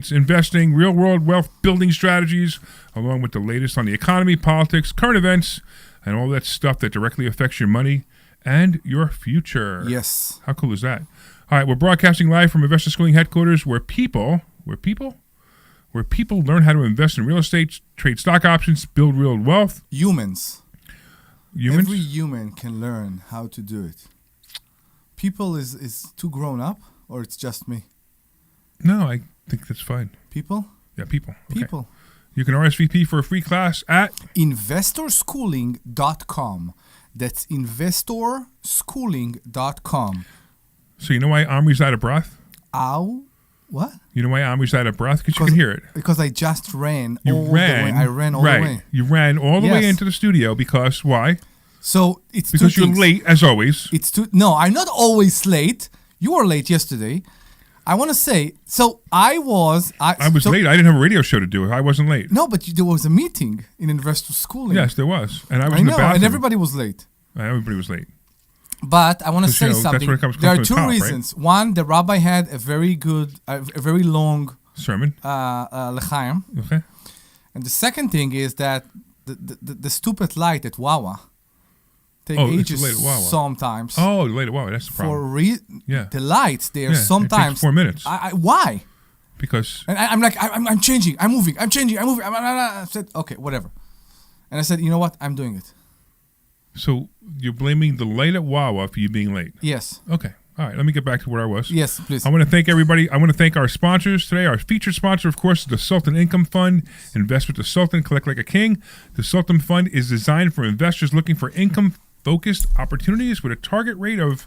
It's investing, real-world wealth building strategies, along with the latest on the economy, politics, current events, and all that stuff that directly affects your money and your future. Yes. How cool is that? All right, we're broadcasting live from Investor Schooling headquarters where people learn how to invest in real estate, trade stock options, build real wealth. Humans? Every human can learn how to do it. People is too grown up, or it's just me? No, I think that's fine. People? Yeah, people. Okay. People. You can RSVP for a free class at investorschooling.com. That's investorschooling.com. So you know why Omri's out of breath? Ow. What? You know why Omri's out of breath? Because you can hear it. Because I just ran the way. I ran all the way. You ran all the way into the studio because why? So it's because you're late as always. No, I'm not always late. You were late yesterday. I want to say, so I was late. I didn't have a radio show to do. I wasn't late. No, but there was a meeting in Investor Schooling. Yes, there was. And I was in the bathroom. And everybody was late. Everybody was late. But I want to say something. There are two reasons. Right? One, the rabbi had a very long sermon, l'chaim. Okay. And the second thing is that the stupid light at Wawa ages sometimes. Oh, late at Wawa. That's the problem. The lights there sometimes. It takes 4 minutes. Why? Because I'm like I'm changing. I'm moving. I said okay, whatever. And I said, you know what? I'm doing it. So you're blaming the light at Wawa for you being late? Yes. Okay. All right. Let me get back to where I was. Yes, please. I want to thank everybody. I want to thank our sponsors today. Our featured sponsor, of course, is the Sultan Income Fund. Invest with the Sultan, collect like a king. The Sultan Fund is designed for investors looking for income-focused opportunities with a target rate of,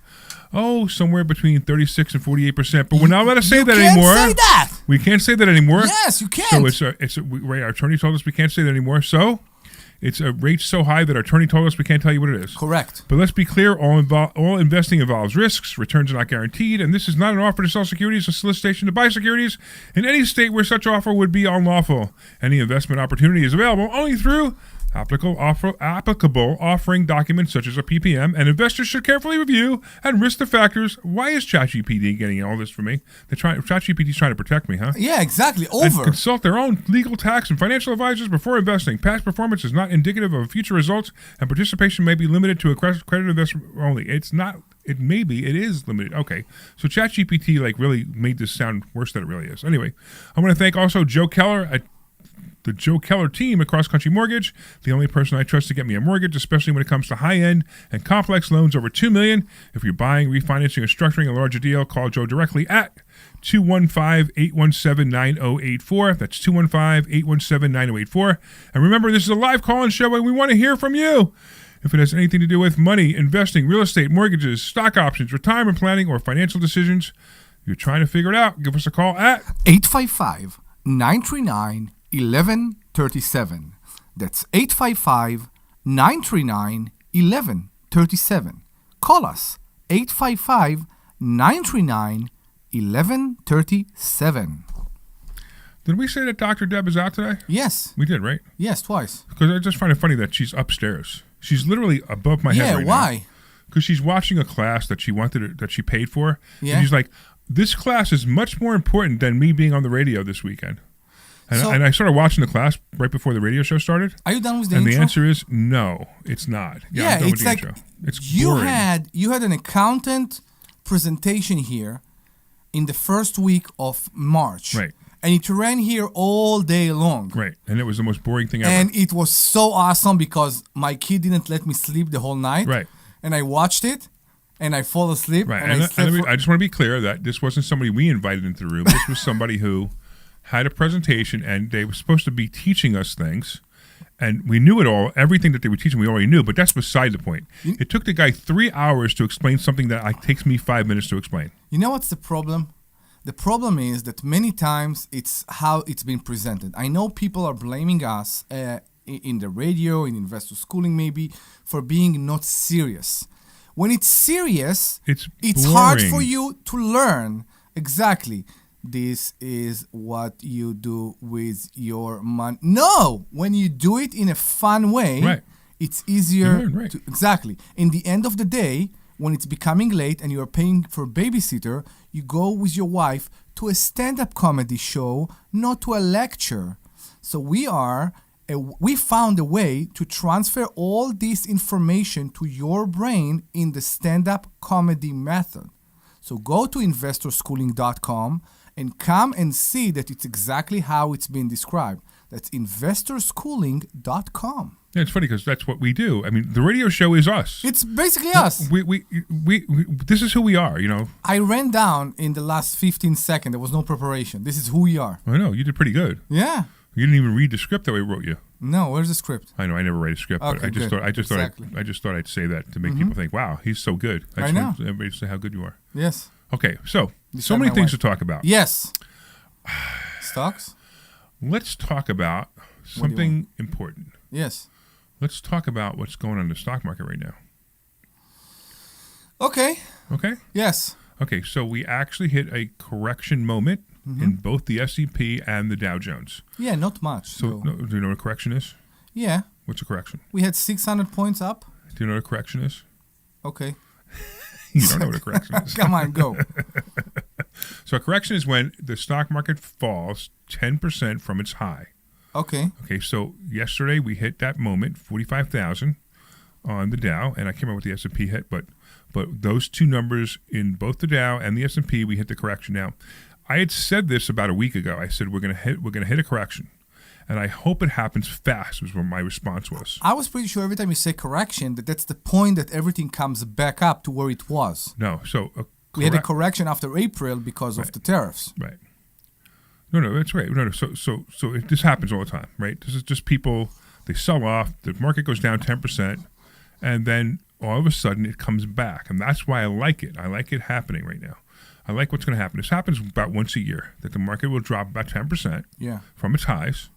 somewhere between 36 and 48%. But we're not allowed to say that anymore. You can't say that. We can't say that anymore. Yes, you can. So our attorney told us we can't say that anymore. So it's a rate so high that our attorney told us we can't tell you what it is. Correct. But let's be clear, all investing involves risks. Returns are not guaranteed, and this is not an offer to sell securities, a solicitation to buy securities in any state where such offer would be unlawful. Any investment opportunity is available only through applicable offering documents such as a PPM, and investors should carefully review and risk the factors. Why is ChatGPT getting all this for me? ChatGPT is trying to protect me, huh? Yeah, exactly. And consult their own legal, tax, and financial advisors before investing. Past performance is not indicative of future results, and participation may be limited to a credit investment only. It is limited. Okay. So ChatGPT really made this sound worse than it really is. Anyway, I want to thank also Joe Keller at the Joe Keller team at Cross Country Mortgage, the only person I trust to get me a mortgage, especially when it comes to high-end and complex loans over $2 million. If you're buying, refinancing, or structuring a larger deal, call Joe directly at 215-817-9084. That's 215-817-9084. And remember, this is a live call-in show, and we want to hear from you. If it has anything to do with money, investing, real estate, mortgages, stock options, retirement planning, or financial decisions, you're trying to figure it out, give us a call at 855-939-1137. That's 855-939-1137. Call us 855-939-1137. Did we say that Dr. Deb is out today? Yes. We did, right? Yes, twice. Because I just find it funny that she's upstairs. She's literally above my head right now. Yeah, why? Because she's watching a class that she paid for. Yeah. And she's like, this class is much more important than me being on the radio this weekend. And I started watching the class right before the radio show started. Are you done with the intro? And the answer is no, it's not. Yeah, I'm done with the like intro. It's you boring. You had an accountant presentation here in the first week of March. Right. And it ran here all day long. Right. And it was the most boring thing ever. And it was so awesome because my kid didn't let me sleep the whole night. Right. And I watched it. And I fall asleep. Right. And I just want to be clear that this wasn't somebody we invited into the room. This was somebody who had a presentation, and they were supposed to be teaching us things, and we knew it all. Everything that they were teaching, we already knew, but that's beside the point. It took the guy 3 hours to explain something that takes me 5 minutes to explain. You know what's the problem? The problem is that many times it's how it's been presented. I know people are blaming us in the radio, in investor schooling maybe, for being not serious. When it's serious, it's hard for you to learn. Exactly. This is what you do with your money. No, when you do it in a fun way, right. it's easier. Right. Exactly. In the end of the day, when it's becoming late and you're paying for a babysitter, you go with your wife to a stand-up comedy show, not to a lecture. So we found a way to transfer all this information to your brain in the stand-up comedy method. So go to investorschooling.com and come and see that it's exactly how it's been described. That's investorschooling.com. Yeah, it's funny because that's what we do. I mean, the radio show is us. It's basically us. We this is who we are, you know. I ran down in the last 15 seconds. There was no preparation. This is who we are. I know, you did pretty good. Yeah. You didn't even read the script that we wrote you. No, where's the script? I know, I never write a script, Okay, but I just good. thought I'd say that to make people think, wow, he's so good. I know. Want everybody to say how good you are. Yes. Okay, so Beside many my things wife. to talk about. Yes. Stocks? Let's talk about something important. Yes. Let's talk about what's going on in the stock market right now. Okay. Okay? Yes. Okay, so we actually hit a correction moment in both the S&P and the Dow Jones. Yeah, not much. So, do you know what a correction is? Yeah. What's a correction? We had 600 points up. Do you know what a correction is? Okay. You don't know what a correction is. Come on, go. So a correction is when the stock market falls 10% from its high. Okay. Okay, so yesterday we hit that moment, 45,000 on the Dow, and I can't remember what the S&P hit, but those two numbers in both the Dow and the S&P, we hit the correction. Now, I had said this about a week ago. I said we're gonna hit a correction, and I hope it happens fast. Was what my response was. I was pretty sure every time you say correction that's the point that everything comes back up to where it was. No, so We had a correction after April because of the tariffs. Right. No, that's right. No. So this happens all the time, right? This is just people, they sell off, the market goes down 10%, and then all of a sudden it comes back. And that's why I like it. I like it happening right now. I like what's going to happen. This happens about once a year, that the market will drop about 10% from its highs,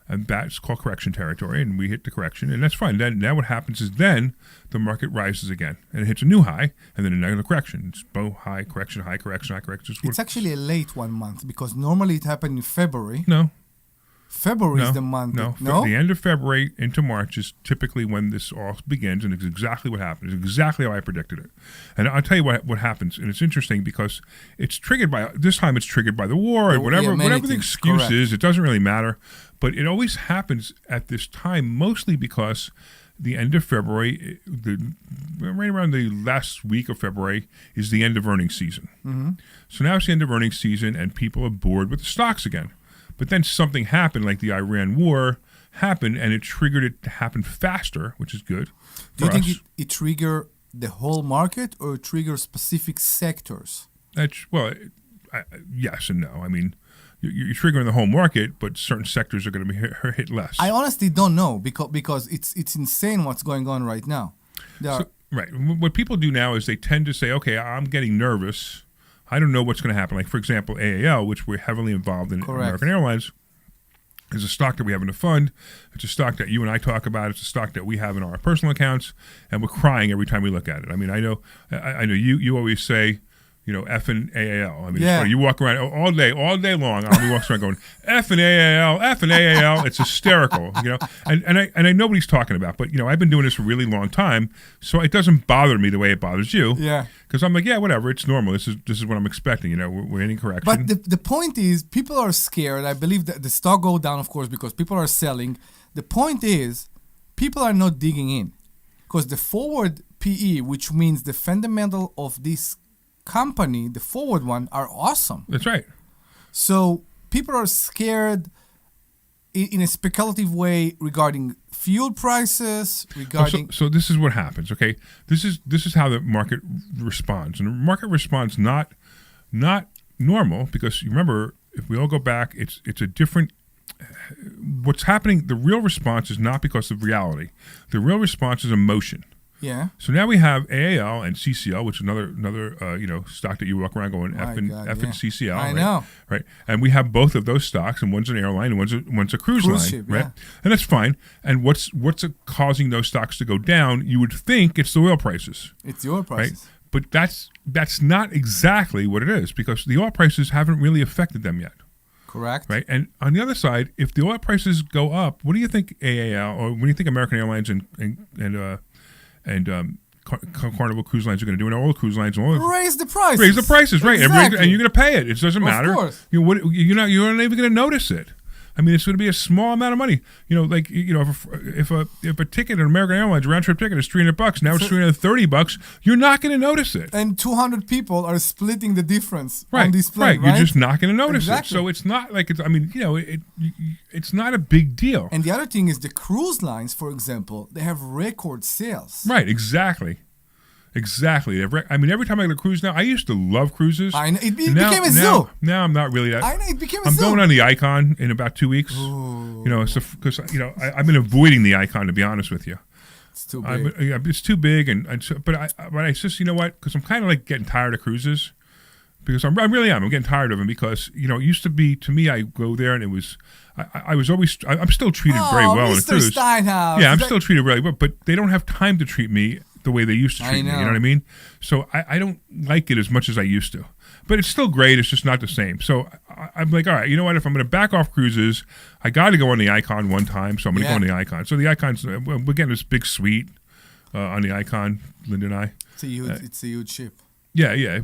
and that's called correction territory, and we hit the correction, and that's fine. Then now what happens is then the market rises again, and it hits a new high, and then another correction. It's both high, correction, high, correction, high, correction. It's actually a late 1 month because normally it happened in February. No. February is the month. No, No? the end of February into March is typically when this all begins, and it's exactly what happened. It's exactly how I predicted it. And I'll tell you what happens, and it's interesting because it's triggered by, this time it's triggered by the war, and whatever the excuse is, it doesn't really matter. But it always happens at this time, mostly because the end of February, right around the last week of February, is the end of earnings season. Mm-hmm. So now it's the end of earnings season, and people are bored with the stocks again. But then something happened, like the Iran war happened, and it triggered it to happen faster, which is good. Do you think it triggered the whole market or it triggers specific sectors? Yes and no. I mean, you're triggering the whole market, but certain sectors are going to be hit less. I honestly don't know because it's insane what's going on right now. Right. What people do now is they tend to say, okay, I'm getting nervous. I don't know what's going to happen. Like, for example, AAL, which we're heavily involved in American Airlines, is a stock that we have in a fund. It's a stock that you and I talk about. It's a stock that we have in our personal accounts, and we're crying every time we look at it. I mean, I know you always say, effing AAL. I mean, it's funny. You walk around all day long. Omri walks around going, effing AAL, effing AAL. It's hysterical, And I know what he's talking about, but I've been doing this for a really long time, so it doesn't bother me the way it bothers you. Yeah. Because I'm like, yeah, whatever. It's normal. This is what I'm expecting. We're in correction. But the point is, people are scared. I believe that the stock go down, of course, because people are selling. The point is, people are not digging in, because the forward PE, which means the fundamental of this company, the forward one, are awesome. That's right. So people are scared in a speculative way regarding fuel prices, regarding... So this is what happens, okay? This is how the market responds. And the market responds not normal, because you remember, if we all go back, it's a different... What's happening, the real response is not because of reality. The real response is emotion. Yeah. So now we have AAL and CCL, which is another stock that you walk around going F and CCL. I know. Right. And we have both of those stocks, and one's an airline and one's a cruise line. Ship, right. Yeah. And that's fine. And what's causing those stocks to go down? You would think it's the oil prices. It's the oil prices. Right? But that's not exactly what it is, because the oil prices haven't really affected them yet. Correct. Right. And on the other side, if the oil prices go up, what do you think AAL, or what do you think American Airlines and Carnival Cruise Lines are going to do, and all the cruise lines, raise the prices. Raise the prices, right? Exactly. And you're going to pay it. It doesn't matter. Of course. You're not even going to notice it. I mean, it's going to be a small amount of money. Like if a ticket, an American Airlines round trip ticket is $300, now it's $330. You're not going to notice it. And 200 people are splitting the difference right, on this plane. Right, you're just not going to notice exactly. it. So it's not like it's. I mean, it's not a big deal. And the other thing is the cruise lines, for example, they have record sales. Right, exactly. I mean, every time I go to cruise now, I used to love cruises. I know. It became a zoo. Now I'm not really. I know, it became a I'm zoo. going on the Icon in about 2 weeks. Ooh. Because I've been avoiding the Icon, to be honest with you. It's too big. It's too big, but I just, you know what? Because I'm kind of like getting tired of cruises. Because I really am. I'm getting tired of them because it used to be, to me, I go there and it was. I was always. I'm still treated very well on a Mr. cruise. Steinhouse. Yeah, I'm still treated really well, but they don't have time to treat me the way they used to treat me. You know what I mean? So I don't like it as much as I used to. But it's still great. It's just not the same. So I'm like, all right, you know what? If I'm going to back off cruises, I got to go on the Icon one time. So I'm going to go on the Icon. So the Icon's, we're getting this big suite on the Icon, Linda and I. It's a huge ship. Yeah.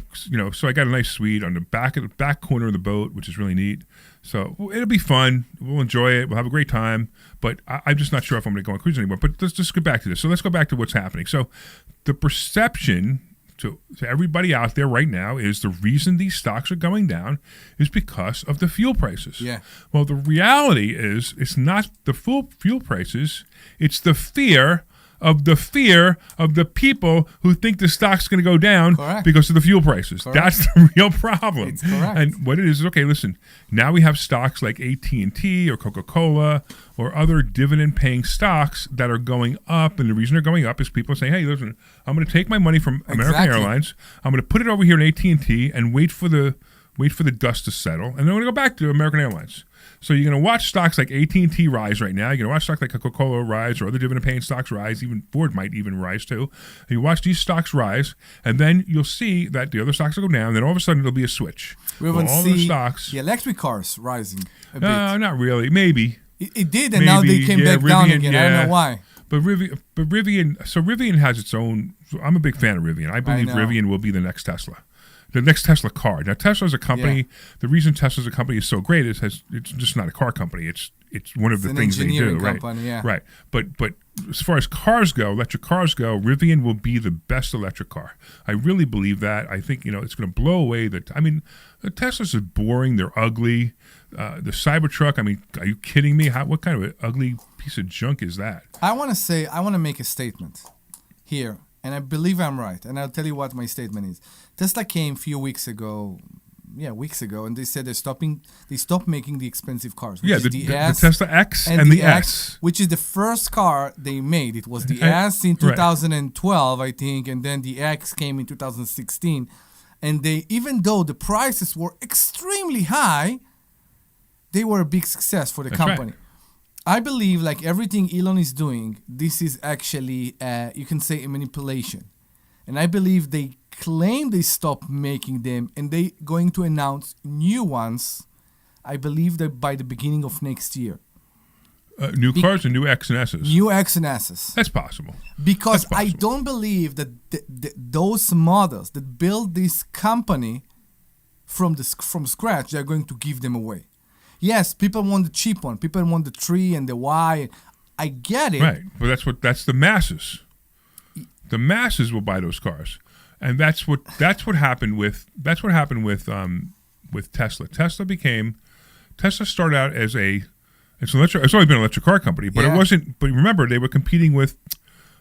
So I got a nice suite on the back corner of the boat, which is really neat. So it'll be fun. We'll enjoy it. We'll have a great time. But I'm just not sure if I'm going to go on cruise anymore. But let's just get back to this. So let's go back to what's happening. So the perception to everybody out there right now is the reason these stocks are going down is because of the fuel prices. Yeah. Well, the reality is it's not the full fuel prices. It's the fear of the people who think the stock's going to go down because of the fuel prices. Correct. That's the real problem. It's correct. And what it is, okay, listen, now we have stocks like AT&T or Coca-Cola or other dividend-paying stocks that are going up, and the reason they're going up is people saying, hey, listen, I'm going to take my money from American Airlines, I'm going to put it over here in AT&T and wait for the dust to settle, and then I'm going to go back to American Airlines. So you're going to watch stocks like AT&T rise right now. You're going to watch stocks like Coca-Cola rise or other dividend-paying stocks rise. Even Ford might even rise too. And you watch these stocks rise, and then you'll see that the other stocks will go down. And then all of a sudden, there'll be a switch. We will see the electric cars rising a bit. Not really. Maybe. It did, and now they came back down again. I don't know why. But Rivian has its own. So I'm a big fan of Rivian. I believe Rivian will be the next Tesla. The next Tesla car. Now, Tesla's a company. Yeah. The reason Tesla's a company is so great is it's just not a car company. It's one of the things they do, company, right? Right. But as far as cars go, electric cars go, Rivian will be the best electric car. I really believe that. I think it's going to blow away the Teslas are boring. They're ugly. The Cybertruck. I mean, are you kidding me? What kind of an ugly piece of junk is that? I want to make a statement here. And I believe I'm right. And I'll tell you what my statement is. Tesla came a few weeks ago, and they said they stopped making the expensive cars. Which is the Tesla X and the S. Which is the first car they made. It was the S in 2012, I think, and then the X came in 2016. And even though the prices were extremely high, they were a big success for the company. Right. I believe, like everything Elon is doing, this is actually, you can say, a manipulation. And I believe they claim they stopped making them, and they're going to announce new ones, I believe that by the beginning of next year. New cars and new X and S's? New X and S's. That's possible. Because I don't believe that those models that build this company from scratch, they're going to give them away. Yes, people want the cheap one. People want the 3 and the Y. I get it. Right, but that's the masses. The masses will buy those cars, and that's what happened with Tesla. Tesla started out as it's always been an electric car company, but it wasn't. But remember, they were competing with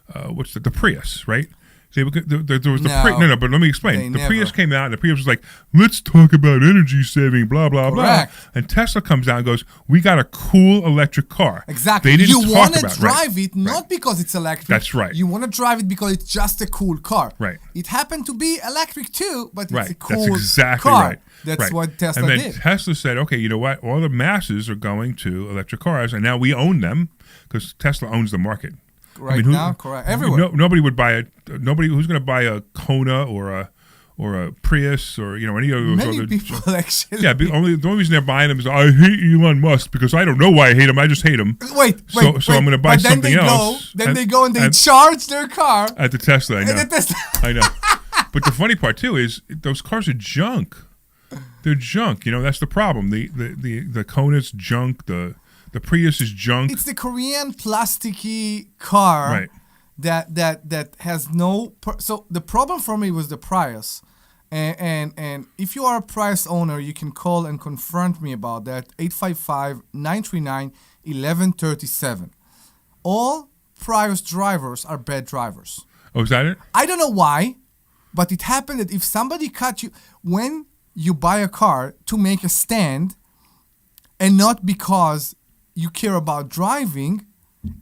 the Prius, right? There was the Prius. No, but let me explain. The Prius came out, and the Prius was like, let's talk about energy saving, blah, blah, blah. And Tesla comes out and goes, we got a cool electric car. Exactly. You want to drive it not because it's electric. That's right. You want to drive it because it's just a cool car. Right. It happened to be electric too, but it's a cool That's exactly car. Right. That's what Tesla did. And then Tesla said, okay, you know what? All the masses are going to electric cars, and now we own them because Tesla owns the market. Now, correct. Everywhere. Nobody would buy it. Nobody who's going to buy a Kona or or a Prius or any of those Many other people actually. Yeah, the only reason they're buying them is I hate Elon Musk because I don't know why I hate him. I just hate him. Wait. So I'm going to buy something else. Then they go and they charge their car at the Tesla. I know. at the Tesla. I know. But the funny part too is those cars are junk. They're junk. That's the problem. The Kona's junk. The Prius is junk. It's the Korean plasticky car. Right. That has no. So the problem for me was the Prius. And if you are a Prius owner, you can call and confront me about that. 855-939-1137. All Prius drivers are bad drivers. Oh, is that it? I don't know why, but it happened that if somebody cut you, when you buy a car to make a stand, and not because you care about driving,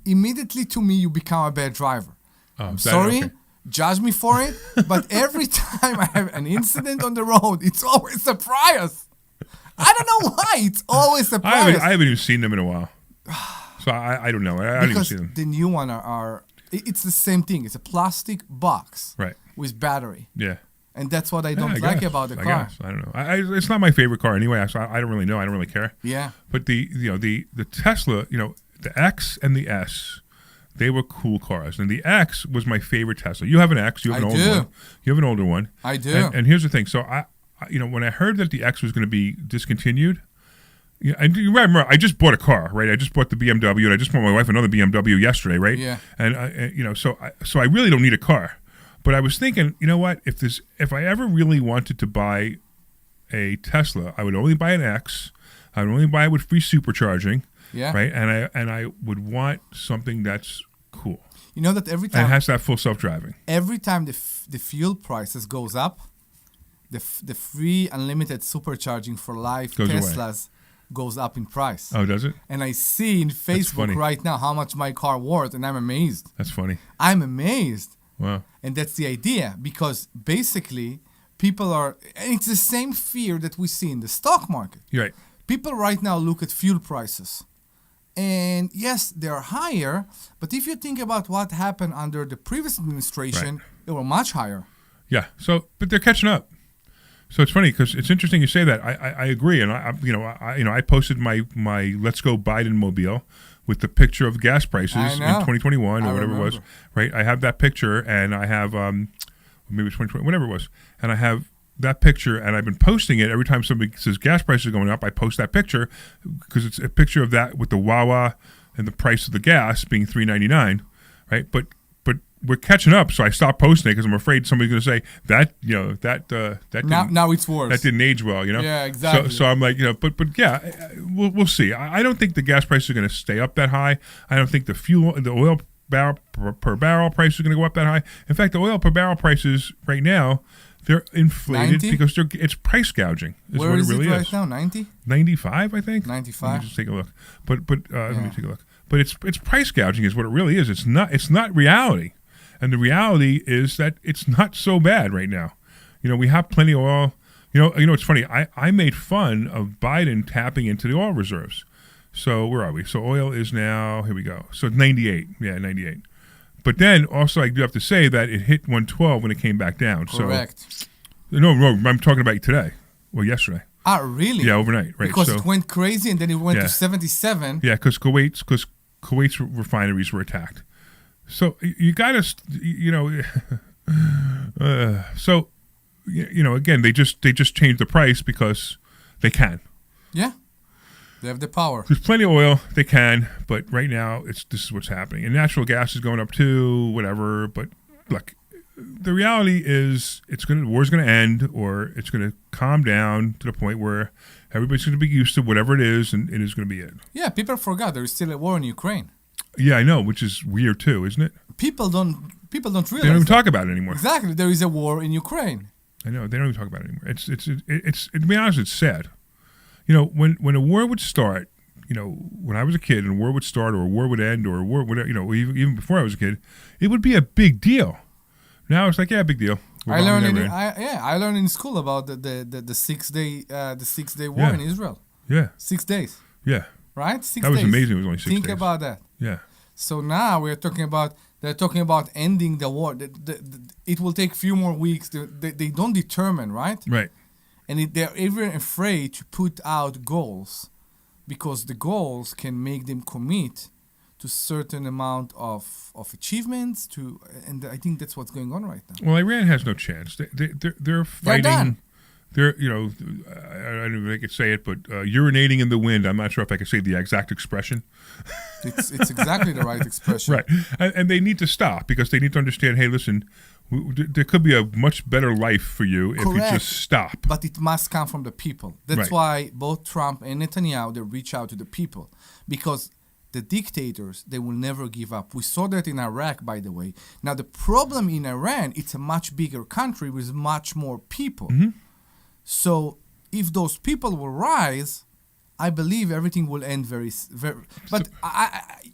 immediately to me you become a bad driver. I'm sorry. Okay. Judge me for it, but every time I have an incident on the road, it's always a Prius. I don't know why. It's always a Prius. I haven't even seen them in a while. So I don't know. I don't even see them. The new one it's the same thing. It's a plastic box with battery. Yeah. And that's what I don't like about the car. I don't know. It's not my favorite car anyway, so I don't really know. I don't really care. Yeah. But the Tesla, the X and the S, they were cool cars. And the X was my favorite Tesla. You have an X. You have an older one. You have an older one. I do. And here's the thing. So when I heard that the X was going to be discontinued, and you remember I just bought a car, right? I just bought the BMW, and I just bought my wife another BMW yesterday, right? Yeah. And so I really don't need a car. But I was thinking, you know what? If I ever really wanted to buy a Tesla, I would only buy an X. I would only buy it with free supercharging. Yeah. Right. And I would want something that's cool. You know that every time and it has that full self-driving. Every time the fuel prices goes up, the free unlimited supercharging for life Teslas goes up in price. Oh, does it? And I see in Facebook right now how much my car worth, and I'm amazed. That's funny. I'm amazed. Wow. And that's the idea, because basically people and it's the same fear that we see in the stock market. You're right. People right now look at fuel prices. And yes, they're higher, but if you think about what happened under the previous administration, they were much higher. Yeah. But they're catching up. So it's funny because it's interesting you say that. I agree, and I posted my Let's Go Biden mobile with the picture of gas prices in 2021 or whatever it was. Right. I have that picture, and I have maybe 2020, whatever it was, and I have that picture, and I've been posting it every time somebody says gas prices are going up. I post that picture because it's a picture of that with the Wawa and the price of the gas being $3.99, right? But we're catching up, so I stopped posting it because I'm afraid somebody's going to say that now it's worse. That didn't age well, Yeah, exactly. So I'm like, but yeah, we'll see. I don't think the gas prices are going to stay up that high. I don't think the oil barrel per barrel price is going to go up that high. In fact, the oil per barrel prices right now, they're inflated 90? because it's price gouging. Where what is it really it right is. now? 90? 95, I think. 95. Let me just take a look. Let me take a look. But it's price gouging is what it really is. It's not reality. And the reality is that it's not so bad right now. We have plenty of oil. It's funny. I made fun of Biden tapping into the oil reserves. So where are we? So oil is now, here we go. So 98. Yeah, 98. But then also I do have to say that it hit 112 when it came back down. Correct. So, no, I'm talking about today. Well, yesterday. Ah, really? Yeah, overnight. Right. Because it went crazy and then it went to 77. Yeah, because Kuwait's refineries were attacked. So you got to, again, they just changed the price because they can. Yeah, they have the power. There's plenty of oil, they can, but right now this is what's happening. And natural gas is going up too, whatever. But look, the reality is the war's going to end, or it's going to calm down to the point where everybody's going to be used to whatever it is, and it is going to be it. Yeah, people forgot there is still a war in Ukraine. Yeah, I know, which is weird too, isn't it? People don't realize. They don't even talk about it anymore. Exactly, there is a war in Ukraine. I know, they don't even talk about it anymore. It's to be honest, it's sad. When a war would start, when I was a kid, and a war would start, or a war would end, or a war would, even before I was a kid, it would be a big deal. Now it's like, yeah, big deal. I learned in school about the 6 day war in Israel. Yeah, 6 days. Yeah. Right? 6 days. That was amazing. It was only 6 days. Think about that. Yeah. So now we're talking about They're talking about ending the war. It will take few more weeks. They don't determine, right? Right. And they're even afraid to put out goals because the goals can make them commit to certain amount of achievements. And I think that's what's going on right now. Well, Iran has no chance. They're fighting. They're done. They're, I don't know if I could say it, but urinating in the wind. I'm not sure if I could say the exact expression. It's exactly the right expression. Right. And they need to stop because they need to understand, hey, listen, there could be a much better life for you if you just stop. But it must come from the people. That's why both Trump and Netanyahu, they reach out to the people. Because the dictators, they will never give up. We saw that in Iraq, by the way. Now, the problem in Iran, it's a much bigger country with much more people. Mm-hmm. So if those people will rise, I believe everything will end very. But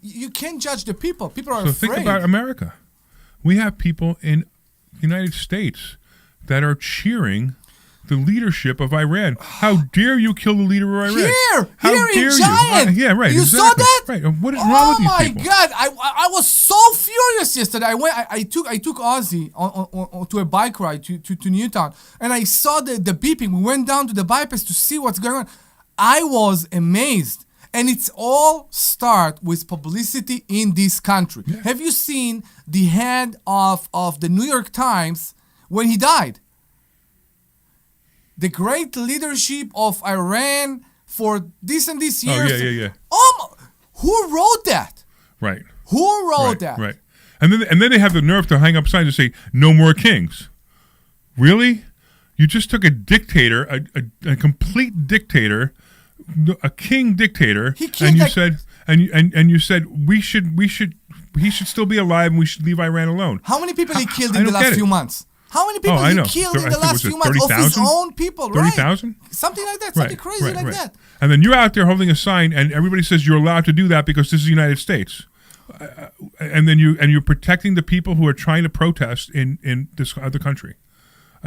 you can't judge the people. People are afraid. So think about America. We have people in the United States that are cheering the leadership of Iran. How dare you kill the leader of Iran? Here in Giant. Yeah, right. You exactly. saw that? Right. What is wrong with these people? Oh my God! I was so furious yesterday. I took Ozzy on to a bike ride to Newtown, and I saw the beeping. We went down to the bypass to see what's going on. I was amazed. And it's all start with publicity in this country. Yeah. Have you seen the head of the New York Times when he died? The great leadership of Iran for this and this years. Oh, yeah. Who wrote that? Right. Who wrote that? Right. And then they have the nerve to hang up signs and say, "No more kings." Really? You just took a dictator, a complete dictator, a king dictator, and you said, and you said he should still be alive and we should leave Iran alone. How many people he killed in the last few months? How many people he killed in the last few months of his own people? 30,000? Something like that. Something crazy like that. And then you're out there holding a sign, and everybody says you're allowed to do that because this is the United States. And then you're protecting the people who are trying to protest in this other country.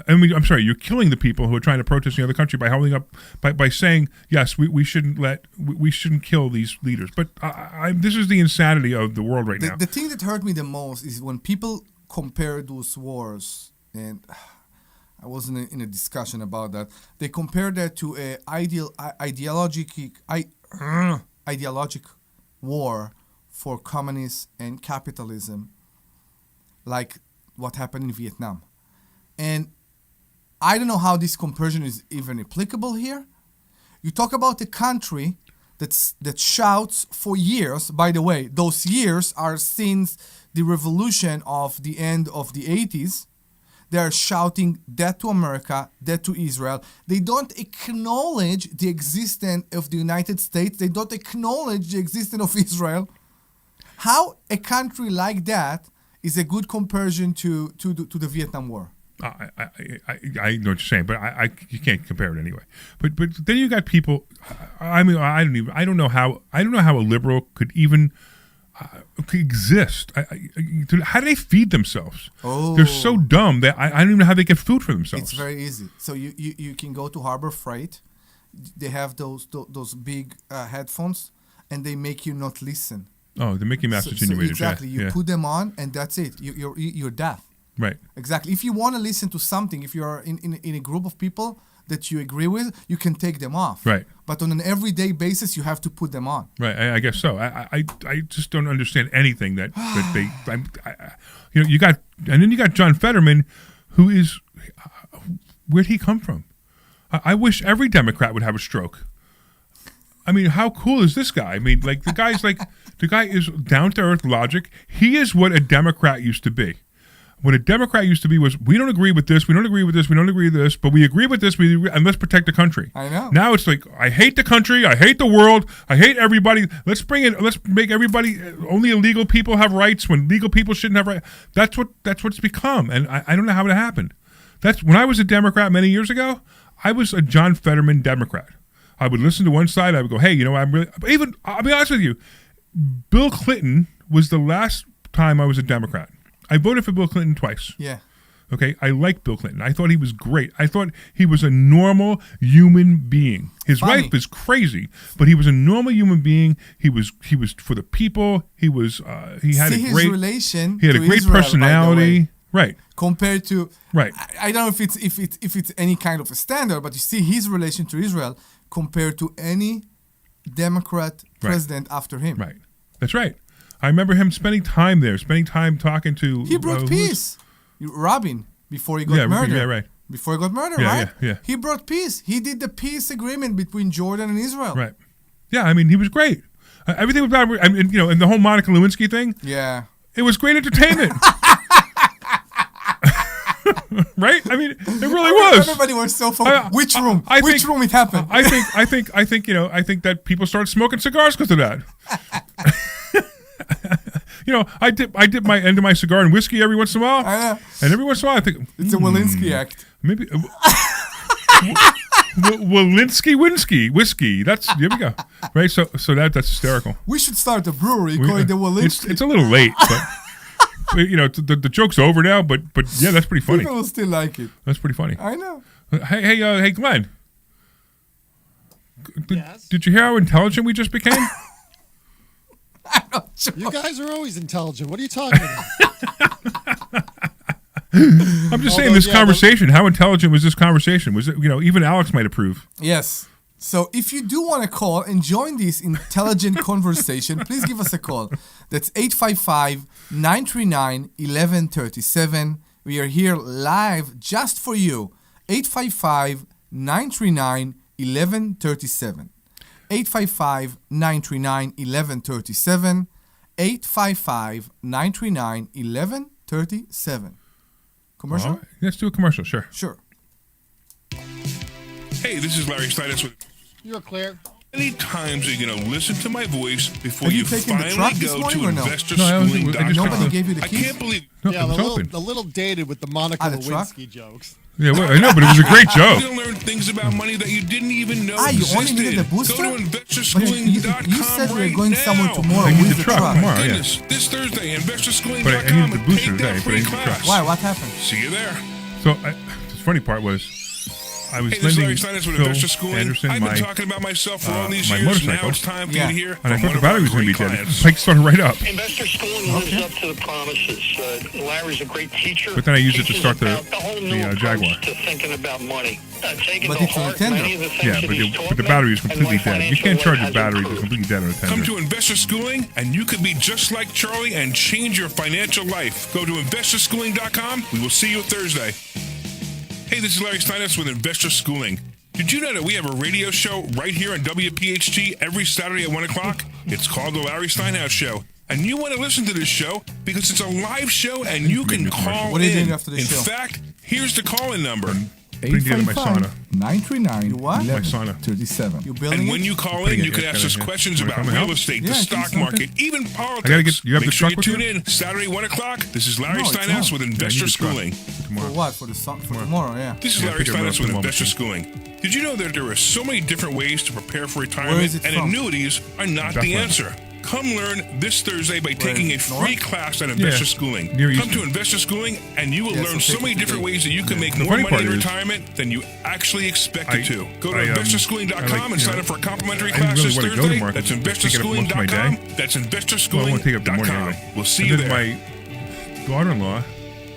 I'm sorry, you're killing the people who are trying to protest in the other country by holding up, by saying, yes, we shouldn't kill these leaders. But this is the insanity of the world right now. The thing that hurt me the most is when people compare those wars, and I was in a discussion about that. They compare that to a ideologic war for communism and capitalism, like what happened in Vietnam. And I don't know how this comparison is even applicable here. You talk about a country that shouts for years. By the way, those years are since the revolution of the end of the 80s. They are shouting death to America, death to Israel. They don't acknowledge the existence of the United States. They don't acknowledge the existence of Israel. How a country like that is a good comparison to the Vietnam War? I know what you're saying, but you can't compare it anyway. But then you got people. I mean, I don't know how a liberal could even could exist. How do they feed themselves? Oh. They're so dumb that I don't even know how they get food for themselves. It's very easy. So you can go to Harbor Freight. They have those big headphones, and they make you not listen. Oh, the Mickey Mouse attenuated. Exactly. You put them on, and that's it. You're deaf. Right. Exactly. If you want to listen to something, if you're in a group of people that you agree with, you can take them off. Right. But on an everyday basis, you have to put them on. Right. I guess so. I just don't understand anything that they. You got, and then you got John Fetterman, who is, where'd he come from? I wish every Democrat would have a stroke. I mean, how cool is this guy? I mean, like the guy is down to earth logic. He is what a Democrat used to be. What a Democrat used to be was, we don't agree with this, we don't agree with this, we don't agree with this, but we agree with this, and let's protect the country. I know. Now it's like, I hate the country, I hate the world, I hate everybody. Let's make everybody, only illegal people have rights when legal people shouldn't have rights. That's what it's become, and I don't know how it happened. That's when I was a Democrat many years ago. I was a John Fetterman Democrat. I would listen to one side. I would go, hey, I'll be honest with you. Bill Clinton was the last time I was a Democrat. I voted for Bill Clinton twice. Yeah. Okay, I like Bill Clinton. I thought he was great. I thought he was a normal human being. His Funny. wife is crazy, but he was a normal human being. He was for the people. He was he had See a his great relation. he had a to great Israel, by the personality. way, Right. compared to Right. I don't know if it's any kind of a standard, but you see his relation to Israel compared to any Democrat president after him. Right. That's right. I remember him spending time there, spending time talking to. He brought peace. Rabin before he got murdered. Yeah, right. Before he got murdered, Yeah, right? yeah. He brought peace. He did the peace agreement between Jordan and Israel. Right. Yeah, I mean, he was great. Everything about, I mean, you know, and the whole Monica Lewinsky thing. Yeah. It was great entertainment. Right? I mean, it really was. Everybody was so focused. Which room? Which room it happened? I think, you know, I think that people started smoking cigars because of that. You know, I dip my end of my cigar in whiskey every once in a while. I know. And every once in a while I think It's a Walensky act. maybe Walensky whiskey. That's there we go. Right? So that's hysterical. We should start a brewery call it the Walensky. It's a little late, but you know, the joke's over now, but yeah, that's pretty funny. People will still like it. That's pretty funny. I know. Hey, Glenn. Yes? Did you hear how intelligent we just became? You guys are always intelligent. What are you talking about? I'm just saying Although, this yeah, conversation. How intelligent was this conversation? Was it, you know, even Alex might approve. Yes. So if you do want to call and join this intelligent conversation, please give us a call. That's 855-939-1137. We are here live just for you. 855-939-1137. 855-939-1137. 855-939-1137. Commercial? All right, let's do a commercial, sure. Sure. Hey, this is Larry Steinhouse with. You're clear. Many times are you going to listen to my voice before Have you you taken the finally truck this go morning to or no? No, I don't think- I just- Nobody gave you the I keys? can't believe No, Yeah, it was open. a little dated with the Monica The truck? Lewinsky jokes. Yeah, well, I know, but it was a great you're joke. going to learn things about money that you didn't even know You existed. only needed the booster? Go to But investorschooling.com you said we were right going now. somewhere tomorrow. I need With the truck tomorrow. Yeah. Goodness, this Thursday, investorschooling.com. But I needed the and booster take that today, but I free need the truck. class. Why? What happened? See you there. So the funny part was, I was Hey, this is Larry lending Steinhouse with Phil Investor Schooling. Anderson I've been my, talking about myself for all these my years. Now motorcycle. it's time for Yeah. you to hear and I from thought one the of our battery was going to great be dead. clients. The bike started right up. Investor Schooling lives up to the promises. Larry's a great teacher. But then I used it to Teaches start the- about whole new the, approach Jaguar. to thinking about money. Taking But to it's a heart Nintendo. many of the things Yeah, that but he's the taught me battery is and completely my dead. You financial can't charge life your has battery. It's improved. completely dead on a Come tender. to Investor Schooling, and you could be just like Charlie and change your financial life. Go to investorschooling.com. We will see you Thursday. Hey, this is Larry Steinhouse with Investor Schooling. Did you know that we have a radio show right here on WPHT every Saturday at 1 o'clock? It's called The Larry Steinhouse Show. And you want to listen to this show because it's a live show and you can call What are you in. doing after the In show? fact, here's the call-in number. Putting together my sauna. 939 My sauna. 37. You building And when it? you call Putting in, it you can together, ask us yeah. questions Wanna about come and real help? estate, Yeah, the I think stock so. market, even politics. I gotta get. You have Make the sure truck you with tune you? in Saturday, 1 o'clock. This is Larry No, it's Steinhouse not. with Yeah, I need Investor the truck Schooling. For tomorrow. what? For tomorrow, yeah. This is Yeah, Larry pick it up Steinhouse with from the Investor machine. Schooling. Did you know that there are so many different ways to prepare for Where retirement, is it and from? annuities are not the Bethlehem. answer? Come learn this Thursday by taking a free North? class on Investor Yeah, Schooling. near Come Easton. to Investor Schooling, and you will Yeah, learn so so take many it different today. ways that you can make The more funny money part in is- retirement than you actually expected I- to. Go to I, investorschooling.com I like, and you sign know, up for a complimentary I didn't class really this wanna go Thursday. tomorrow That's 'cause it's taking up most of my investorschooling.com. day. That's Well, I want to take up the morning investorschooling.com. anyway. We'll see And you then there. my daughter-in-law,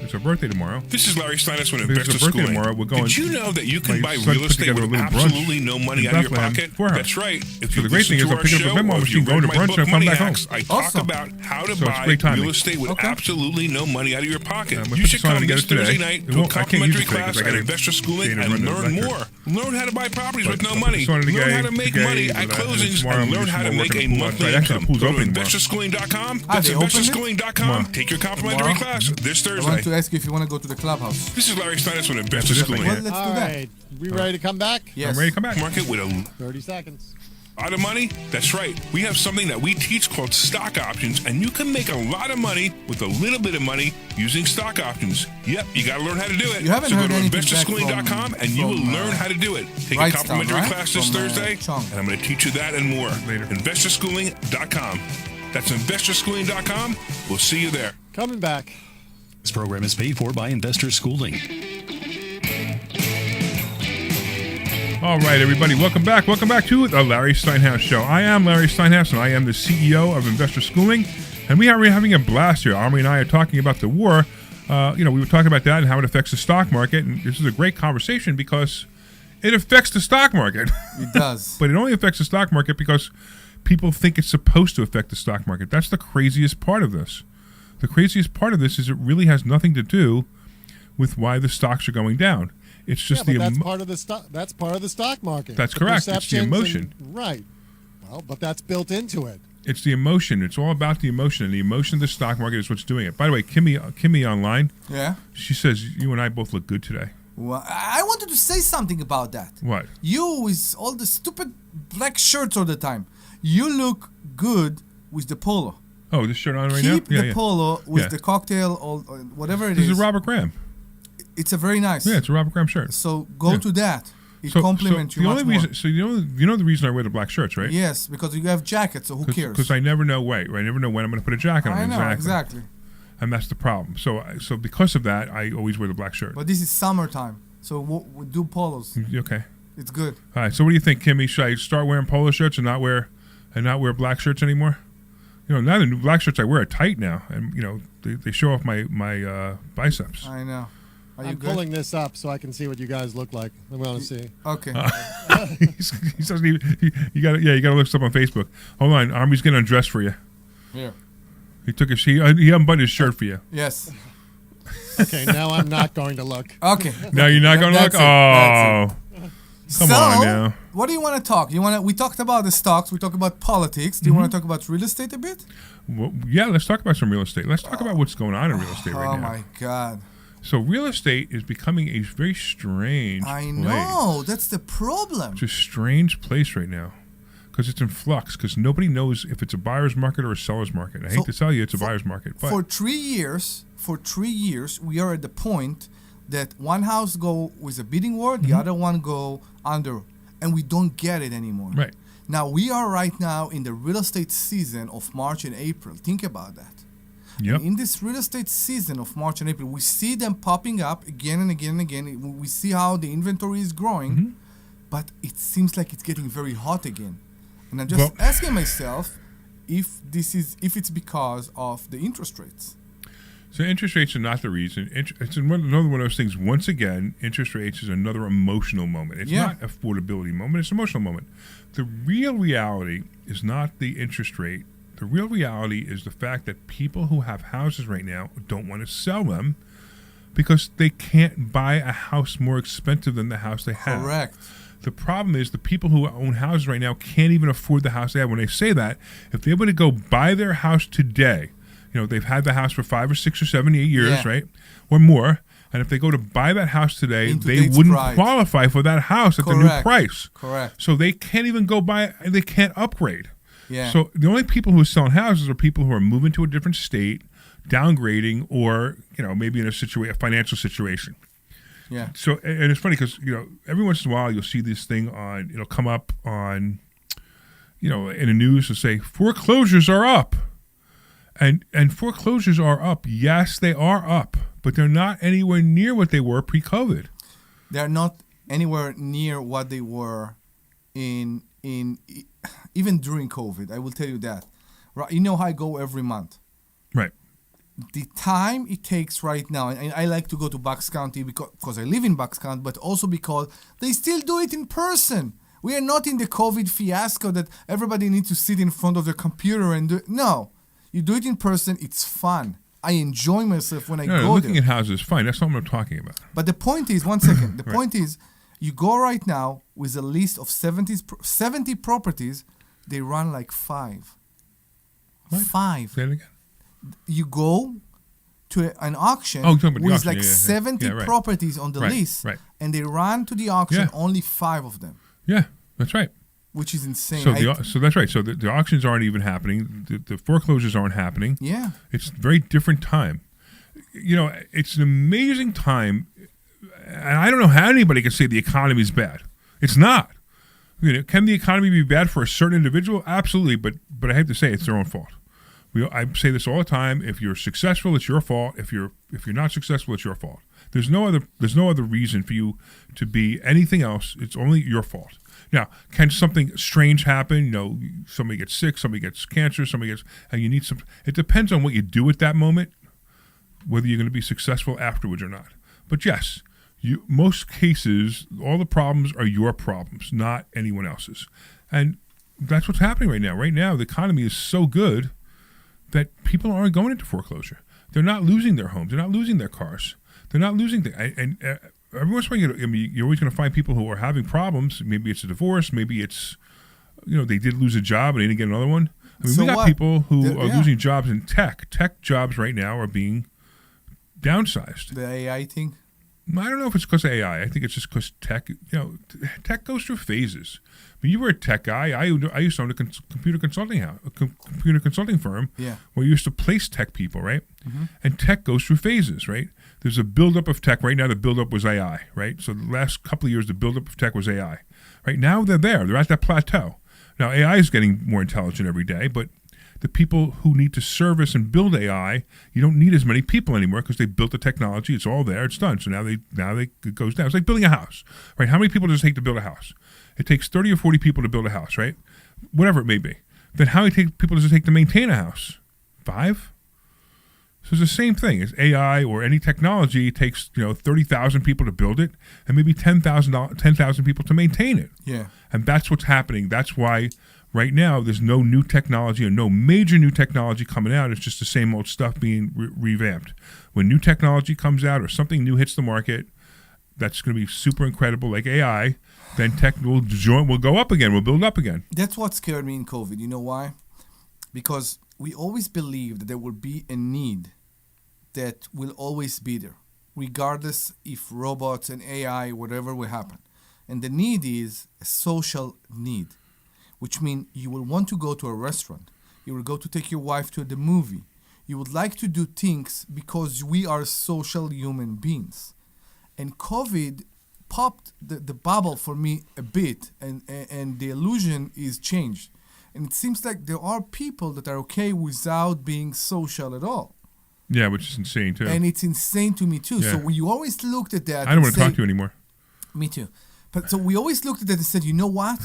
it's her birthday tomorrow. This is Larry Steinhouse with Because Investor it's her birthday Schooling. tomorrow, we're going- Did you know that you can my buy son real put estate together a with little brunch absolutely no money in out of your Bethlehem pocket? for her. That's right. If So you the great listen thing is to I'll our pick up the show Venmo or if machine, you go read to my brunch, book, and I'll come Money back Hacks, home. I talk Awesome. about how to So it's buy great timing. real estate with Okay. absolutely no money out of your pocket. I'm gonna You put should this on come together this Thursday today. night It to a won't- I can't use complimentary it today 'cause class I at gotta Investor Schooling stay in and and run the learn lecture. more. Learn how to buy properties But with no I'll put money. this on Learn today, how to make today, money at and closings tomorrow and I'm learn just how to more make a working at the pool monthly outside. Actually, the income. pool's Go to open tomorrow. investorschooling.com. Ah, That's they opened it? investorschooling.com. Tomorrow. Take your complimentary Tomorrow? class this I want Thursday. to ask you if you want to go to the clubhouse. This is Larry Steinhouse with Investor Well, Schooling. Well, let's All do that. right. We ready to come back? Yes. I'm ready to come back. Market with a 30 seconds. lot of money? That's right. We have something that we teach called stock options, and you can make a lot of money with a little bit of money using stock options. Yep, you got to learn how to do it. You haven't so go heard to anything investorschooling.com back and you will from, learn how to do it. Take a Right complimentary Stone, right? class this From, Thursday, Chung. and I'm going to teach you that and more. Later. Investorschooling.com. That's investorschooling.com. We'll see you there. Coming back. This program is paid for by Investor Schooling. All right, everybody, welcome back. Welcome back to the Larry Steinhouse Show. I am Larry Steinhouse, and I am the CEO of Investor Schooling, and we are having a blast here. Omri and I are talking about the war. We were talking about that and how it affects the stock market, and this is a great conversation because it affects the stock market. It does. But it only affects the stock market because people think it's supposed to affect the stock market. That's the craziest part of this. The craziest part of this is it really has nothing to do with why the stocks are going down. It's just that's part of the stock. That's part of the stock market. That's correct. It's the emotion. Right. Well, but that's built into it. It's the emotion. It's all about the emotion, and the emotion of the stock market is what's doing it. By the way, Kimmy online. Yeah. She says you and I both look good today. Well, I wanted to say something about that. What? You with all the stupid black shirts all the time. You look good with the polo. Oh, this shirt on right now? Keep the polo with the cocktail or whatever it is. This is a Robert Graham. It's a very nice. Yeah, it's a Robert Graham shirt. So go to that. It compliments you much more. So you know the reason I wear the black shirts, right? Yes, because you have jackets, so who cares? Because I never know when. I never know when I'm going to put a jacket on. I know, exactly. And that's the problem. So because of that, I always wear the black shirt. But this is summertime, so we do polos. Okay. It's good. All right. So what do you think, Kimmy? Should I start wearing polo shirts and not wear black shirts anymore? Now the new black shirts I wear are tight now, and they show off my biceps. I know. I'm pulling this up so I can see what you guys look like. I want to see. Okay. He doesn't even. You got to look this up on Facebook. Hold on, Army's getting undressed for you. Here. He took he unbuttoned his shirt for you. Yes. Okay, now I'm not going to look. Okay. Now you're not going to look. That's it. Come on now. What do you want to talk? We talked about the stocks. We talked about politics. Do you want to talk about real estate a bit? Well, yeah, let's talk about some real estate. Let's talk about what's going on in real estate right now. Oh my God. So real estate is becoming a very strange I place. know. That's the problem. It's a strange place right now because it's in flux because nobody knows if it's a buyer's market or a seller's market. I hate to tell you it's a buyer's market. But for 3 years, we are at the point that one house go with a bidding war, the other one go under, and we don't get it anymore. Right. Now, we are right now in the real estate season of March and April. Think about that. Yep. In this real estate season of March and April, we see them popping up again and again and again. We see how the inventory is growing, but it seems like it's getting very hot again. And I'm just asking myself if it's because of the interest rates. So interest rates are not the reason. It's another one of those things. Once again, interest rates is another emotional moment. It's not affordability moment. It's an emotional moment. The real reality is not the interest rate. The real reality is the fact that people who have houses right now don't want to sell them because they can't buy a house more expensive than the house they have. Correct. The problem is the people who own houses right now can't even afford the house they have. When they say that, if they're able to go buy their house today, they've had the house for 5 or 6 or 7, 8 years, right, or more, and if they go to buy that house today, they wouldn't qualify for that house at the new price. Correct. So they can't even go buy, they can't upgrade. Yeah. So the only people who are selling houses are people who are moving to a different state, downgrading, or maybe in a financial situation. Yeah. So and it's funny because every once in a while you'll see this thing it'll come up on, in the news to say foreclosures are up, and foreclosures are up. Yes, they are up, but they're not anywhere near what they were pre-COVID. They're not anywhere near what they were in even during COVID. I will tell you that. Right, you know how I go every month. Right. The time it takes right now, and I like to go to Bucks County because I live in Bucks County, but also because they still do it in person. We are not in the COVID fiasco that everybody needs to sit in front of their computer and do it. No, you do it in person. It's fun. I enjoy myself when I go there. Looking at houses is fine. That's not what I'm talking about. But the point is, one second. The point is, you go right now with a list of 70 properties. They run like 5. What? 5. Say it again. You go to an auction with like 70 properties on the list, and they run to the auction only 5 of them. Yeah, that's right. Which is insane. So that's right. So the auctions aren't even happening. The foreclosures aren't happening. Yeah. It's a very different time. It's an amazing time. And I don't know how anybody can say the economy is bad. It's not. Can the economy be bad for a certain individual? Absolutely. But I have to say it's their own fault. I say this all the time. If you're successful, it's your fault. If you're not successful, it's your fault. There's no other reason for you to be anything else. It's only your fault. Now, can something strange happen? You know, somebody gets sick, somebody gets cancer, and you need some. It depends on what you do at that moment, whether you're going to be successful afterwards or not. But yes, most cases, all the problems are your problems, not anyone else's. And that's what's happening right now. Right now, the economy is so good that people aren't going into foreclosure. They're not losing their homes. They're not losing their cars. They're not losing things. And every once in a while, you're always going to find people who are having problems. Maybe it's a divorce. Maybe it's, they did lose a job and they didn't get another one. I mean, So we got what? people who are Yeah. losing jobs in tech. Tech jobs right now are being downsized. The AI thing. I don't know if it's because of AI. I think it's just because tech, tech goes through phases. I mean, you were a tech guy. I used to own a computer consulting firm. Yeah. Where you used to place tech people, right? And tech goes through phases, right? There's a buildup of tech. Right now, the buildup was AI, right? So the last couple of years, the buildup of tech was AI. Right now, they're there. They're at that plateau. Now, AI is getting more intelligent every day, but the people who need to service and build AI, you don't need as many people anymore because they built the technology. It's all there. It's done. So now it goes down. It's like building a house, right? How many people does it take to build a house? It takes 30 or 40 people to build a house, right? Whatever it may be. Then how many people does it take to maintain a house? 5? So it's the same thing. As AI or any technology, it takes 30,000 people to build it and maybe 10,000 people to maintain it. Yeah. And that's what's happening. That's why right now there's no new technology or no major new technology coming out. It's just the same old stuff being revamped. When new technology comes out or something new hits the market, that's going to be super incredible, like AI. Then tech will go up again. We'll build up again. That's what scared me in COVID. You know why? Because we always believed that there will be a need that will always be there, regardless if robots and AI, whatever will happen. And the need is a social need, which means you will want to go to a restaurant. You will go to take your wife to the movie. You would like to do things because we are social human beings. And COVID popped the bubble for me a bit, and the illusion is changed. And it seems like there are people that are okay without being social at all. Yeah, which is insane too. And it's insane to me too. Yeah. So we always looked at that. I don't want to talk to you anymore. Me too. But so we always looked at that and said, you know what?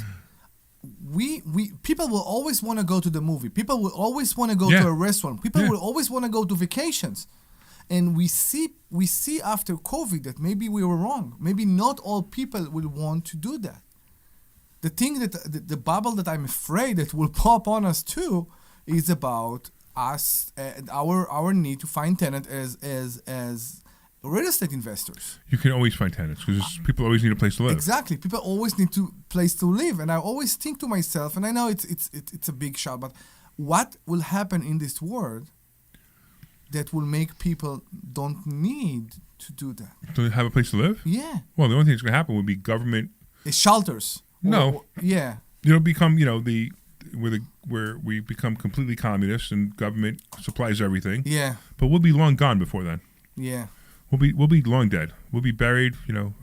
We people will always want to go to the movie. People will always want to go to a restaurant. People will always want to go to vacations. And we see after COVID that maybe we were wrong. Maybe not all people will want to do that. The thing that the bubble that I'm afraid that will pop on us too is about us and our need to find tenant as real estate investors. You can always find tenants because people always need a place to live. Exactly. People always need to place to live, and I always think to myself, and I know it's a big shot, but what will happen in this world that will make people don't need to do that? To have a place to live? Yeah. Well, the only thing that's going to happen would be government. It's shelters. No. Yeah. It'll become, where we become completely communist and government supplies everything. Yeah. But we'll be long gone before then. Yeah. We'll be long dead. We'll be buried.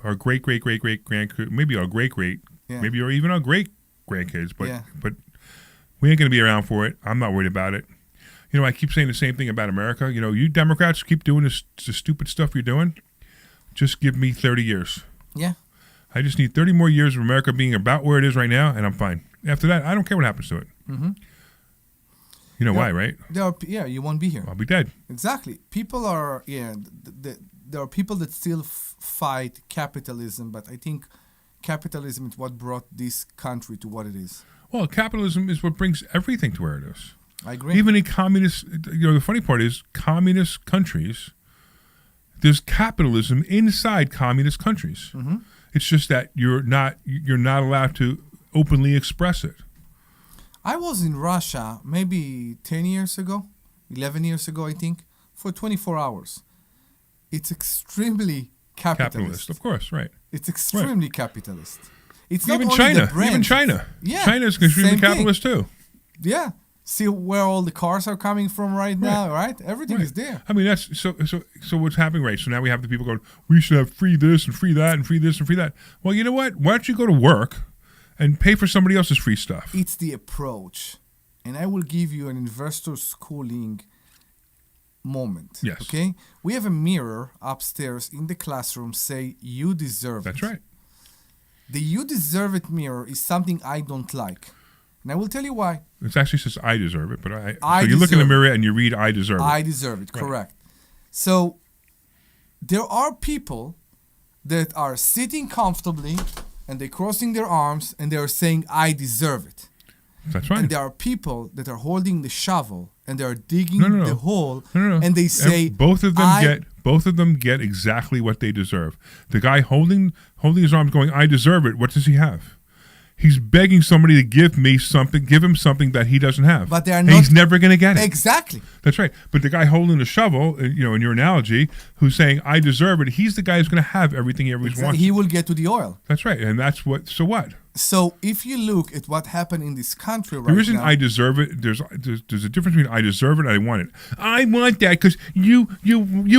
Our great grandkids, maybe our great maybe or even our great grandkids. But we ain't gonna be around for it. I'm not worried about it. I keep saying the same thing about America. You Democrats keep doing this stupid stuff you're doing. Just give me 30 years. Yeah. I just need 30 more years of America being about where it is right now, and I'm fine. After that, I don't care what happens to it. Mm-hmm. You know why, right? You won't be here. I'll be dead. Exactly. People are, there are people that still fight capitalism, but I think capitalism is what brought this country to what it is. Well, capitalism is what brings everything to where it is. I agree. Even in communist, the funny part is communist countries, there's capitalism inside communist countries. Mm-hmm. It's just that you're not allowed to openly express it. I was in Russia maybe 10 years ago, 11 years ago, I think, for 24 hours. It's extremely capitalist. Of course, right. It's extremely capitalist. It's Even not China. only the brand. Even China. Yeah. China's extremely Same thing. capitalist too. Yeah. See where all the cars are coming from right now, right? Everything is there. I mean, that's so what's happening, right? So now we have the people going, we should have free this and free that and free this and free that. Well, you know what? Why don't you go to work and pay for somebody else's free stuff? It's the approach. and I will give you an investor schooling moment. Yes. Okay? We have a mirror upstairs in the classroom say, you deserve That's it. right. The you deserve it mirror is something I don't like. And I will tell you why. It actually says I deserve it, but I so you look in the deserve mirror and you read I deserve it. I deserve it, Right. correct. So there are people that are sitting comfortably and they're crossing their arms and they're saying, I deserve it. That's right. And there are people that are holding the shovel and they are digging No. the hole No. and they say, both of them get exactly what they deserve. The guy holding his arms going, I deserve it. What does he have? He's begging somebody to give him something that he doesn't have. But they are And not- he's never going to get it. Exactly. That's right. But the guy holding the shovel, in your analogy, who's saying, I deserve it, he's the guy who's going to have everything he always wants. He will get to the oil. That's right. And that's what, so what? So if you look at what happened in this country right There isn't now, I deserve it. There's a difference between I deserve it and I want it. I want that because you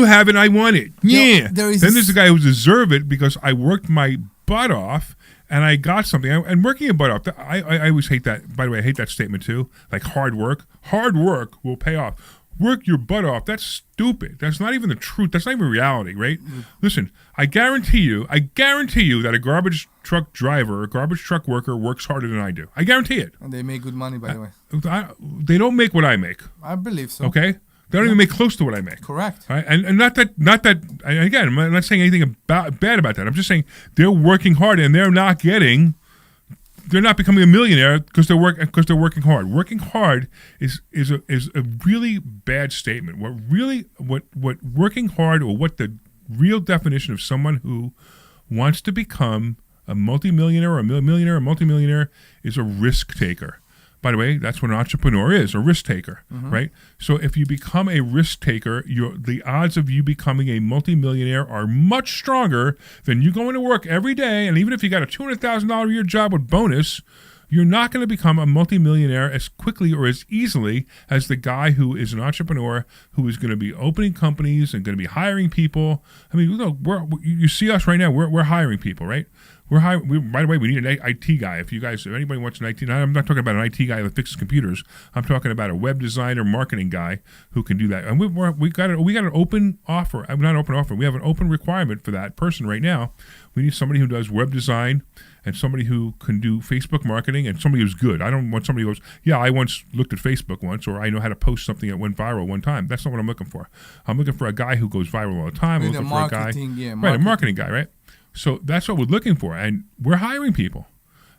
have it, I want it. Yeah. there is Then a there's the guy who deserve it because I worked my butt off and I got something. And working your butt off, I always hate that. By the way, I hate that statement too. Like hard work. Hard work will pay off. Work your butt off. That's stupid. That's not even the truth. That's not even reality, right? Listen, I guarantee you that a garbage truck driver, a garbage truck worker works harder than I do. I guarantee it. and they make good money, by the way. They don't make what I make. I believe so. Okay, they don't even make close to what I make. Correct. All right? And not that. And again, I'm not saying anything bad about that. I'm just saying they're working hard and they're not becoming a millionaire because they're working hard. Working hard is a really bad statement. What working hard, or what the real definition of someone who wants to become a multimillionaire or a millionaire or multimillionaire is a risk taker. By the way, that's what an entrepreneur is, a risk taker, right? So if you become a risk taker, the odds of you becoming a multimillionaire are much stronger than you going to work every day. And even if you got a $200,000 a year job with bonus, you're not going to become a multimillionaire as quickly or as easily as the guy who is an entrepreneur who is going to be opening companies and going to be hiring people. I mean, look, you see us right now. We're hiring people, right? By the way, we need an IT guy. If anybody wants an IT, I'm not talking about an IT guy that fixes computers. I'm talking about a web designer, marketing guy who can do that. And we got an open offer. Not an open offer. We have an open requirement for that person right now. We need somebody who does web design and somebody who can do Facebook marketing and somebody who's good. I don't want somebody who goes, yeah, I once looked at Facebook once, or I know how to post something that went viral one time. That's not what I'm looking for. I'm looking for a guy who goes viral all the time. I'm looking for a guy, right, a marketing guy, right? So that's what we're looking for, and we're hiring people.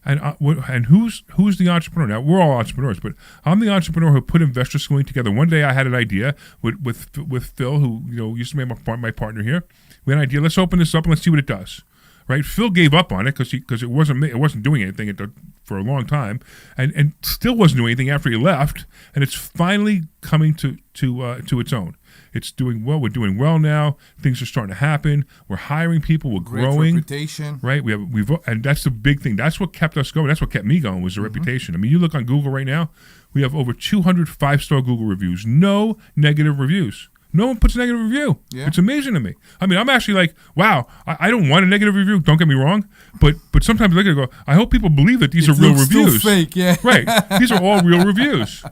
And who's the entrepreneur? Now, we're all entrepreneurs, but I'm the entrepreneur who put investor schooling together. One day I had an idea with Phil, who used to be my partner here. We had an idea. Let's open this up and let's see what it does. Right? Phil gave up on it because it wasn't doing anything for a long time, and still wasn't doing anything after he left. And it's finally coming to its own. It's doing well. We're doing well now. Things are starting to happen. We're hiring people. We're growing. Reputation. Right? And that's the big thing. That's what kept us going. That's what kept me going, was the reputation. I mean, you look on Google right now. We have over 200 5-star Google reviews. No negative reviews. No one puts a negative review. Yeah. It's amazing to me. I mean, I'm actually like, wow, I don't want a negative review. Don't get me wrong. But sometimes I look at it and go, I hope people believe that these are real reviews. Too fake, yeah. Right. These are all real reviews.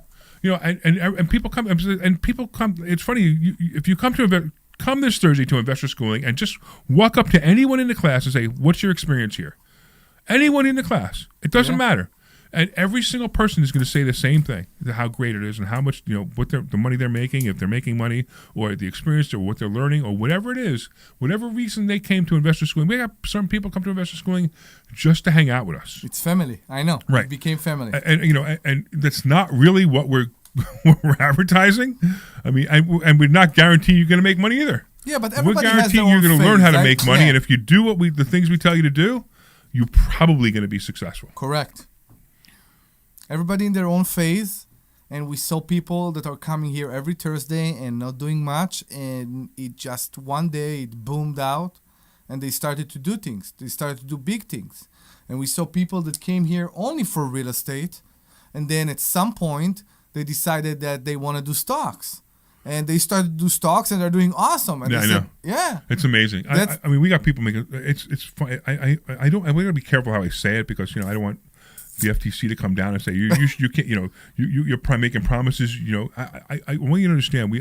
And people come. It's funny. If you come this Thursday to investor schooling and just walk up to anyone in the class and say, "What's your experience here?" Anyone in the class, it doesn't matter, and every single person is going to say the same thing: how great it is and how much what the money they're making, if they're making money, or the experience, or what they're learning, or whatever it is, whatever reason they came to investor schooling. We got some people come to investor schooling just to hang out with us. It's family. I know. Right. It became family. And that's not really what we're advertising. I mean, and we're not guaranteeing you're going to make money either. Yeah, but everybody we're has their guaranteeing you're own going to learn phase, how to right? make money, Yeah. and if you do the things we tell you to do, you're probably going to be successful. Correct. Everybody in their own phase, and we saw people that are coming here every Thursday and not doing much, and it just one day it boomed out, and they started to do things. They started to do big things, and we saw people that came here only for real estate, and then at some point they decided that they want to do stocks. And they started to do stocks, and they're doing awesome. And Yeah, they I said, know. Yeah, It's amazing. I mean, we got people making it's fun. We got to be careful how I say it because I don't want the FTC to come down and say you can't, you're making promises. I want you to understand.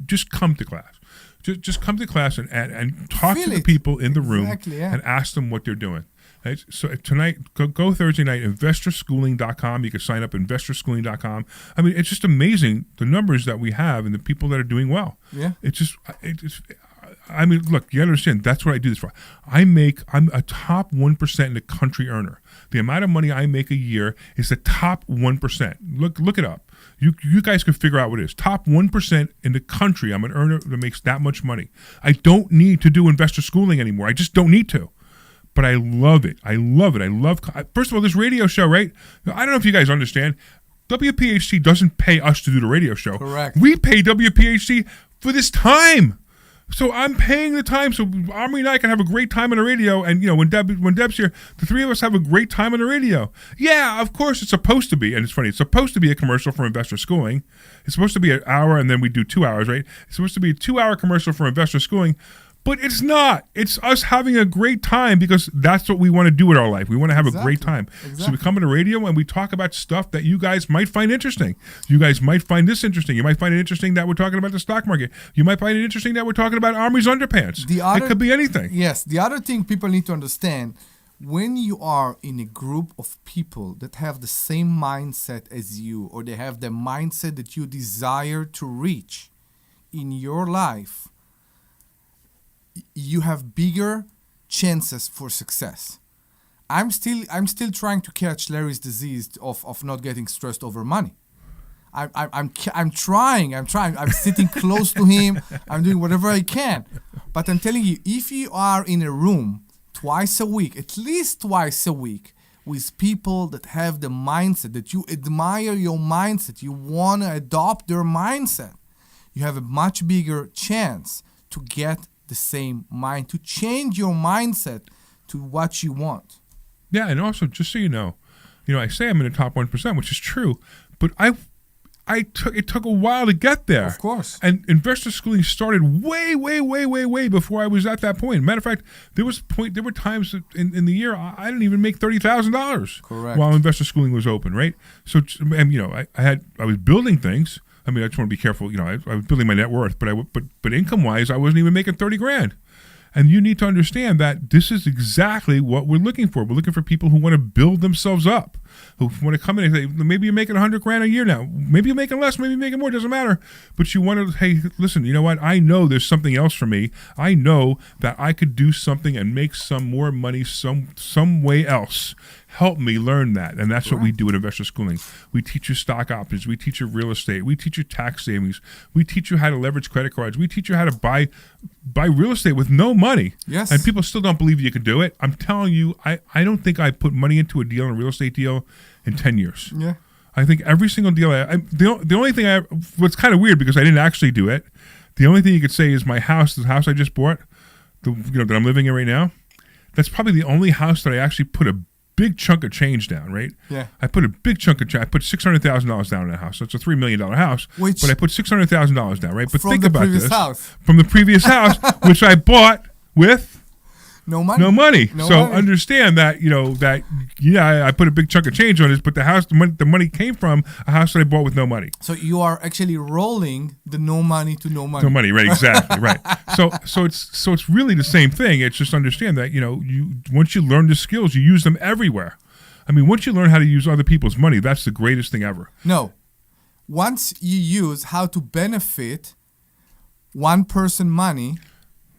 Just come to class. Just come to class and talk to the people in the room and ask them what they're doing. Right? So tonight, go Thursday night, investorschooling.com. You can sign up at investorschooling.com. It's just amazing the numbers that we have and the people that are doing well. Yeah. Look, you understand, that's what I do this for. I'm a top 1% in the country earner. The amount of money I make a year is the top 1%. Look it up. You guys can figure out what it is. Top 1% in the country, I'm an earner that makes that much money. I don't need to do investor schooling anymore. I just don't need to. But I love it. First of all, this radio show, right? I don't know if you guys understand. WPHC doesn't pay us to do the radio show. Correct. We pay WPHC for this time. So I'm paying the time so Omri and I can have a great time on the radio. And, when Deb's here, the three of us have a great time on the radio. Yeah, of course it's supposed to be. And it's funny. It's supposed to be a commercial for investor schooling. It's supposed to be an hour and then we do 2 hours, right? It's supposed to be a 2-hour commercial for investor schooling. But it's not. It's us having a great time because that's what we want to do with our life. We want to have a great time. Exactly. So we come on the radio and we talk about stuff that you guys might find interesting. You guys might find this interesting. You might find it interesting that we're talking about the stock market. You might find it interesting that we're talking about Omri's underpants. It could be anything. Yes. The other thing people need to understand, when you are in a group of people that have the same mindset as you, or they have the mindset that you desire to reach in your life, you have bigger chances for success. I'm still trying to catch Larry's disease of not getting stressed over money. I'm trying. I'm sitting close to him. I'm doing whatever I can. But I'm telling you, if you are in a room twice a week, at least twice a week, with people that have the mindset, that you admire your mindset, you want to adopt their mindset, you have a much bigger chance to get the same mind, to change your mindset to what you want. Yeah, and also, just so you know, I say I'm in the top 1%, which is true, but it took a while to get there. Of course. And investor schooling started way before I was at that point. Matter of fact, there were times in the year I didn't even make $30,000. Correct. While investor schooling was open, right? So, I was building things. I just want to be careful. I was building my net worth, but income-wise, I wasn't even making $30,000. And you need to understand that this is exactly what we're looking for. We're looking for people who want to build themselves up, who want to come in and say, maybe you're making $100,000 a year now. Maybe you're making less, maybe you're making more, doesn't matter. But you want to, hey, listen, you know what? I know there's something else for me. I know that I could do something and make some more money some way else. Help me learn that. And that's what we do at Investor Schooling. We teach you stock options. We teach you real estate. We teach you tax savings. We teach you how to leverage credit cards. We teach you how to buy real estate with no money. Yes. And people still don't believe you could do it. I'm telling you, I don't think I put money into a deal, a real estate deal, in 10 years. Yeah. I think every single deal, the only thing what's kind of weird because I didn't actually do it, the only thing you could say is the house I just bought, that I'm living in right now, that's probably the only house that I actually put a big chunk of change down, right? Yeah. I put a big chunk of change. I put $600,000 down in that house. So it's a $3 million house. But I put $600,000 down, right? But think about this. From the previous house, which I bought with no money. Understand that, I put a big chunk of change on this, but the money came from a house that I bought with no money. So you are actually rolling the no money to no money. No money, right? Exactly, right. So it's really the same thing. It's just understand that once you learn the skills, you use them everywhere. Once you learn how to use other people's money, that's the greatest thing ever. No, once you use how to benefit one person money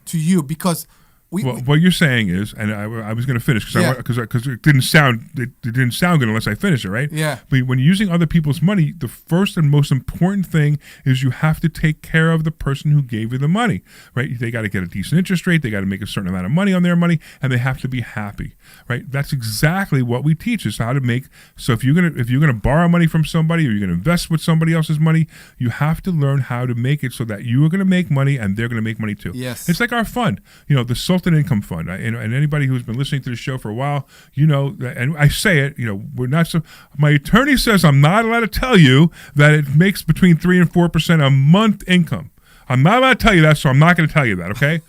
to you, because. What you're saying is, and I was going to finish because it didn't sound good unless I finish it, right? Yeah. But when you're using other people's money, the first and most important thing is you have to take care of the person who gave you the money, right? They got to get a decent interest rate, they got to make a certain amount of money on their money, and they have to be happy, right? That's exactly what we teach is how to make. So if you're gonna borrow money from somebody or you're gonna invest with somebody else's money, you have to learn how to make it so that you are gonna make money and they're gonna make money too. Yes. It's like our fund, the Sultan Income Fund, and anybody who's been listening to the show for a while, and I say it, we're not so. My attorney says I'm not allowed to tell you that it makes between 3 and 4% a month income. I'm not allowed to tell you that, so I'm not going to tell you that, okay?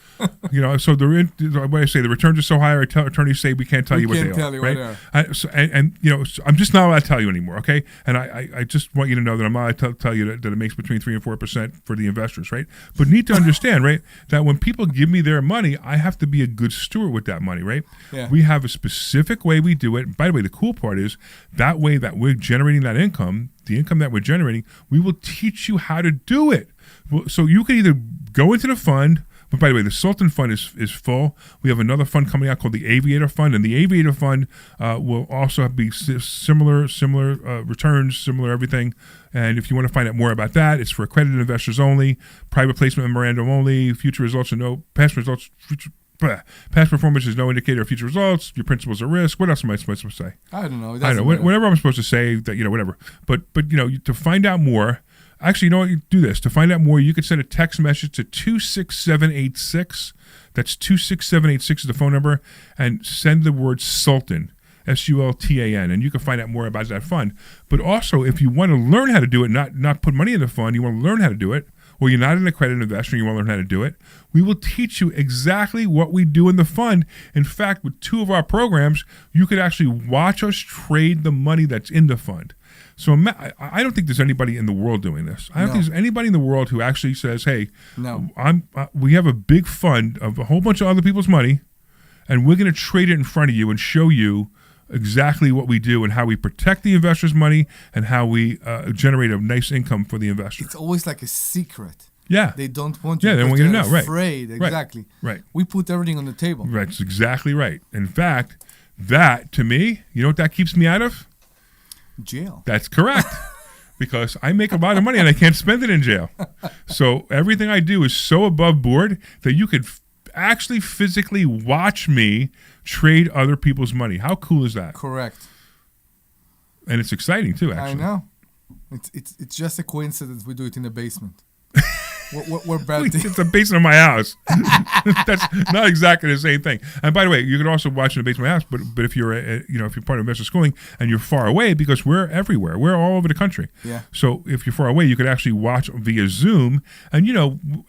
So what I say, the returns are so high, our attorneys say we can't tell you what they are, right? So I'm just not allowed to tell you anymore, okay? And I just want you to know that I'm not allowed to tell you that it makes between 3 and 4% for the investors, right? But need to understand, right, that when people give me their money, I have to be a good steward with that money, right? Yeah. We have a specific way we do it. By the way, the cool part is that way that we're generating that income, the income that we're generating, we will teach you how to do it. So you can either go into the fund. But by the way, the Sultan Fund is full. We have another fund coming out called the Aviator Fund, and the Aviator Fund will also be similar returns, similar everything. And if you want to find out more about that, it's for accredited investors only, private placement memorandum only, future results and no past results. Past performance is no indicator of future results. Your principles are risk. What else am I supposed to say? I don't know. I know whatever I'm supposed to say. That whatever. But to find out more. Actually, you know what? You do this. To find out more, you could send a text message to 26786. That's 26786 is the phone number. And send the word Sultan, Sultan. And you can find out more about that fund. But also, if you want to learn how to do it, not put money in the fund, you want to learn how to do it, or you're not an accredited investor and you want to learn how to do it, we will teach you exactly what we do in the fund. In fact, with 2 of our programs, you could actually watch us trade the money that's in the fund. So I don't think there's anybody in the world doing this. I don't think there's anybody in the world who actually says, "Hey, we have a big fund of a whole bunch of other people's money, and we're going to trade it in front of you and show you exactly what we do and how we protect the investor's money and how we generate a nice income for the investor." It's always like a secret. Yeah. They don't want you. Yeah, they don't want you to know. Right. Afraid. Exactly. Right. We put everything on the table. Right. That's exactly right. In fact, that to me, you know what that keeps me out of? Jail. That's correct. Because I make a lot of money and I can't spend it in jail. So everything I do is so above board that you could actually physically watch me trade other people's money. How cool is that? Correct. And it's exciting too, actually. I know. It's just a coincidence we do it in the basement. We're bad. It's the basement of my house. That's not exactly the same thing. And by the way, you can also watch in the basement of my house. But if you're if you're part of investor schooling and you're far away, because we're everywhere, we're all over the country. Yeah. So if you're far away, you could actually watch via Zoom. And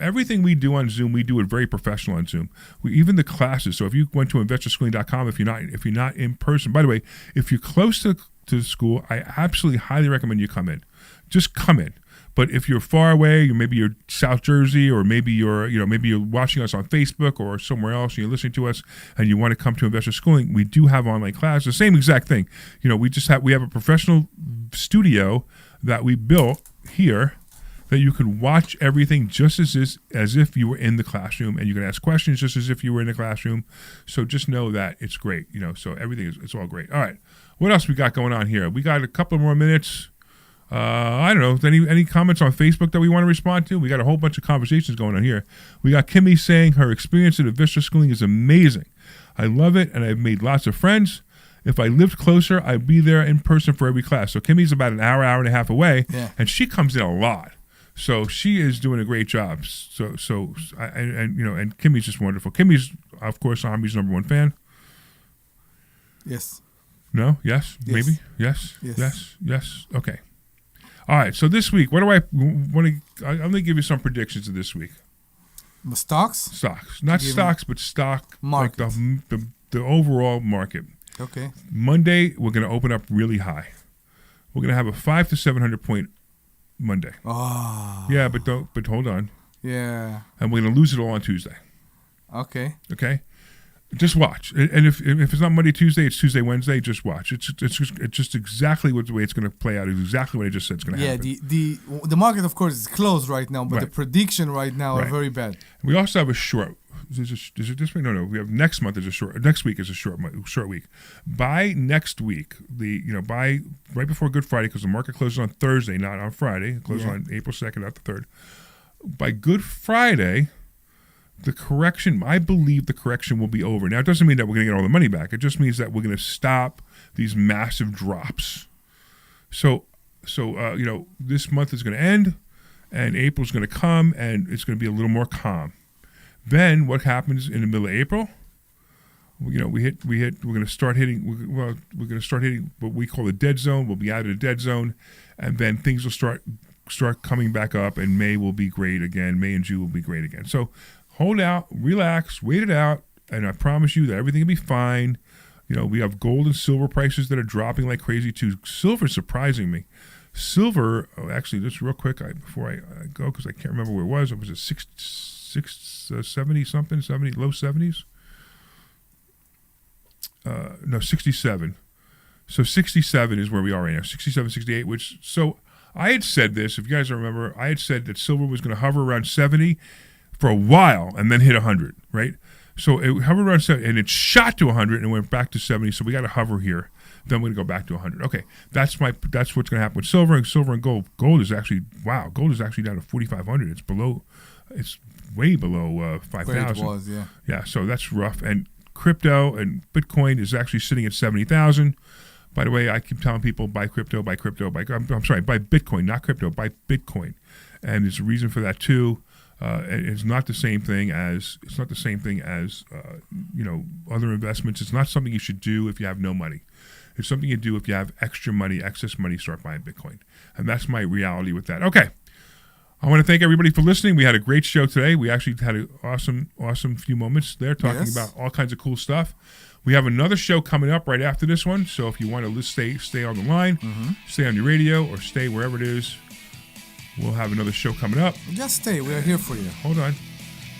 everything we do on Zoom, we do it very professional on Zoom. Even the classes. So if you went to investorschooling.com, if you're not in person. By the way, if you're close to the school, I absolutely highly recommend you come in. Just come in. But if you're far away, maybe you're South Jersey, or maybe you're watching us on Facebook or somewhere else, and you're listening to us, and you want to come to Investor Schooling, we do have online classes. The same exact thing. We have a professional studio that we built here that you can watch everything just as if you were in the classroom, and you can ask questions just as if you were in the classroom. So just know that it's great. So everything it's all great. All right, what else we got going on here? We got a couple more minutes. I don't know. Any comments on Facebook that we want to respond to? We got a whole bunch of conversations going on here. We got Kimmy saying her experience at Investor Schooling is amazing. I love it, and I've made lots of friends. If I lived closer, I'd be there in person for every class. So Kimmy's about an hour and a half away, and she comes in a lot. So she is doing a great job. And Kimmy's just wonderful. Kimmy's, of course, Omri's #1 fan. Yes. No? Yes? Maybe? Yes? Yes? Okay. All right, so this week, what do I want to? I'm going to give you some predictions of this week. The stocks? Stocks, not stocks, but stock market. Like the overall market. Okay. Monday, we're going to open up really high. We're going to have a 500 to 700 point Monday. Oh. Yeah, but hold on. Yeah. And we're going to lose it all on Tuesday. Okay. Okay. Just watch, and if it's not Monday, Tuesday, it's Tuesday, Wednesday. Just watch. It's just exactly the way it's going to play out. It's exactly what I just said it's going to happen. Yeah, the market, of course, is closed right now, but Right. the prediction right now are very bad. We also have a short. Is it this week? No. We have next month is a short. Next week is a short week. By next week, by right before Good Friday, because the market closes on Thursday, not on Friday. It closes on April 2nd, not the 3rd. By Good Friday, I believe the correction will be over. Now, it doesn't mean that we're going to get all the money back. It just means that we're going to stop these massive drops. So this month is going to end, and April's going to come, and it's going to be a little more calm. Then what happens in the middle of April? We're going to start hitting what we call the dead zone. We'll be out of the dead zone, and then things will start start coming back up, and May will be great again. May and June will be great again. So hold out, relax, wait it out, and I promise you that everything will be fine. We have gold and silver prices that are dropping like crazy too. Silver surprising me. Silver, actually, just real quick before I go, because I can't remember where it was. It was a 70 something, 70, low 70s. No, 67. So 67 is where we are right now. 67, 68. So I had said this. If you guys remember, I had said that silver was going to hover around 70 for a while and then hit 100. Right. So it hovered around 70, and it shot to 100 and went back to 70. So we got to hover here. Then we're going to go back to 100. Okay, that's what's going to happen with silver and gold. Gold is actually down to 4,500. It's way below 5,000. Where it was, yeah. Yeah, so that's rough. And crypto and Bitcoin is actually sitting at 70,000. By the way, I keep telling people buy crypto, buy Bitcoin, not crypto, buy Bitcoin. And there's a reason for that too. It's not the same thing as other investments. It's not something you should do if you have no money. It's something you do if you have extra money, excess money, start buying Bitcoin. And that's my reality with that. Okay. I want to thank everybody for listening. We had a great show today. We actually had an awesome few moments there talking about all kinds of cool stuff. We have another show coming up right after this one. So if you want to stay on the line, stay on your radio, or stay wherever it is, we'll have another show coming up. Just stay. We are here for you. Hold on.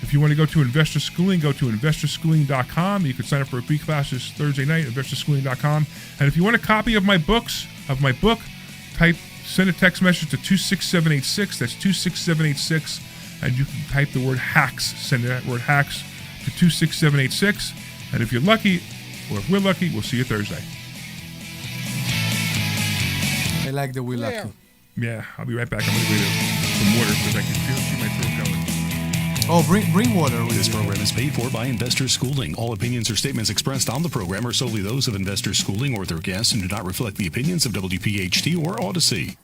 If you want to go to Investor Schooling, go to investorschooling.com. You can sign up for a free class this Thursday night, investorschooling.com. And if you want a copy of my book, send a text message to 26786. That's 26786. And you can type the word hacks. Send that word hacks to 26786. And if you're lucky, or if we're lucky, we'll see you Thursday. I like that we're lucky. Yeah, I'll be right back. I'm going to go get some water because I can see my throat going. Oh, bring water. This program is paid for by Investor Schooling. All opinions or statements expressed on the program are solely those of Investor Schooling or their guests and do not reflect the opinions of WPHT or Odyssey.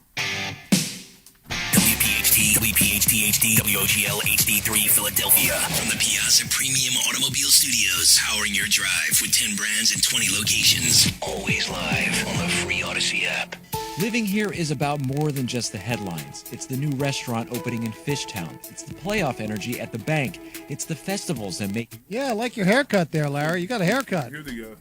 WPHT-HD, WOGL HD3 Philadelphia. From the Piazza Premium Automobile Studios, powering your drive with 10 brands and 20 locations. Always live on the free Odyssey app. Living here is about more than just the headlines. It's the new restaurant opening in Fishtown. It's the playoff energy at the bank. It's the festivals that make... Yeah, I like your haircut there, Larry. You got a haircut. Here they go.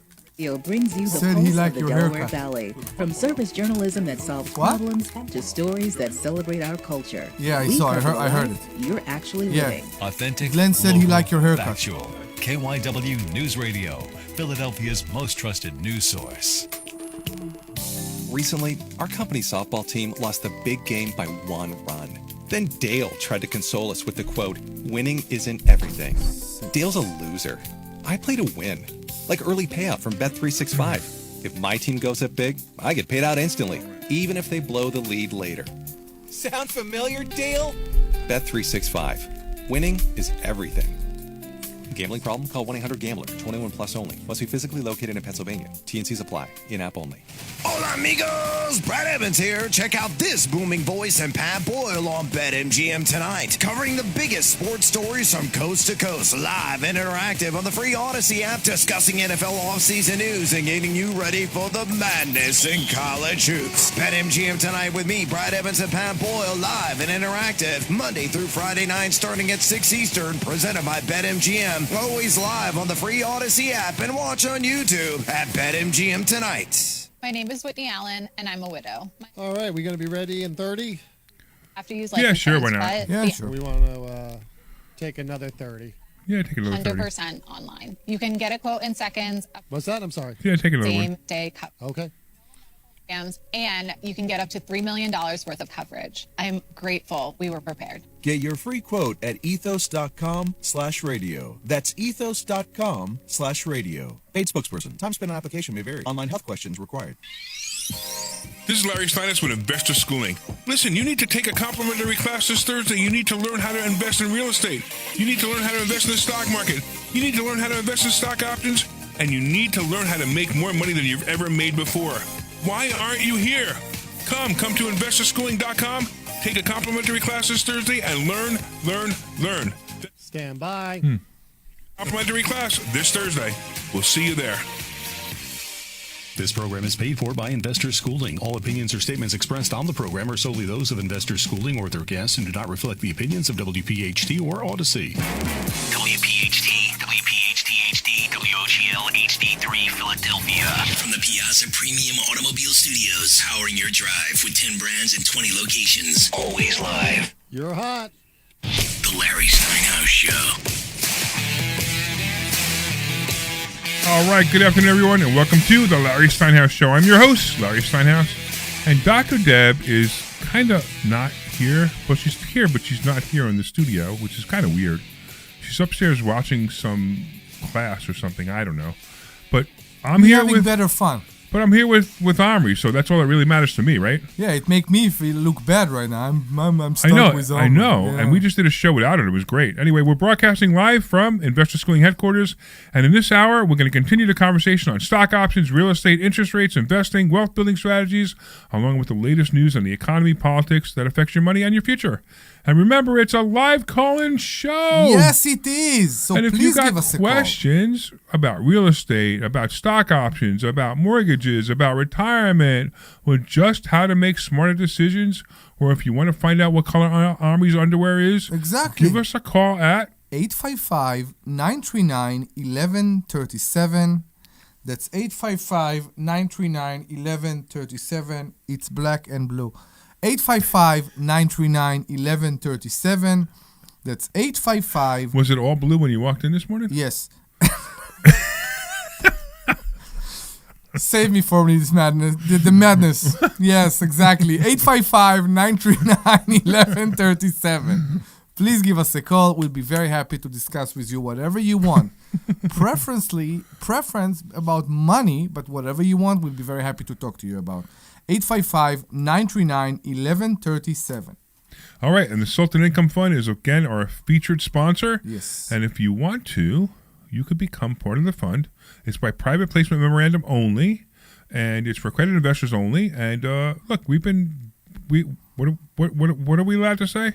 Brings you the pulse of the Delaware Valley. From service journalism that solves problems to stories that celebrate our culture. Yeah, I heard it. You're actually living. Authentic. Glenn said he liked your haircut. Factual. KYW News Radio, Philadelphia's most trusted news source. Recently, our company's softball team lost the big game by 1 run. Then Dale tried to console us with the quote, "Winning isn't everything." Dale's a loser. I play to win. Like early payout from Bet365. If my team goes up big, I get paid out instantly, even if they blow the lead later. Sound familiar, Dale? Bet365. Winning is everything. Gambling problem? Call 1-800-GAMBLER. 21 plus only. Must be physically located in Pennsylvania. T&Cs apply. In-app only. Hola, amigos! Brad Evans here. Check out this booming voice and Pat Boyle on BetMGM tonight. Covering the biggest sports stories from coast to coast. Live and interactive on the free Odyssey app. Discussing NFL offseason news and getting you ready for the madness in college hoops. BetMGM tonight with me, Brad Evans and Pat Boyle. Live and interactive. Monday through Friday night starting at 6 Eastern. Presented by BetMGM. Always live on the free Odyssey app and watch on YouTube at BetMGM tonight. My name is Whitney Allen, and I'm a widow. All right, we going to be ready in 30? Have to use life sure, why insurance, not? Yeah, sure. We want to take another 30. Yeah, take another 30. 100% online. You can get a quote in seconds. What's that? I'm sorry. Yeah, take another Same one. day coverage. Okay. And you can get up to $3 million worth of coverage. I'm grateful we were prepared. Get your free quote at ethos.com/radio. That's ethos.com/radio. Paid spokesperson. Time spent on application may vary. Online health questions required. This is Larry Steinhouse with Investor Schooling. Listen, you need to take a complimentary class this Thursday. You need to learn how to invest in real estate. You need to learn how to invest in the stock market. You need to learn how to invest in stock options. And you need to learn how to make more money than you've ever made before. Why aren't you here? Come to investorschooling.com. Take a complimentary class this Thursday and learn. Stand by. Complimentary class this Thursday. We'll see you there. This program is paid for by Investor Schooling. All opinions or statements expressed on the program are solely those of Investor Schooling or their guests and do not reflect the opinions of WPHT or Odyssey. WPHT, WPHT-HD, WOGL HD3 Philadelphia. From the Piazza Premium Automobile Studios, powering your drive with 10 brands and 20 locations. Always live. You're hot. The Larry Steinhouse Show. All right, good afternoon, everyone, and welcome to the Larry Steinhouse Show. I'm your host, Larry Steinhouse, and Dr. Deb is kind of not here. Well, she's here, but she's not here in the studio, which is kind of weird. She's upstairs watching some class or something. I don't know, but I'm here with better fun. But I'm here with Omri, so that's all that really matters to me, right? Yeah, it make me look bad right now. I'm stuck with Omri. I know, yeah. And we just did a show without it. It was great. Anyway, we're broadcasting live from Investor Schooling headquarters, and in this hour, we're going to continue the conversation on stock options, real estate, interest rates, investing, wealth building strategies, along with the latest news on the economy, politics that affects your money and your future. And remember, it's a live call-in show. Yes, it is. So and if please you got give us a questions about real estate, about stock options, about mortgages, about retirement, or just how to make smarter decisions, or if you want to find out what color Omri's underwear is, exactly, give us a call at 855-939-1137. That's 855-939-1137. It's black and blue. 855-939-1137. That's 855. Was it all blue when you walked in this morning? Yes. Save me for this madness. The madness. Yes, exactly. 855-939-1137. Please give us a call. We'll be very happy to discuss with you whatever you want. Preference about money, but whatever you want, we'll be very happy to talk to you about. 855-939-1137. All right, and the Sultan Income Fund is, again, our featured sponsor. Yes. And if you want to, you could become part of the fund. It's by private placement memorandum only, and it's for accredited investors only. And look, what are we allowed to say?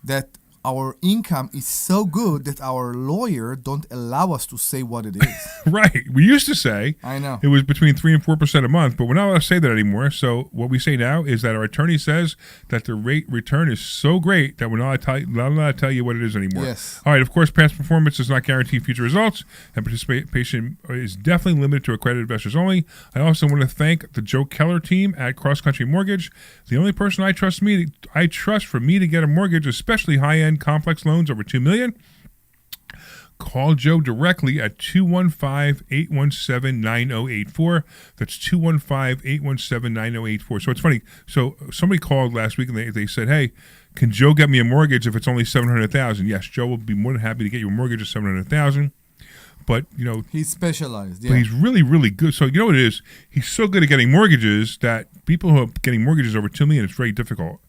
That our income is so good that our lawyer don't allow us to say what it is. Right. We used to say I know it was between 3 and 4% a month, but we're not allowed to say that anymore. So what we say now is that our attorney says that the rate return is so great that we're not allowed to tell you what it is anymore. Yes. All right. Of course, past performance does not guarantee future results, and participation is definitely limited to accredited investors only. I also want to thank the Joe Keller team at Cross Country Mortgage. The only person I trust for me to get a mortgage, especially high-end complex loans over $2 million. Call Joe directly at 215-817-9084. That's 215-817-9084. So it's funny. So somebody called last week and they said, hey, can Joe get me a mortgage if it's only $700,000? Yes, Joe will be more than happy to get you a mortgage of $700,000. But, you know, he's specialized. Yeah. But he's really, really good. So, you know what it is? He's so good at getting mortgages that people who are getting mortgages over $2 million, it's very difficult.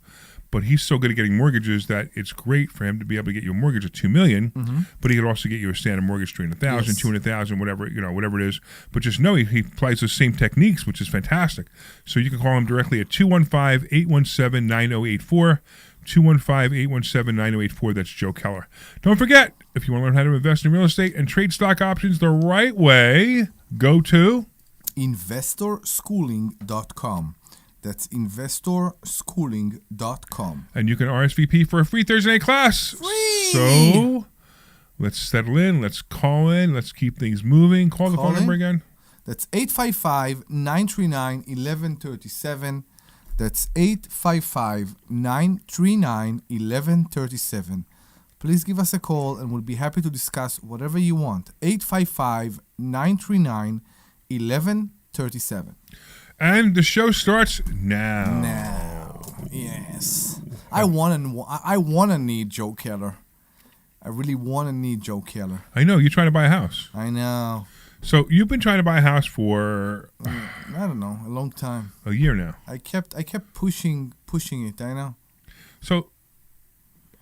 But he's so good at getting mortgages that it's great for him to be able to get you a mortgage of $2 million. Mm-hmm. But he could also get you a standard mortgage $300,000, yes. $200,000, whatever it is. But just know he applies the same techniques, which is fantastic. So you can call him directly at 215-817-9084. 215-817-9084. That's Joe Keller. Don't forget, if you want to learn how to invest in real estate and trade stock options the right way, go to investorschooling.com. That's investorschooling.com. And you can RSVP for a free Thursday night class. Free! So let's settle in. Let's call in. Let's keep things moving. Call the phone number again. That's 855-939-1137. That's 855-939-1137. Please give us a call and we'll be happy to discuss whatever you want. 855-939-1137. And the show starts now. Now, yes. I wanna need Joe Keller. I really wanna need Joe Keller. I know you're trying to buy a house. I know. So you've been trying to buy a house for I don't know, a long time. A year now. I kept pushing it. I know. So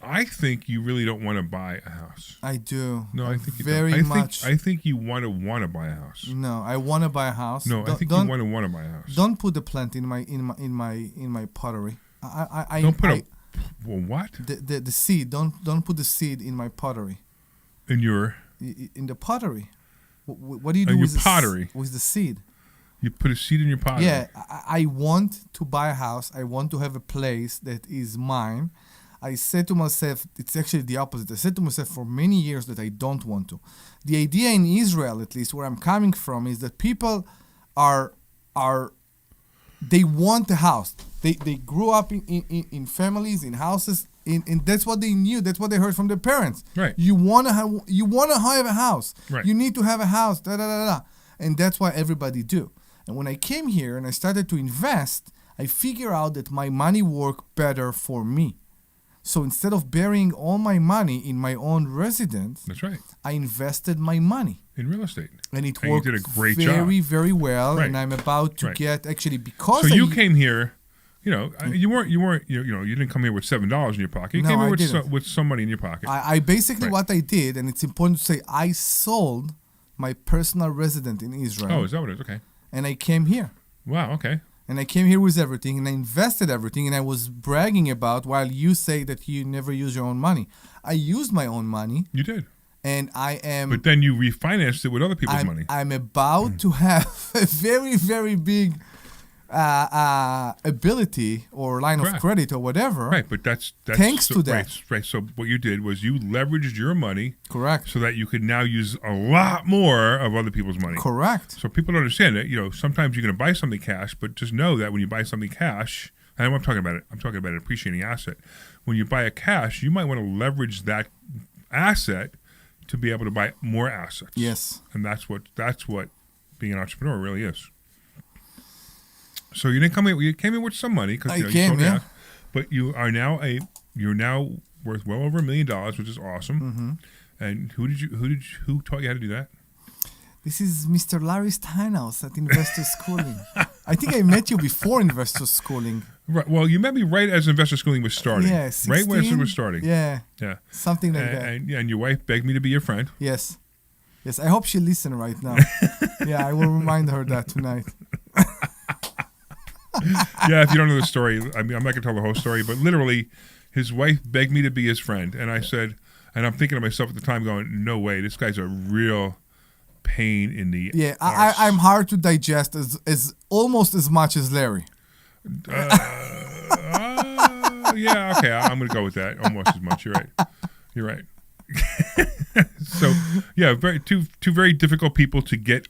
I think you really don't want to buy a house. I do. No, I think you very don't. much. I think you want to buy a house. No, I want to buy a house. No, I think you want to buy a house. Don't put the plant in my pottery. Don't put well, what? The seed. Don't put the seed in my pottery. In your? In the pottery. What do you do with pottery? with the seed? You put a seed in your pocket. Yeah, I want to buy a house. I want to have a place that is mine. I said to myself, it's actually the opposite. I said to myself for many years that I don't want to. The idea in Israel, at least where I'm coming from, is that people they want a house. They grew up in families, in houses, and that's what they knew. That's what they heard from their parents. Right. You wanna have a house. Right. You need to have a house. Da da da da. And that's what everybody do. And when I came here and I started to invest, I figure out that my money worked better for me. So instead of burying all my money in my own residence, that's right. I invested my money in real estate, and it worked you did a great very, job. very well. Right. And I'm about to Right. get actually because So you came here. You know, you didn't come here with $7 in your pocket. You No, came here I with some money in your pocket. I basically Right. what I did, and it's important to say, I sold my personal residence in Israel. Oh, is that what it is? Okay. And I came here. Wow. Okay. And I came here with everything, and I invested everything, and I was bragging about while you say that you never use your own money. I used my own money. You did. And I am... But then you refinanced it with other people's money. I'm about to have a very, very big ability or line of credit or whatever. Right, but that's thanks to that. Right. So what you did was you leveraged your money. Correct. So that you could now use a lot more of other people's money. Correct. So people don't understand that, sometimes you're going to buy something cash, but just know that when you buy something cash, and I'm talking about an appreciating asset. When you buy a cash, you might want to leverage that asset to be able to buy more assets. Yes. And that's what being an entrepreneur really is. So you didn't come in. You came in with some money because you sold your house, but you're now worth well over $1 million, which is awesome. Mm-hmm. And who taught you how to do that? This is Mr. Larry Steinhouse at Investor Schooling. I think I met you before Investor Schooling. Right. Well, you met me right as Investor Schooling was starting. Yeah, 16? Right when it was starting. Yeah. Yeah. Something like that. And your wife begged me to be your friend. Yes. Yes. I hope she listens right now. Yeah, I will remind her that tonight. Yeah, if you don't know the story, I mean, I'm not going to tell the whole story, but literally, his wife begged me to be his friend, and I said, and I'm thinking to myself at the time, going, "No way, this guy's a real pain in the yeah." arse. I'm hard to digest as almost as much as Larry. Yeah, okay, I'm going to go with that. Almost as much. You're right. You're right. So, yeah, two very difficult people to get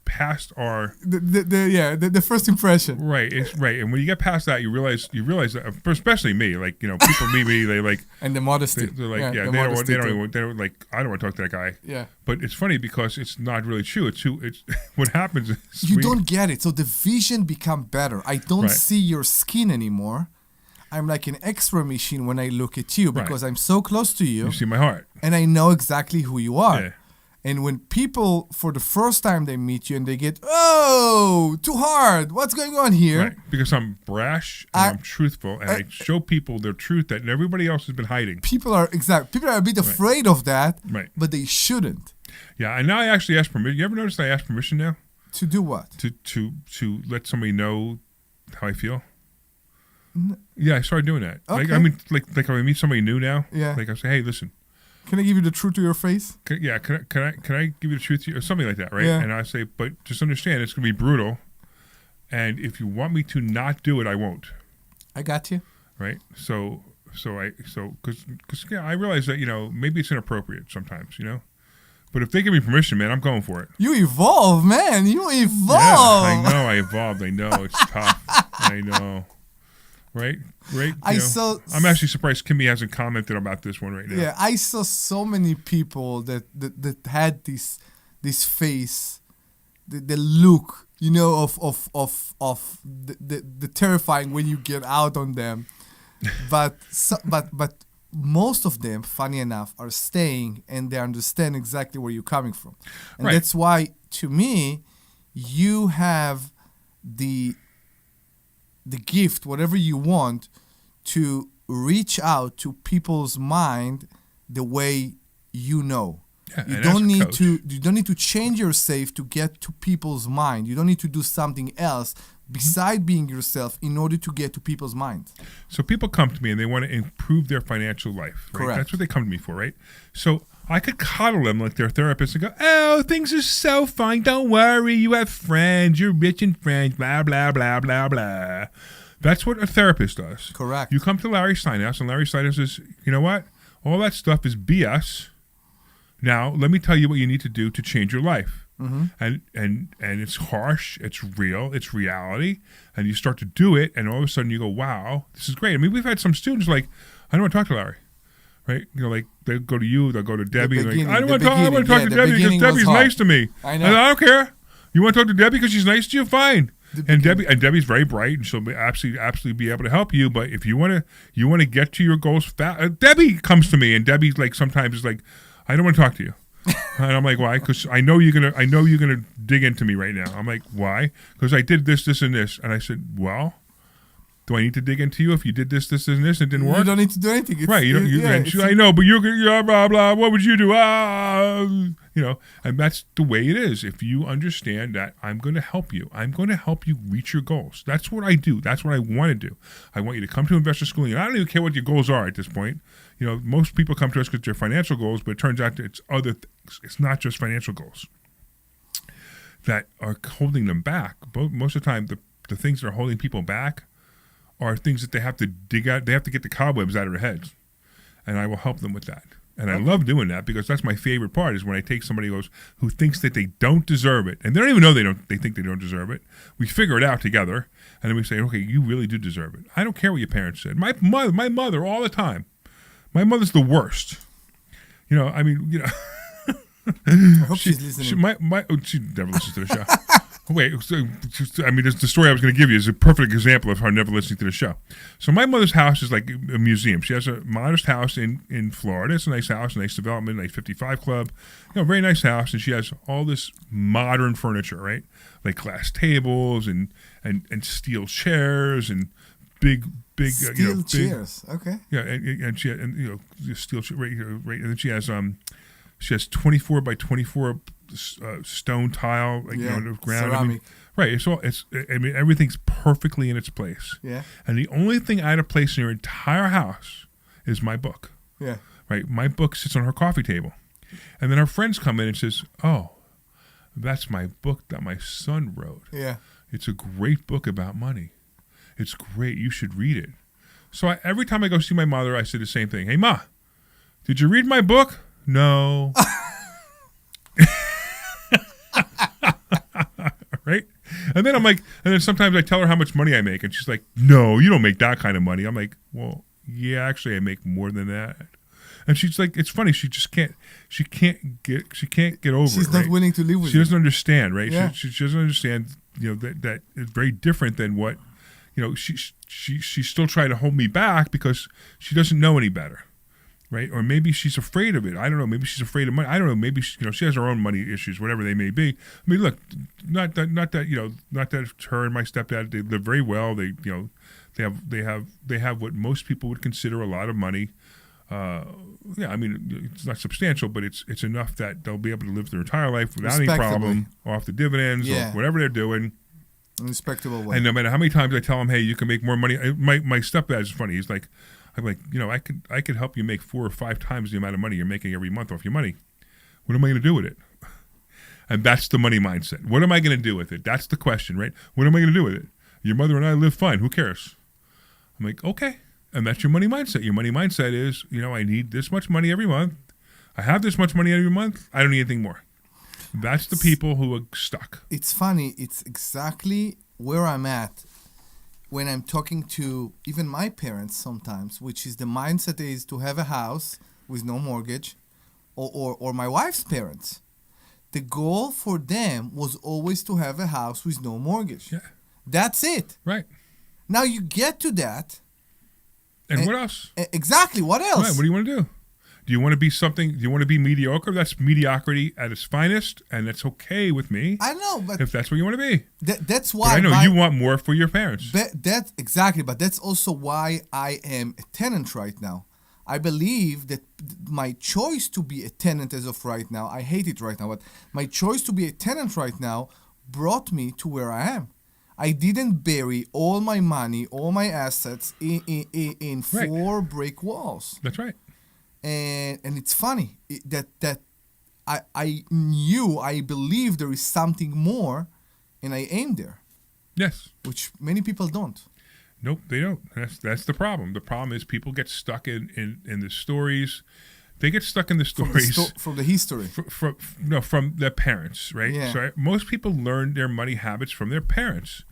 past our the first impression. Right, it's right. And when you get past that, you realize that, especially me, like, people meet me, they like, and the modesty. They're like, they don't like, I don't want to talk to that guy. Yeah. But it's funny because it's not really true. It's what happens is you don't get it. So the vision become better. I don't see your skin anymore. I'm like an X-ray machine when I look at you because I'm so close to you. You see my heart. And I know exactly who you are. Yeah. And when people, for the first time they meet you and they get, oh, too hard. What's going on here? Right. Because I'm brash and I'm truthful and I show people their truth that everybody else has been hiding. People are a bit afraid of that, right. But they shouldn't. Yeah, and now I actually ask permission. You ever notice I ask permission now? To do what? To let somebody know how I feel. Yeah, I started doing that. Okay. Like, I mean, like if I meet somebody new now, yeah. Like I say, hey, listen. Can I give you the truth to your face? Can I give you the truth to you? Or something like that, right? Yeah. And I say, but just understand, it's going to be brutal. And if you want me to not do it, I won't. I got you. Right? Because I realize that, maybe it's inappropriate sometimes, But if they give me permission, man, I'm going for it. You evolve, man. You evolve. Yeah, I know I evolved. I know. It's tough. I know. Right? I'm actually surprised Kimmy hasn't commented about this one right now. Yeah, I saw so many people that had this face, the look, of the terrifying when you get out on them. But most of them, funny enough, are staying and they understand exactly where you're coming from. And that's why, to me, you have the gift, whatever you want, to reach out to people's mind the way you know. Yeah, you don't need to change yourself to get to people's mind. You don't need to do something else beside being yourself in order to get to people's minds. So people come to me and they want to improve their financial life. Right? Correct. That's what they come to me for, right? So I could coddle them like their therapist and go, oh, things are so fine. Don't worry. You have friends. You're rich and friends. Blah, blah, blah, blah, blah. That's what a therapist does. Correct. You come to Larry Steinhouse and Larry Steinhouse says, you know what? All that stuff is BS. Now, let me tell you what you need to do to change your life. Mm-hmm. And it's harsh, it's real, it's reality, and you start to do it, and all of a sudden you go, wow, this is great. I mean, we've had some students like, I don't want to talk to Larry, right? You know, like they'll go to you, they'll go to Debbie, like, I don't want to talk to Debbie because Debbie's nice to me. I know. And I don't care. You want to talk to Debbie because she's nice to you? Fine. And Debbie's very bright, and she'll be absolutely be able to help you. But if you want to get to your goals fast, Debbie comes to me, and Debbie's like sometimes is like, I don't want to talk to you. And I'm like, why? Because I know you're gonna dig into me right now. I'm like, why? Because I did this, and this. And I said, well, do I need to dig into you if you did this, and this, and it didn't work? You don't need to do anything. Right? I know, but you're blah blah. What would you do? You know, and that's the way it is. If you understand that I'm going to help you, I'm going to help you reach your goals. That's what I do. That's what I want to do. I want you to come to Investor Schooling. And I don't even care what your goals are at this point. You know, most people come to us because they're financial goals, but it turns out that it's other things. It's not just financial goals that are holding them back. Most of the time, the things that are holding people back are things that they have to dig out. They have to get the cobwebs out of their heads, and I will help them with that. And I love doing that because that's my favorite part is when I take somebody who thinks that they don't deserve it, and they don't even know they think they don't deserve it. We figure it out together, and then we say, okay, you really do deserve it. I don't care what your parents said. My mother all the time. My mother's the worst. You know, I mean, you know. I hope she's listening. She never listens to the show. Wait, I mean, the story I was going to give you is a perfect example of her never listening to the show. So my mother's house is like a museum. She has a modest house in Florida. It's a nice house, a nice development, nice 55 club. You know, very nice house. And she has all this modern furniture, right? Like glass tables and steel chairs and big steel chairs. Okay. Yeah, and she steel right here, right, and then she has 24 by 24 stone tile, like on the ground. Ceramic. I mean, right. I mean, everything's perfectly in its place. Yeah. And the only thing out of place in her entire house is my book. Yeah. Right. My book sits on her coffee table, and then her friends come in and says, "Oh, that's my book that my son wrote. Yeah. It's a great book about money. It's great. You should read it." So every time I go see my mother, I say the same thing. Hey, Ma, did you read my book? No. Right? And then I'm like, and then sometimes I tell her how much money I make, and she's like, no, you don't make that kind of money. I'm like, well, yeah, actually I make more than that. And she's like, it's funny, she can't get over it. She's not willing to live with She doesn't understand, right? Yeah. She doesn't understand, you know, that it's very different than what, you know, she's still trying to hold me back because she doesn't know any better. Right, or maybe she's afraid of it. I don't know. Maybe she's afraid of money. I don't know. Maybe she has her own money issues, whatever they may be. I mean, look, not that her and my stepdad, they live very well. They they have what most people would consider a lot of money. Yeah, I mean, it's not substantial, but it's enough that they'll be able to live their entire life without any problem off the dividends or whatever they're doing. In a respectable way. And no matter how many times I tell them, hey, you can make more money. My stepdad is funny. He's like, I'm like, you know, I could help you make 4 or 5 times the amount of money you're making every month off your money. What am I going to do with it? And that's the money mindset. What am I going to do with it? That's the question, right? What am I going to do with it? Your mother and I live fine. Who cares? I'm like, okay. And that's your money mindset. Your money mindset is, you know, I need this much money every month. I have this much money every month. I don't need anything more. That's the people who are stuck. It's funny. It's exactly where I'm at when I'm talking to even my parents sometimes, which is the mindset is to have a house with no mortgage, or my wife's parents. The goal for them was always to have a house with no mortgage. Yeah. That's it. Right. Now you get to that. And what else? Exactly. What else? Right. What do you want to do? Do you want to be something? Do you want to be mediocre? That's mediocrity at its finest, and that's okay with me. I know, but if that's what you want to be, that's why. But I know you want more for your parents. That's exactly, but that's also why I am a tenant right now. I believe that my choice to be a tenant as of right now, I hate it right now, but my choice to be a tenant right now brought me to where I am. I didn't bury all my money, all my assets in four brick walls. That's right. And it's funny that I believe there is something more, and I aim there. Yes. Which many people don't. Nope, they don't. That's the problem. The problem is people get stuck in the stories. They get stuck in the stories from the history. From their parents, right? Yeah. So most people learn their money habits from their parents,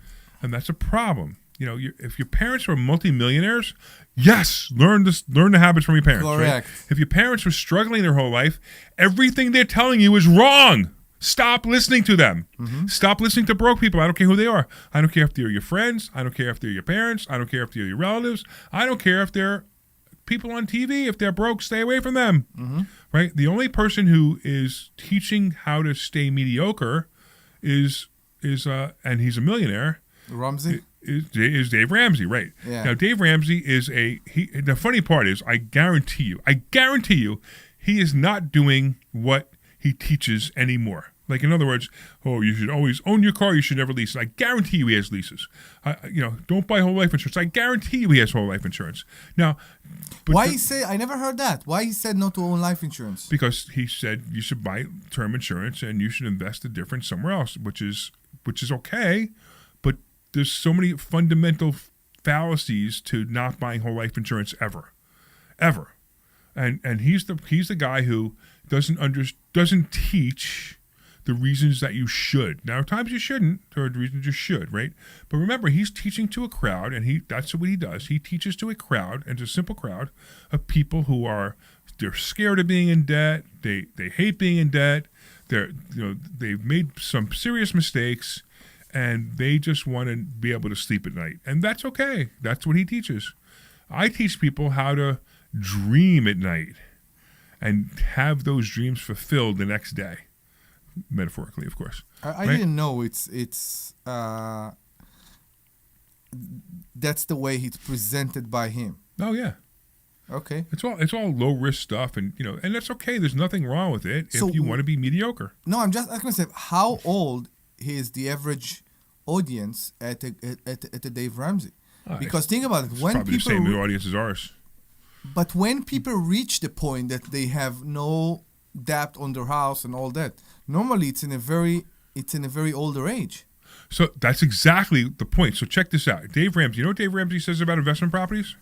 and that's a problem. If your parents were multimillionaires, yes, learn the habits from your parents. Correct. Right? If your parents were struggling their whole life, everything they're telling you is wrong. Stop listening to them. Mm-hmm. Stop listening to broke people. I don't care who they are. I don't care if they're your friends. I don't care if they're your parents. I don't care if they're your relatives. I don't care if they're people on TV. If they're broke, stay away from them. Mm-hmm. Right? The only person who is teaching how to stay mediocre is and he's a millionaire. Ramsey? Is Dave Ramsey, right? Yeah. Now, Dave Ramsey is the funny part is, I guarantee you, he is not doing what he teaches anymore. Like, in other words, you should always own your car, you should never lease it. I guarantee you he has leases. Don't buy whole life insurance. I guarantee you he has whole life insurance. Now, why he say? I never heard that. Why he said not to own life insurance? Because he said you should buy term insurance and you should invest the difference somewhere else, which is okay, but there's so many fundamental fallacies to not buying whole life insurance ever. And he's the guy who doesn't teach the reasons that you should. Now, at times you shouldn't, or the reasons you should, right? But remember, he's teaching to a crowd, and that's what he does. He teaches to a crowd, and it's a simple crowd of people who they're scared of being in debt. They hate being in debt. They've made some serious mistakes, and they just want to be able to sleep at night. And that's okay. That's what he teaches. I teach people how to dream at night and have those dreams fulfilled the next day. Metaphorically, of course. I didn't know it's that's the way it's presented by him. Oh yeah. Okay. It's all low risk stuff, and and that's okay. There's nothing wrong with it if you want to be mediocre. No, I'm just going to say, how old is the average audience at the Dave Ramsey? Because think about it, when probably people the same audience as ours. But when people reach the point that they have no debt on their house and all that, normally it's in a very older age. So that's exactly the point. So check this out. Dave Ramsey. You know what Dave Ramsey says about investment properties?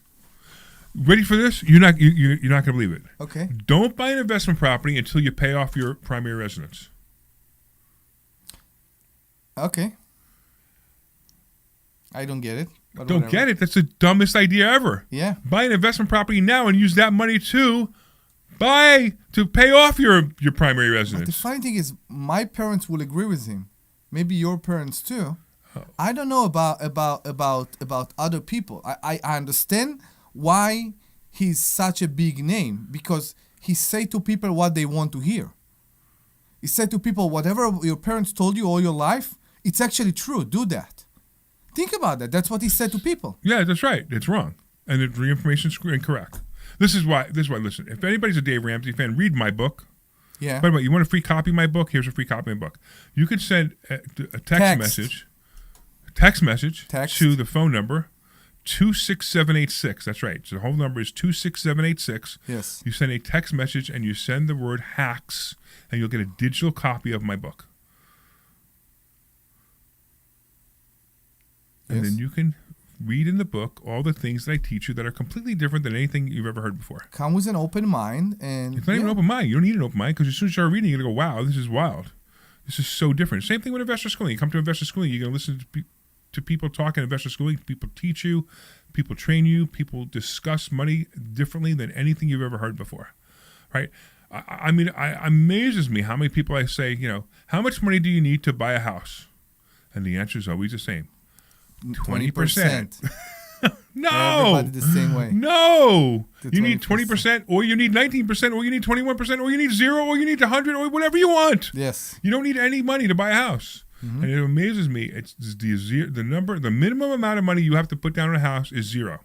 Ready for this? You're not going to believe it. Okay. Don't buy an investment property until you pay off your primary residence. Okay. I don't get it. Don't get it? That's the dumbest idea ever. Yeah. Buy an investment property now and use that money to pay off your primary residence. But the funny thing is, my parents will agree with him. Maybe your parents too. Oh. I don't know about other people. I understand why he's such a big name, because he say to people what they want to hear. He said to people, whatever your parents told you all your life, it's actually true. Do that. Think about that. That's what he said to people. Yeah, that's right. It's wrong. And the information's incorrect. This is why, listen, if anybody's a Dave Ramsey fan, read my book. Yeah. By the way, you want a free copy of my book? Here's a free copy of my book. You can send a text message to the phone number 26786. That's right. So the whole number is 26786. Yes. You send a text message and you send the word hacks, and you'll get a digital copy of my book. And then you can read in the book all the things that I teach you that are completely different than anything you've ever heard before. Come with an open mind. And it's not even an open mind. You don't need an open mind, because as soon as you start reading, you're going to go, wow, this is wild. This is so different. Same thing with investor schooling. You come to investor schooling, you're going to listen to people talk in investor schooling. People teach you. People train you. People discuss money differently than anything you've ever heard before. Right? I mean, it amazes me how many people I say, how much money do you need to buy a house? And the answer is always the same. 20%. No. Everybody the same way. No. You need 20%, or you need 19%, or you need 21%, or you need 0, or you need 100, or whatever you want. Yes. You don't need any money to buy a house. Mm-hmm. And it amazes me. It's the minimum amount of money you have to put down on a house is 0.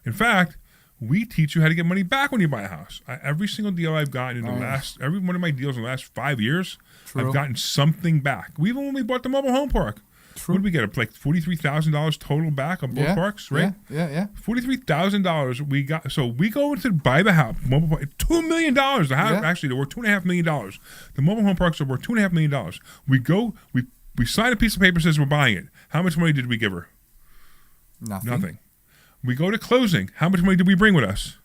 In fact, we teach you how to get money back when you buy a house. Every single deal I've gotten every one of my deals in the last 5 years, True. I've gotten something back. Even when we bought the mobile home park. What did we get? Like $43,000 total back on both parks, right? Yeah. $43,000 we got. So we go to buy the house. Mobile park, $2 million. The house actually, they're worth $2.5 million. The mobile home parks are worth $2.5 million. We go. We sign a piece of paper that says we're buying it. How much money did we give her? Nothing. We go to closing. How much money did we bring with us?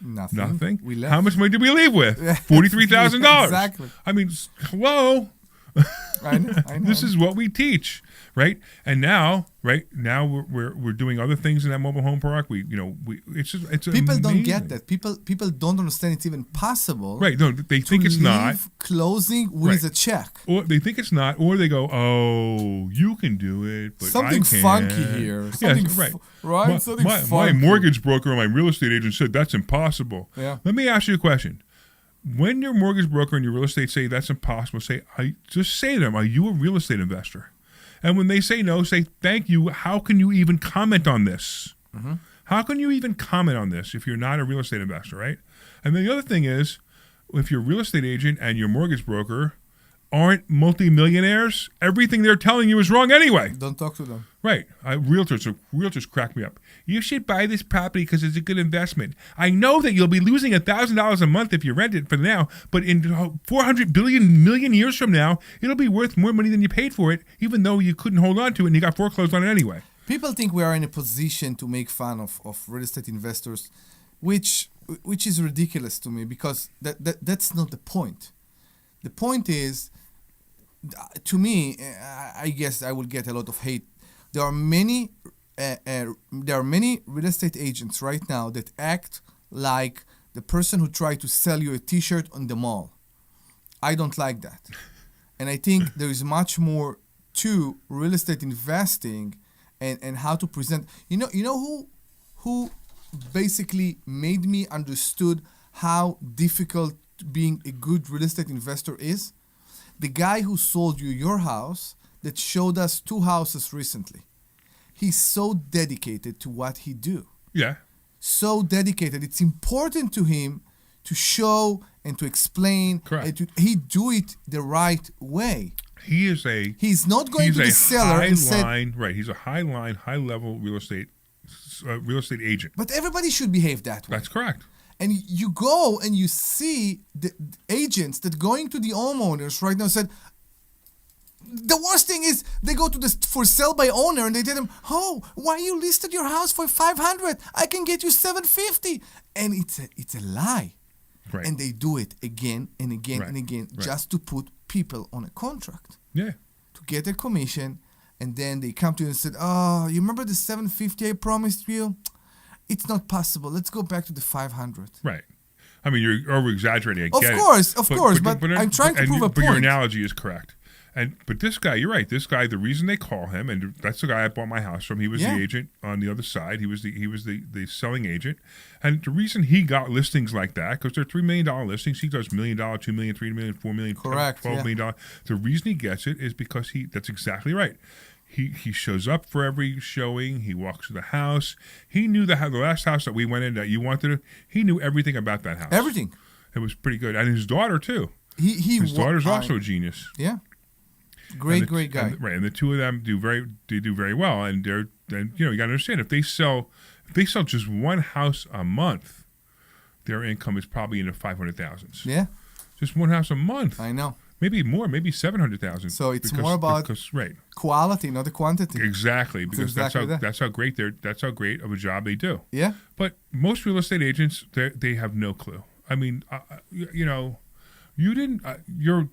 Nothing. We left. How much money did we leave with? $43,000. Exactly. I mean, hello. I know. This is what we teach, right? And now we're doing other things in that mobile home park. It's people amazing. don't get that. People don't understand it's even possible. Right? No, they think it's not closing with a check. Or they think it's not, or they go, "Oh, you can do it, but something I can't." funky here. Something right? Right? My mortgage broker and my real estate agent said that's impossible. Yeah. Let me ask you a question. When your mortgage broker and your real estate say that's impossible, just say to them, are you a real estate investor? And when they say no, say, thank you. How can you even comment on this? Mm-hmm. How can you even comment on this if you're not a real estate investor, right? And then the other thing is, if your real estate agent and your mortgage broker aren't multimillionaires, everything they're telling you is wrong anyway. Don't talk to them. Right. Realtors crack me up. You should buy this property because it's a good investment. I know that you'll be losing $1,000 a month if you rent it for now, but in 400 million years from now, it'll be worth more money than you paid for it, even though you couldn't hold on to it and you got foreclosed on it anyway. People think we are in a position to make fun of real estate investors, which is ridiculous to me because that's not the point. The point is, to me, I guess I will get a lot of hate. There are many real estate agents right now that act like the person who tried to sell you a T-shirt on the mall. I don't like that, and I think there is much more to real estate investing and how to present. You know who basically made me understood how difficult being a good real estate investor is? The guy who sold you your house that showed us 2 houses recently. He's so dedicated to what he do. Yeah. So dedicated. It's important to him to show and to explain. Correct. And he do it the right way. He's not going to the seller and say, right. He's a high level real estate agent. But everybody should behave that way. That's correct. And you go and you see the agents that going to the homeowners right now said, the worst thing is they go to the for sale by owner and they tell them, oh, why you listed your house for $500? I can get you $750. And it's a lie. Right. And they do it again and again and again just to put people on a contract. Yeah. To get a commission. And then they come to you and said, oh, you remember the $750 I promised you? It's not possible. Let's go back to the 500. Right. I mean, you're over-exaggerating. I get it. Of course. But I'm trying to prove a point. But your analogy is correct. But this guy, you're right. This guy, the reason they call him, and that's the guy I bought my house from. He was the agent on the other side. He was the selling agent. And the reason he got listings like that, because they're $3 million listings. He does $1 million, $2 million, $3 million, $4 million, correct, $12 million. The reason he gets it is because that's exactly right. He shows up for every showing. He walks to the house. He knew the last house that we went in that you wanted. He knew everything about that house. Everything. It was pretty good. And his daughter too. His daughter's also a genius. Yeah. Great guy. And the two of them do very well. And you got to understand, if they sell just one house a month, their income is probably in the 500,000s. Yeah. Just one house a month. I know. Maybe more, maybe 700,000. So it's more about quality, not the quantity. Exactly, because that's how great of a job they do. Yeah. But most real estate agents, they have no clue. I mean, you didn't. We're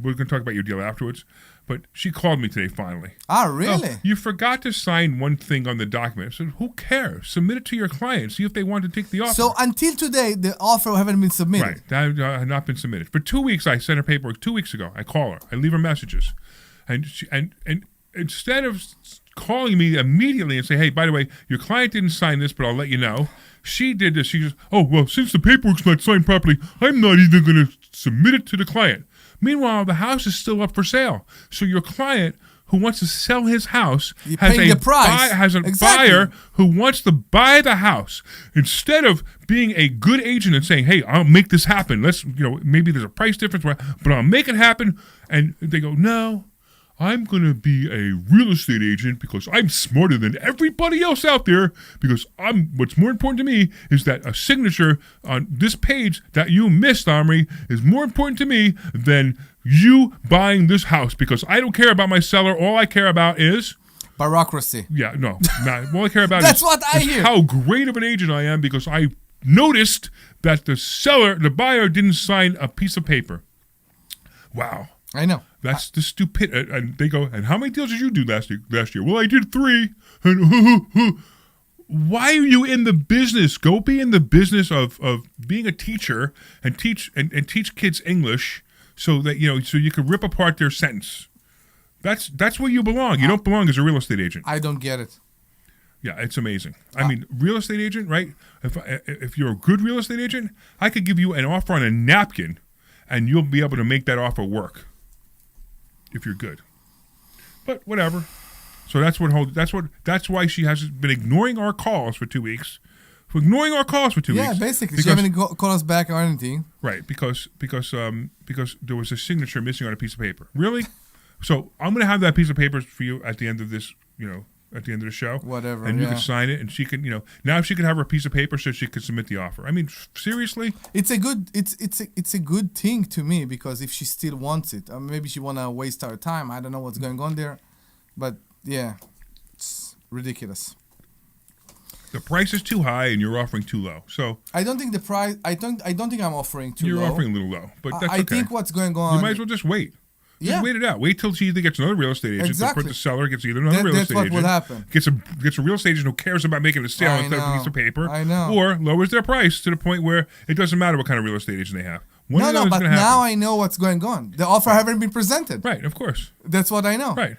going to talk about your deal afterwards. But she called me today finally. Ah, really? Oh, you forgot to sign one thing on the document. I said, who cares? Submit it to your client. See if they want to take the offer. So until today, the offer haven't been submitted. Right. That had not been submitted. For 2 weeks, I sent her paperwork. 2 weeks ago, I call her. I leave her messages. And instead of calling me immediately and say, hey, by the way, your client didn't sign this, but I'll let you know. She did this. She goes, oh, well, since the paperwork's not signed properly, I'm not even going to submit it to the client. Meanwhile, the house is still up for sale. So your client who wants to sell his house has a buyer who wants to buy the house. Instead of being a good agent and saying, hey, I'll make this happen. Maybe there's a price difference, but I'll make it happen. And they go, no, I'm going to be a real estate agent because I'm smarter than everybody else out there, because what's more important to me is that a signature on this page that you missed, Omri, is more important to me than you buying this house, because I don't care about my seller. All I care about is bureaucracy. Yeah, no. All I care about That's what I hear. How great of an agent I am, because I noticed that the buyer didn't sign a piece of paper. Wow. I know. That's the stupid. And they go, and how many deals did you do last year? Well, I did 3. And why are you in the business? Go be in the business of being a teacher and teach kids English, so that so you can rip apart their sentence. That's where you belong. You don't belong as a real estate agent. I don't get it. Yeah, it's amazing. I mean, real estate agent, right? If you're a good real estate agent, I could give you an offer on a napkin, and you'll be able to make that offer work if you're good. But whatever. So that's why she has been ignoring our calls for 2 weeks. Yeah, basically, she haven't called us back or anything. Right, because there was a signature missing on a piece of paper. Really? So I'm going to have that piece of paper for you at the end of this, at the end of the show. Whatever. And you can sign it, and she can, now she can have her piece of paper so she can submit the offer. I mean, seriously? It's a good thing to me, because if she still wants it, maybe she want to waste our time. I don't know what's going on there, but yeah, it's ridiculous. The price is too high, and you're offering too low. So I don't think the price. I don't think I'm offering too low. You're offering a little low, but that's okay. I think what's going on. You might as well just wait. Just wait it out. Wait till she either gets another real estate agent, exactly. or the seller gets either another real estate agent. That's what will happen. Gets a real estate agent who cares about making a sale instead of a piece of paper. I know. Or lowers their price to the point where it doesn't matter what kind of real estate agent they have. No, but now I know what's going on. The offer haven't been presented. Right, of course. That's what I know. Right.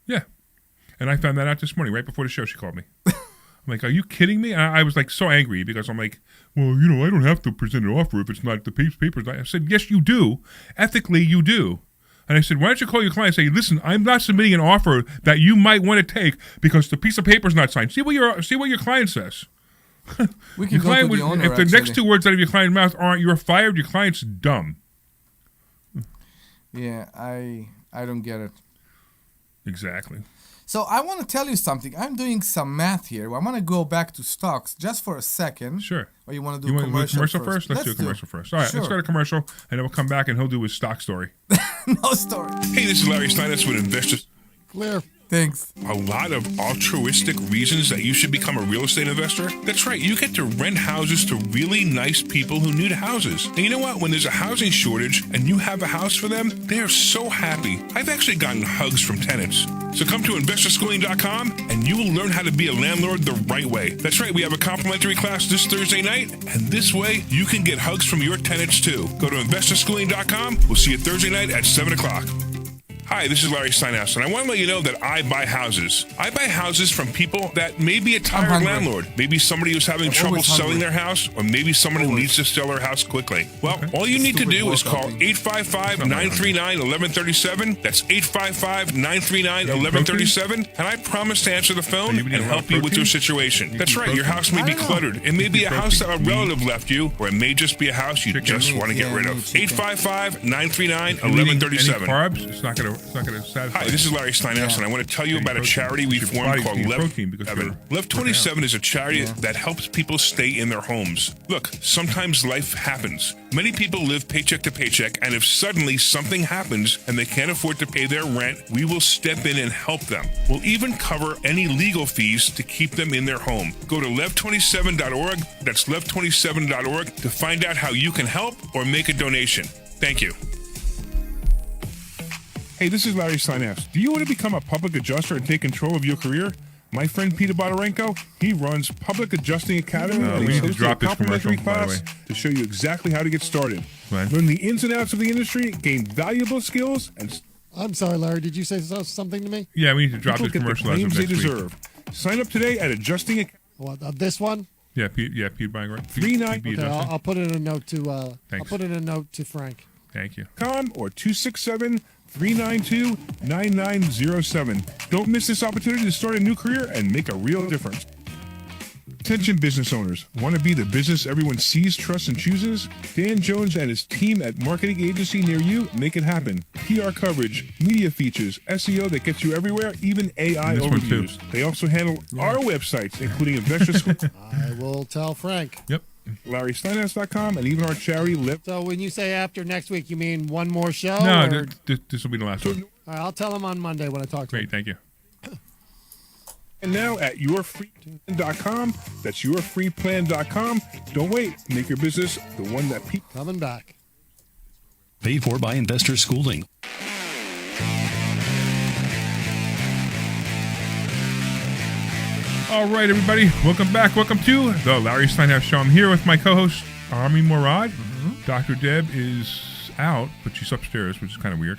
Yeah. And I found that out this morning, right before the show. She called me. I'm like, are you kidding me? And I was like so angry, because I'm like, well, I don't have to present an offer if it's not the papers. I said, yes, you do. Ethically, you do. And I said, why don't you call your client and say, listen, I'm not submitting an offer that you might want to take because the piece of paper is not signed. See what your client says. We can go to the owner, if the next 2 words out of your client's mouth aren't "you're fired," your client's dumb. Yeah, I don't get it. Exactly. So I want to tell you something. I'm doing some math here. I want to go back to stocks just for a second. Sure. Or you want to do a commercial first? Let's do a commercial first. All right, Let's go to commercial, and then we'll come back and he'll do his stock story. No story. Hey, this is Larry Steinhouse with Investors. Clear. Thanks. A lot of altruistic reasons that you should become a real estate investor? That's right, you get to rent houses to really nice people who need houses. And you know what? When there's a housing shortage and you have a house for them, they are so happy. I've actually gotten hugs from tenants. So come to investorschooling.com and you will learn how to be a landlord the right way. That's right, we have a complimentary class this Thursday night, and this way you can get hugs from your tenants too. Go to investorschooling.com. We'll see you Thursday night at 7 o'clock. Hi, this is Larry Steinhouse, and I want to let you know that I buy houses. I buy houses from people that may be a tired landlord, maybe somebody who's having trouble selling their house, or maybe someone who needs to sell their house quickly. Well, all you need to do is call 855-939-1137. That's 855-939-1137, and I promise to answer the phone and help you with your situation. That's right, your house may be cluttered. It may be a house that a relative left you, or it may just be a house you just want to get rid of. 855-939-1137. Carbs, it's not going to satisfy. Hi, this is Larry Steinhouse, and I want to tell you about a charity we formed called Lev 27 is a charity that helps people stay in their homes. Look, sometimes life happens. Many people live paycheck to paycheck, and if suddenly something happens and they can't afford to pay their rent, we will step in and help them. We'll even cover any legal fees to keep them in their home. Go to lev27.org, that's lev27.org, to find out how you can help or make a donation. Thank you. Hey, this is Larry Steinhouse. Do you want to become a public adjuster and take control of your career? My friend Peter Bodorenko, he runs Public Adjusting Academy. We need to drop this commercial, by the way, to show you exactly how to get started. Learn the ins and outs of the industry, gain valuable skills, and... I'm sorry, Larry. Did you say something to me? Yeah, we need to drop this commercial as of next week. They deserve. Sign up today at Adjusting... this one? Yeah, Pete buying right. Okay, I'll put in a note to. I'll put in a note to Frank. Thank you. Or 267-392-9907. Don't miss this opportunity to start a new career and make a real difference. Attention business owners. Want to be the business everyone sees, trusts, and chooses? Dan Jones and his team at Marketing Agency near you make it happen. PR coverage, media features, SEO that gets you everywhere, even AI overviews. They also handle our websites, including Investor School. I will tell Frank. Yep. LarrySteinhouse.com and even our charity Lift. So when you say after next week, you mean one more show? No, or? this will be the last one. All right, I'll tell him on Monday when I talk to him. Great, thank you. And now at yourfreeplan.com. That's yourfreeplan.com. Don't wait. Make your business the one that people coming back. Paid for by Investor Schooling. All right, everybody. Welcome back. Welcome to the Larry Steinhouse Show. I'm here with my co-host, Omri Morad. Dr. Deb is out, but she's upstairs, which is kind of weird.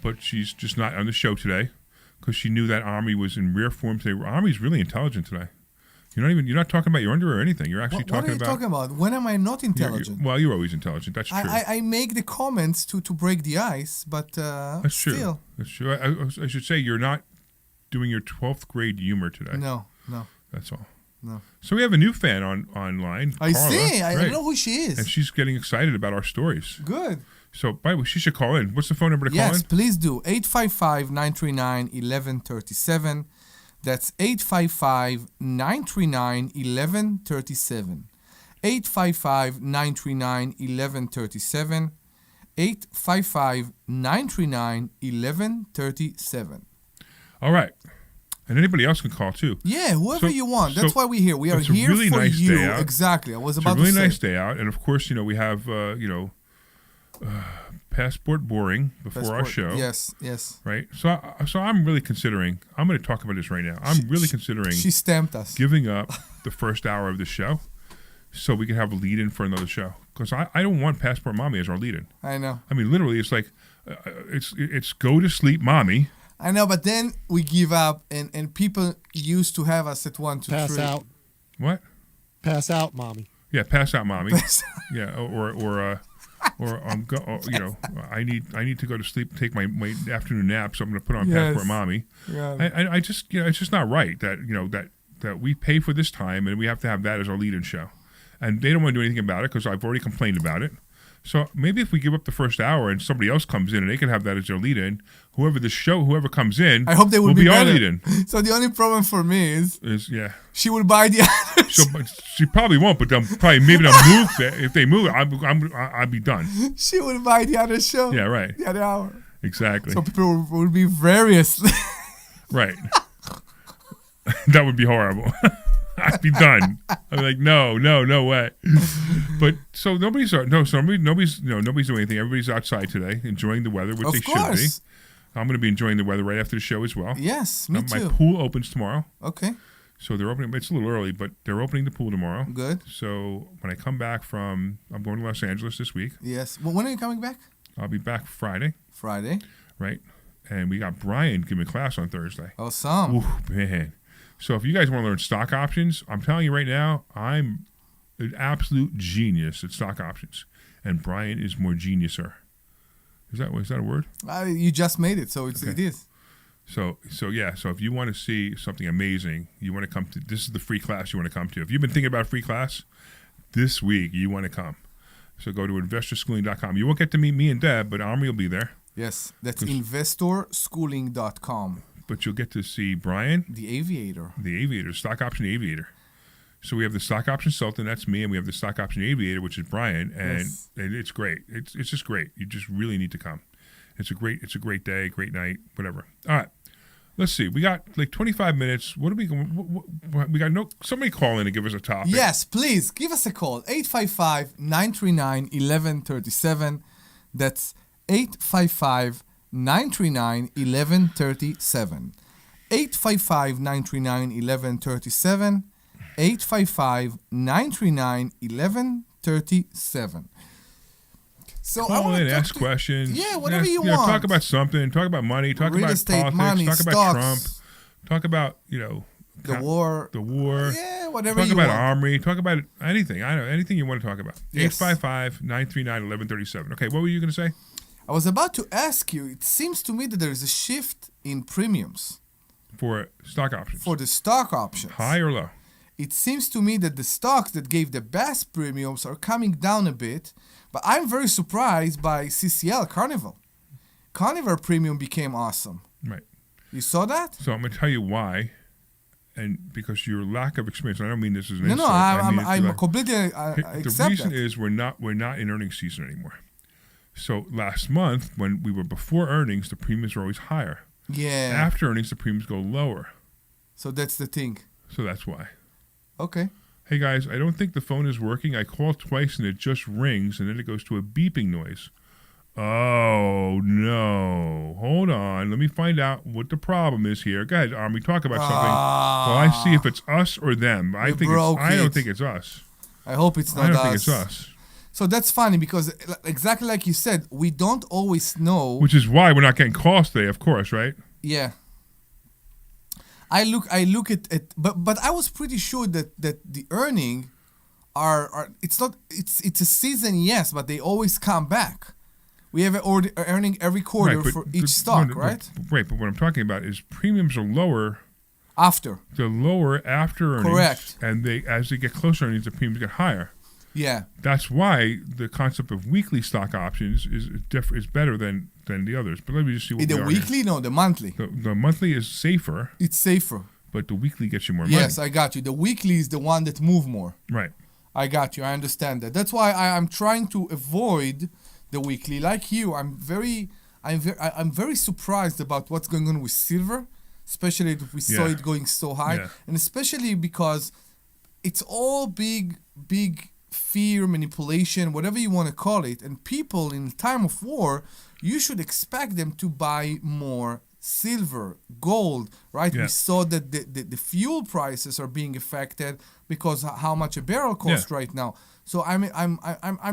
But she's just not on the show today because she knew that Omri was in rare form today. Omri's really intelligent today. You're not talking about your underwear or anything. You're actually What are you talking about? When am I not intelligent? You're always intelligent. That's true. I make the comments to break the ice, but That's true. still. That's true. I should say you're not doing your 12th grade humor today. No. That's all. No. So we have a new fan online. I Carla. see. I Right. know who she is. And she's getting excited about our stories. Good. So, by the way, she should call in. What's the phone number to call in? Yes, please do. 855-939-1137. That's 855-939-1137. 855-939-1137. 855-939-1137. All right. And anybody else can call too. Yeah, whoever you want. That's why we're here. We are it's a here really for nice you. Day out. Exactly. I was It's about a really to say. nice day out, and of course, we have passport boring before our show. Yes. Right. So I'm really considering. I'm going to talk about this right now. I'm really considering. She stamped us. Giving up the first hour of the show, so we can have a lead-in for another show. Because I don't want Passport Mommy as our lead-in. I know. I mean, literally, it's like it's go to sleep, mommy. I know, but then we give up, and people used to have us at 1, 2, 3. Pass out. What? Pass out, mommy. Yeah, pass out, mommy. Yeah, I need to go to sleep, take my afternoon nap, so I'm going to put on Passport Mommy. Yeah. I just it's just not right that we pay for this time and we have to have that as our lead-in show, and they don't want to do anything about it because I've already complained about it. So maybe if we give up the first hour and somebody else comes in and they can have that as their lead-in, whoever comes in, I hope they will be our better. lead-in. So the only problem for me is she will buy the other. So she probably won't, but maybe they'll move. If they move, I'll be done. She will buy the other show. Yeah, right. The other hour. Exactly. So people will be various. Right. That would be horrible. I'd be done. I'm like, no way. But so nobody's doing anything. Everybody's outside today, enjoying the weather, which they should be. I'm going to be enjoying the weather right after the show as well. Yes, me too. My pool opens tomorrow. Okay. So they're opening. It's a little early, but they're opening the pool tomorrow. Good. So when I come back I'm going to Los Angeles this week. Yes. Well, when are you coming back? I'll be back Friday. Friday. Right. And we got Brian giving class on Thursday. Awesome. Ooh, man. So if you guys want to learn stock options, I'm telling you right now, I'm an absolute genius at stock options. And Brian is more geniuser. Is that a word? You just made it, so it is. So if you want to see something amazing, you want to come to, this is the free class you want to come to. If you've been thinking about a free class, this week you want to come. So go to investorschooling.com. You won't get to meet me and Deb, but Omri will be there. Yes, that's investorschooling.com. But you'll get to see Brian. The aviator. The aviator, stock option aviator. So we have the stock option sultan, that's me, and we have the stock option aviator, which is Brian, and it's great. It's just great. You just really need to come. It's a great day, great night, whatever. All right. Let's see. We got like 25 minutes. What we got? Somebody call in and give us a topic. Yes, please give us a call. 855-939-1137. That's 855-939-1137. 855-939-1137. 855-939-1137. So call in, ask questions. Yeah, whatever you want. Talk about something. Talk about money. Talk Real about estate, politics. money, talk stocks. about Trump. Talk about the war. The war. Yeah, whatever talk you about want. Omri. Talk about anything. I know anything you want to talk about. Yes. 855-939-1137. Okay, what were you going to say? I was about to ask you. It seems to me that there is a shift in premiums for stock options. For the stock options, high or low? it seems to me that the stocks that gave the best premiums are coming down a bit, but I'm very surprised by CCL, Carnival. Carnival premium became awesome. Right. You saw that? So I'm going to tell you why, and because your lack of experience, I don't mean this as an No, insult. I'm completely the accept reason that. is we're not in earnings season anymore. So last month, when we were before earnings, the premiums were always higher. Yeah. After earnings, the premiums go lower. So that's the thing. So that's why. Okay. Hey guys, I don't think the phone is working. I called twice and it just rings and then it goes to a beeping noise. Oh no. Hold on. Let me find out what the problem is here. Go ahead, Omri, talk about something. Well, I see if it's us or them. I don't think it's us. I hope it's not us. I don't think it's us. So that's funny because exactly like you said, we don't always know. Which is why we're not getting calls today, of course, right? Yeah. I look at but I was pretty sure that the earning are it's a season, yes, but they always come back. We have an earning every quarter for each stock, right? But what I'm talking about is premiums are lower after. They're lower after earnings. Correct. And as they get closer to earnings, the premiums get higher. Yeah. That's why the concept of weekly stock options is better than the others. But let me just see what the weekly? Here. No, the monthly. The monthly is safer. It's safer. But the weekly gets you more money. Yes, I got you. The weekly is the one that move more. Right. I got you. I understand that. That's why I'm trying to avoid the weekly. Like you, I'm very surprised about what's going on with silver, especially if we saw it going so high, and especially because it's all big fear, manipulation, whatever you want to call it. And people in time of war, you should expect them to buy more silver, gold, right? We saw that the fuel prices are being affected because how much a barrel costs right now. So I'm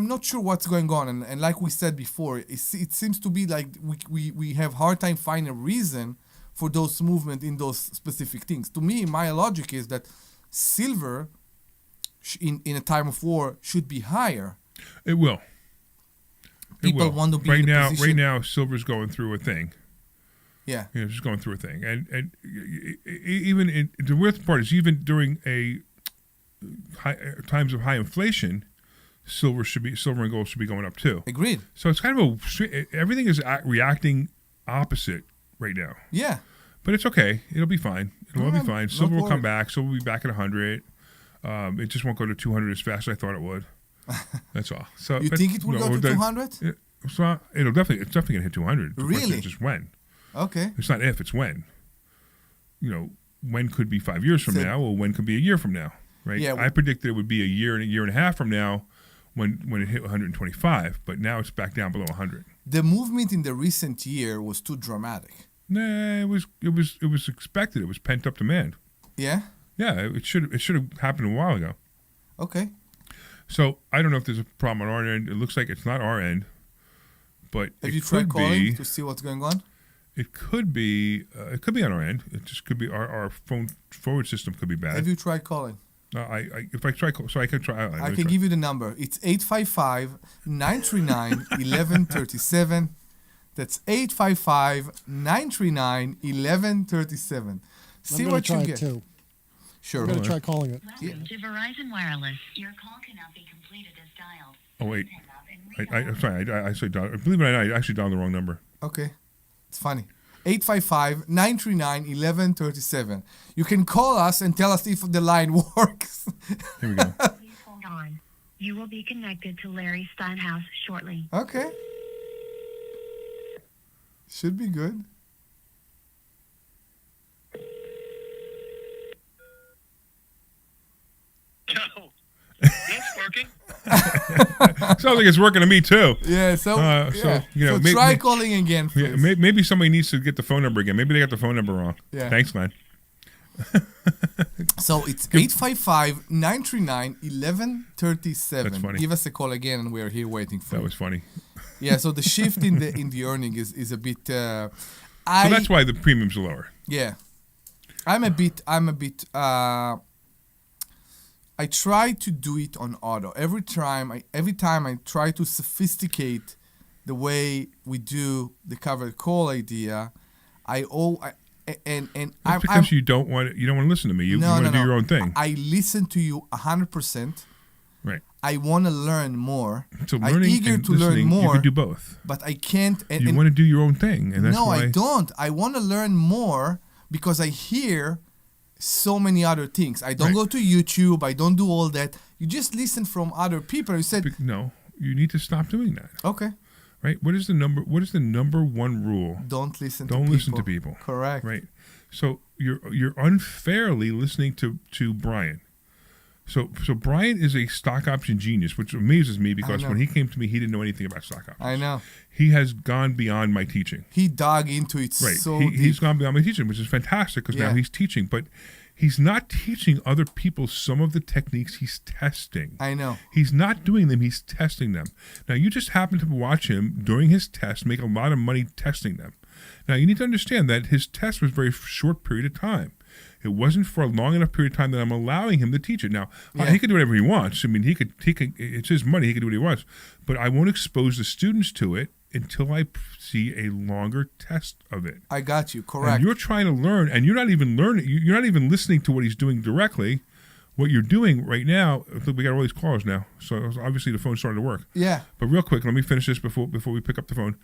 not sure what's going on, and like we said before, it seems to be like we have hard time finding a reason for those movement in those specific things. To me, my logic is that silver in a time of war should be higher. It will. People want to be right in now. position. Right now, silver's going through a thing. Yeah, it's just going through a thing, and even the worst part is even during times of high inflation, silver and gold should be going up too. Agreed. So it's kind of everything is reacting opposite right now. Yeah, but it's okay. It'll be fine. It'll all be fine. Silver will come back. Silver will be back at 100. It just won't go to 200 as fast as I thought it would. That's all. So you think it will go to 200? So it's definitely gonna hit 200. The really? question is just when. Okay. It's not if, it's when. When could be 5 years from now, or when could be a year from now, right? Yeah. I predicted it would be a year and a half from now when it hit 125, but now it's back down below 100. The movement in the recent year was too dramatic. Nah, it was expected. It was pent up demand. Yeah? Yeah, it should have happened a while ago. Okay. So I don't know if there's a problem on our end. It looks like it's not our end, but have you tried calling to see what's going on? It could be on our end. It just could be our phone forward system could be bad. Have you tried calling? If I try, so I can try. I can give you the number. It's 855-939-1137. That's 855-939-1137. See what you get. Too. Sure. I'm going to try calling it. Welcome to Verizon Wireless. Your call cannot be completed as dialed. Oh wait, I'm sorry. I said believe it or not, I actually dialed the wrong number. Okay. It's funny. 855-939-1137. You can call us and tell us if the line works. Here we go. Please hold on. You will be connected to Larry Steinhouse shortly. Okay. Should be good. No. It's working. Sounds like it's working to me too. Yeah. So try calling again. Please. Yeah, maybe somebody needs to get the phone number again. Maybe they got the phone number wrong. Yeah. Thanks, man. So it's 855-939-1137. That's funny. Give us a call again, and we are here waiting for you. That was funny. Yeah. So the shift in the earning is a bit. So that's why the premiums are lower. Yeah. I'm a bit. I try to do it on auto every time. I try to sophisticate the way we do the covered call idea. and That's because you don't want to listen to me. You want to do your own thing. I listen to you 100%. Right. I want to learn more. So I'm eager to learn more. You can do both. But I can't. You want to do your own thing, and that's no, why. I don't. I want to learn more because I hear so many other things. I don't go to YouTube. I don't do all that. You just listen from other people. You said no. You need to stop doing that. Okay. Right. What is the number one rule? Don't listen to people. Correct. Right. So you're unfairly listening to Brian. So Brian is a stock option genius, which amazes me because when he came to me, he didn't know anything about stock options. I know. He has gone beyond my teaching. He dug into it so deep. He's gone beyond my teaching, which is fantastic because now he's teaching. But he's not teaching other people some of the techniques he's testing. I know. He's not doing them. He's testing them. Now, you just happen to watch him during his test make a lot of money testing them. Now, you need to understand that his test was a very short period of time. It wasn't for a long enough period of time that I'm allowing him to teach it. Now, he can do whatever he wants. I mean, he could. It's his money. He can do what he wants. But I won't expose the students to it until I see a longer test of it. I got you. Correct. And you're trying to learn, and you're not even learning. You're not even listening to what he's doing directly. What you're doing right now, we got all these callers now, so obviously the phone's starting to work. Yeah. But real quick, let me finish this before we pick up the phone.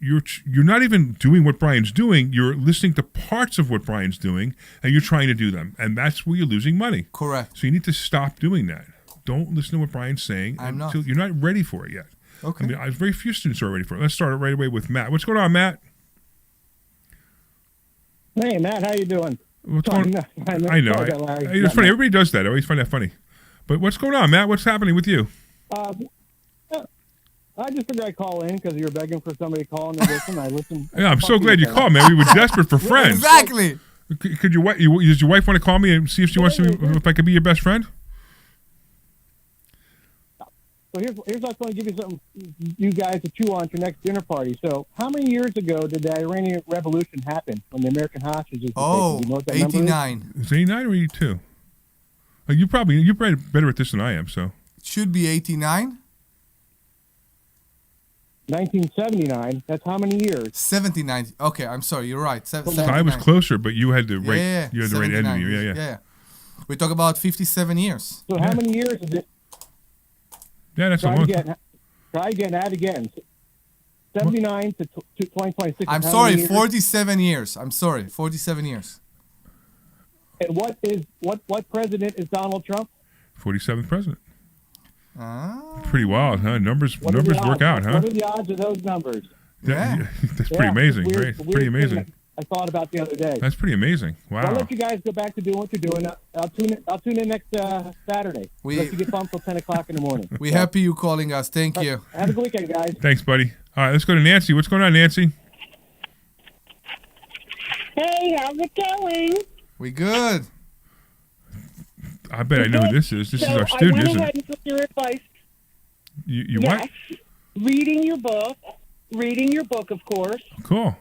You're not even doing what Brian's doing. You're listening to parts of what Brian's doing, and you're trying to do them, and that's where you're losing money. Correct. So you need to stop doing that. Don't listen to what Brian's saying until you're not ready for it yet. Okay. I mean, very few students are ready for it. Let's start right away with Matt. What's going on, Matt? Hey, Matt, how you doing? What's going on? I know. It's funny. Everybody does that. I always find that funny. But what's going on, Matt? What's happening with you? I just figured I'd call in because you were begging for somebody to call in and listen. I listened. Yeah, I'm so glad you called, man. We were desperate for friends. Exactly. Could does your wife want to call me and see if she wants to? If I could be your best friend? So here's what's going to give you something, you guys, to chew on at your next dinner party. So how many years ago did the Iranian Revolution happen when the American hostages were taken? Do you know what that 89. number is? Is it 89 or 82? You're better at this than I am. So it should be 89. 1979. That's how many years? 79. Okay, I'm sorry. You're right. So I was closer, but you had the right. Yeah, you had the right end of you. Yeah. We talk about 57 years. So how many years is it? Yeah, that's try a long time. Try again. Add again. 79 to 2026. I'm sorry. 47 years. I'm sorry. 47 years. And what president is Donald Trump? 47th president. Pretty wild, huh? Numbers work out, huh? What are the odds of those numbers? Yeah. That's pretty amazing, right? Pretty amazing. I thought about the other day. That's pretty amazing. Wow. I'll let you guys go back to doing what you're doing. I'll tune in next Saturday. Let you get bumped till 10 o'clock in the morning. We're happy you calling us. Thank you. Have a good weekend, guys. Thanks, buddy. All right, let's go to Nancy. What's going on, Nancy? Hey, how's it going? We good. I bet I know who this is. This is our student, isn't it? I went ahead and took your advice. You yes. what? Reading your book, of course. Cool.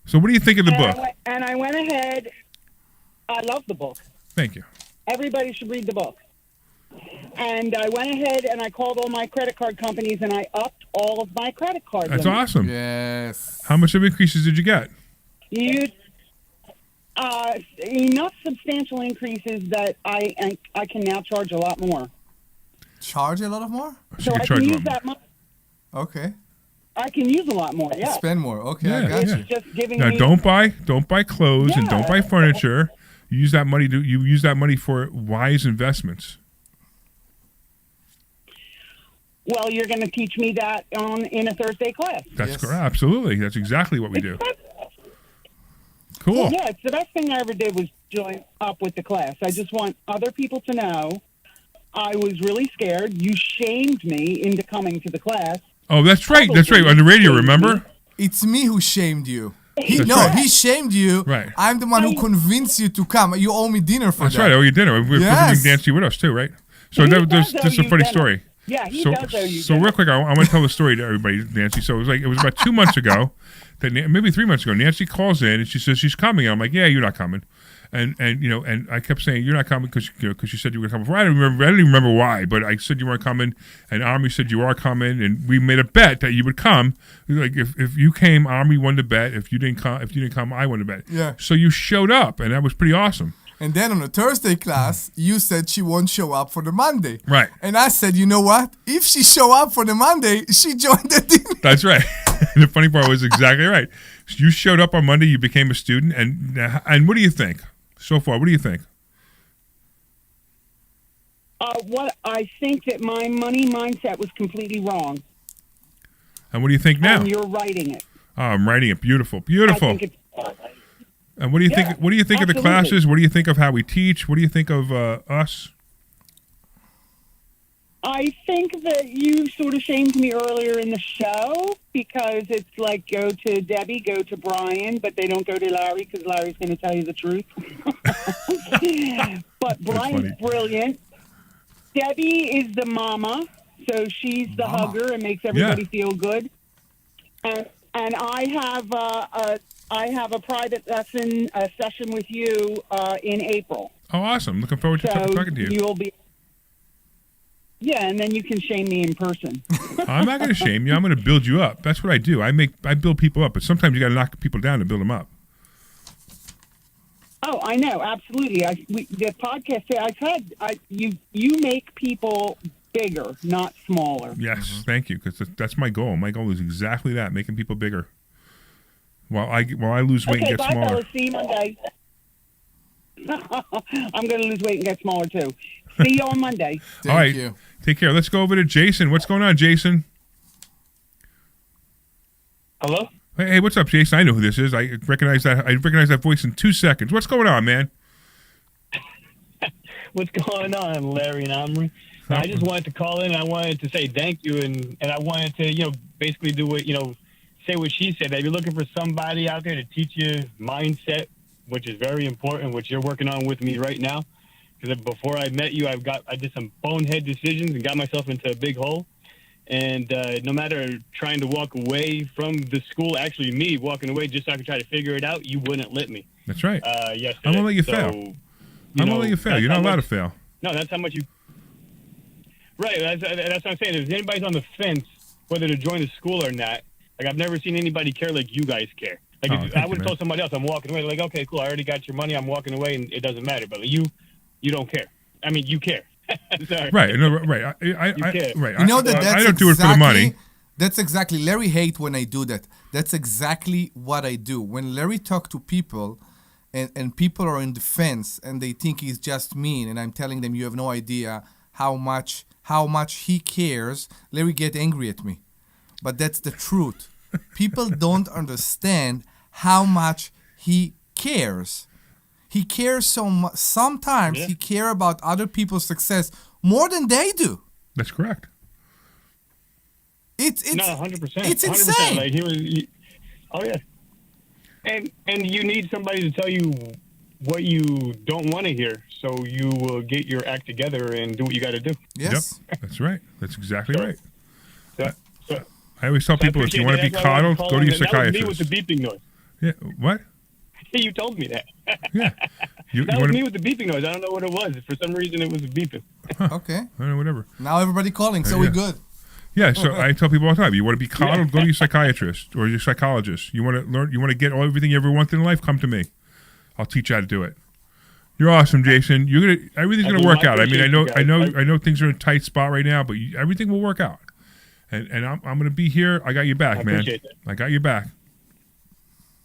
So what do you think of the book? I went ahead. I love the book. Thank you. Everybody should read the book. And I went ahead and I called all my credit card companies and I upped all of my credit card That's limits. awesome. Yes. How much of increases did you get? Enough substantial increases that I can now charge a lot more. Charge a lot of more? So I can use that money. Okay. I can use a lot more. Yeah. Spend more. Okay, Yeah, I got yeah. you. Just giving Now me. don't buy clothes and don't buy furniture. You use that money for wise investments. Well, you're going to teach me that in a Thursday class. That's correct. Absolutely. That's exactly what we do. Cool. Yeah, it's the best thing I ever did was join up with the class. I just want other people to know I was really scared. You shamed me into coming to the class. Oh, that's right. That's right. On the radio, remember? It's me who shamed you. He shamed you. Right. I'm the one who convinced you to come. You owe me dinner for That's that. right. I owe you dinner. We're Yes. visiting Nancy with us too, right? So this is a funny story. Yeah, he so, does owe you So dinner. real quick, I want to tell the story to everybody, Nancy. So it was about 2 months ago, maybe 3 months ago. Nancy calls in and she says she's coming. I'm like, yeah, you're not coming. And and I kept saying you're not coming because you said you were coming before. I didn't even remember why, but I said you weren't coming, and Omri said you are coming, and we made a bet that you would come. Like if you came, Omri won the bet. If you didn't come, I won the bet. Yeah. So you showed up, and that was pretty awesome. And then on the Thursday class, you said she won't show up for the Monday. Right. And I said, you know what? If she show up for the Monday, she joined the team. That's right. The funny part was exactly right. You showed up on Monday. You became a student, and what do you think so far? What do you think? What I think that my money mindset was completely wrong. And what do you think now? And you're writing it. Oh, I'm writing it. Beautiful, beautiful. I think it's, and what do you think? What do you think of the classes? What do you think of how we teach? What do you think of us? I think that you sort of shamed me earlier in the show because it's like go to Debbie, go to Brian, but they don't go to Larry because Larry's going to tell you the truth. But Brian's brilliant. Debbie is the mama, so she's the hugger and makes everybody feel good. And I have a private lesson session with you in April. Oh, awesome! Looking forward to talking to you. You'll be. Yeah, and then you can shame me in person. I'm not going to shame you. I'm going to build you up. That's what I do. I build people up, but sometimes you got to knock people down to build them up. Oh, I know, absolutely. The podcast I've had, you make people bigger, not smaller. Yes, thank you, because that's my goal. My goal is exactly that: making people bigger. While I lose weight and get smaller. Fellas, see you Monday. I'm going to lose weight and get smaller too. See you on Monday. All right, take care. Let's go over to Jason. What's going on, Jason? Hello? Hey, what's up, Jason? I know who this is. I recognize that voice in 2 seconds. What's going on, man? What's going on, Larry and Omri? I just wanted to call in and I wanted to say thank you and I wanted to, basically do what, say what she said, that you're looking for somebody out there to teach you mindset, which is very important, which you're working on with me right now. Because before I met you, I did some bonehead decisions and got myself into a big hole. And no matter trying to walk away from the school, actually me walking away just so I could try to figure it out, you wouldn't let me. That's right. Yesterday. I'm going to let you fail. I'm going to let you fail. You're not allowed to fail. No, that's how much you... Right, that's what I'm saying. If anybody's on the fence whether to join the school or not, like I've never seen anybody care like you guys care. Like I would have told somebody else I'm walking away, like, okay, cool, I already got your money, I'm walking away, and it doesn't matter. But you don't care. I mean, you care. Sorry. Right, no, right. I care. Right. You know that's I don't do it for the money. That's exactly, Larry hate when I do that. That's exactly what I do. When Larry talk to people, and people are in defense, and they think he's just mean, and I'm telling them you have no idea how much he cares, Larry get angry at me. But that's the truth. People don't understand how much he cares. He cares so much. Sometimes he cares about other people's success more than they do. That's correct. It's no 100%. It's 100%. insane. Like oh yeah. And you need somebody to tell you what you don't want to hear, so you will get your act together and do what you got to do. Yes. Yep. That's right. That's exactly right. So, I always tell people if you want to be coddled, go to your psychiatrist. That was me with the beeping noise. Yeah. What? You told me that. Yeah. That was me with the beeping noise. I don't know what it was. For some reason, it was beeping. Okay. I don't know, whatever. Now everybody calling, so we're good. Yeah, so I tell people all the time, you want to be coddled, go to your psychiatrist or your psychologist. You want to learn, you want to get everything you ever wanted in life, come to me. I'll teach you how to do it. You're awesome, Jason. Everything's gonna work out. I mean, I know things are in a tight spot right now, but everything will work out. And I'm gonna be here. I got your back, man. I got your back.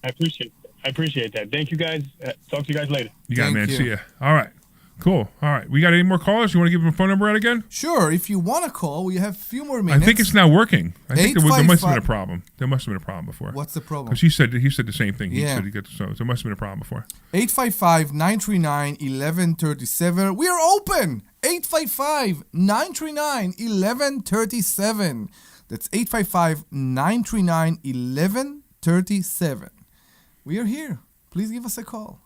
I appreciate that. Thank you, guys. Talk to you guys later. You got it, man. See ya. All right. Cool. All right. We got any more callers? You want to give them a phone number out again? Sure. If you want to call, we have a few more minutes. I think it's not working. I think there must have been a problem. There must have been a problem before. What's the problem? Because he said the same thing. He said so there must have been a problem before. 855-939-1137. We are open. 855-939-1137. That's 855-939-1137. We are here. Please give us a call.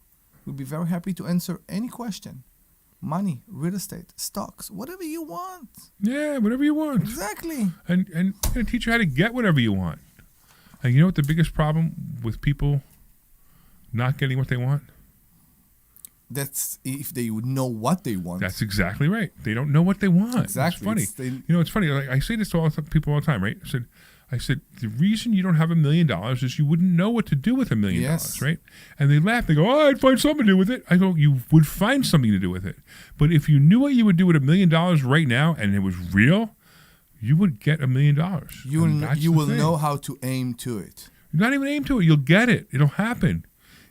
We'll be very happy to answer any question. Money, real estate, stocks, whatever you want. Yeah, whatever you want. Exactly. And teach you how to get whatever you want. And you know what the biggest problem with people not getting what they want? that's if they would know what they want. That's exactly right. They don't know what they want. Exactly. It's funny. It's funny. Like, I say this to people all the time, right? I said, the reason you don't have $1 million is you wouldn't know what to do with $1 million, right? And they laugh. They go, "Oh, I'd find something to do with it." I go, "You would find something to do with it, but if you knew what you would do with $1 million right now and it was real, you would get $1 million. You will know how to aim to it. Not even aim to it. You'll get it. It'll happen.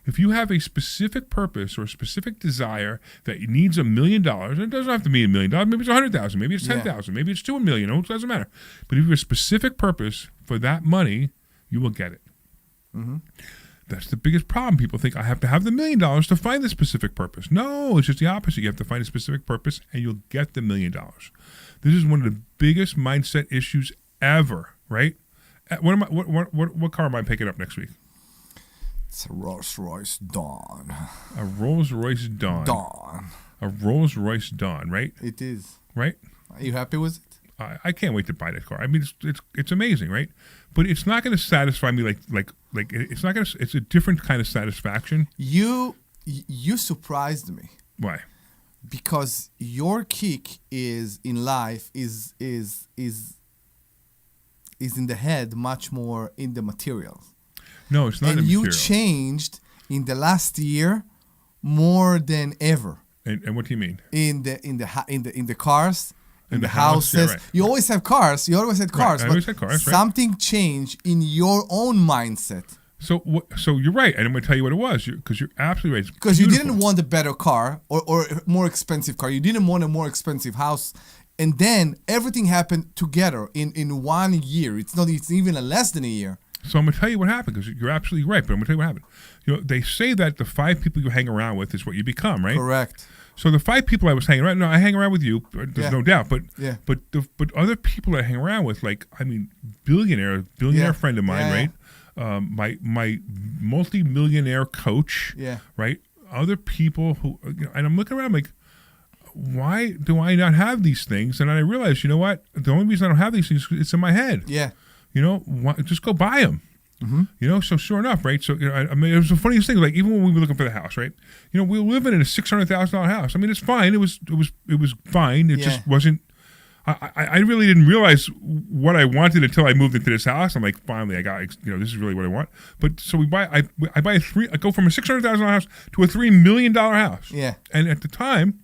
If you have a specific purpose or a specific desire that needs $1 million, and it doesn't have to be $1 million. Maybe it's 100,000. Maybe it's 10,000. Maybe it's $2 million. It doesn't matter. But if you have a specific purpose for that money, you will get it. Mm-hmm. That's the biggest problem. People think I have to have the $1 million to find the specific purpose. No, it's just the opposite. You have to find a specific purpose, and you'll get the $1 million. This is one of the biggest mindset issues ever. Right? What car am I picking up next week? It's a Rolls-Royce Dawn. A Rolls-Royce Dawn. A Rolls-Royce Dawn, right? It is. Right? Are you happy with it? I can't wait to buy that car. I mean, it's amazing, right? But it's not going to satisfy me like it's not going to. It's a different kind of satisfaction. You surprised me. Why? Because your kick is in life is in the head, much more in the materials. No, it's not. And you changed in the last year more than ever. And what do you mean? In the cars. In the houses. houses. Yeah, right. You always have cars. You always had cars. Right. I always had cars, right. Something changed in your own mindset. So you're right. And I'm going to tell you what it was. Because you're absolutely right. Because you didn't want a better car or a more expensive car. You didn't want a more expensive house. And then everything happened together in 1 year. It's even less than a year. So I'm going to tell you what happened, because you're absolutely right. But I'm going to tell you what happened. You know, they say that the 5 people you hang around with is what you become, right? Correct. So the 5 people I was hanging around, I hang around with you, there's no doubt. But yeah. but other people I hang around with, like, I mean, billionaire friend of mine, right? My multi-millionaire coach, right? Other people who, and I'm looking around like, why do I not have these things? And then I realized, you know what? The only reason I don't have these things is it's in my head. Yeah. You know, just go buy them. Mm-hmm. You know, so sure enough, right? So, I mean, it was the funniest thing. Like, even when we were looking for the house, right? You know, we were living in a $600,000 house. I mean, it's fine. It was fine. It just wasn't. I really didn't realize what I wanted until I moved into this house. I'm like, finally, I got. This is really what I want. But so I go from a $600,000 house to a $3 million house. Yeah. And at the time,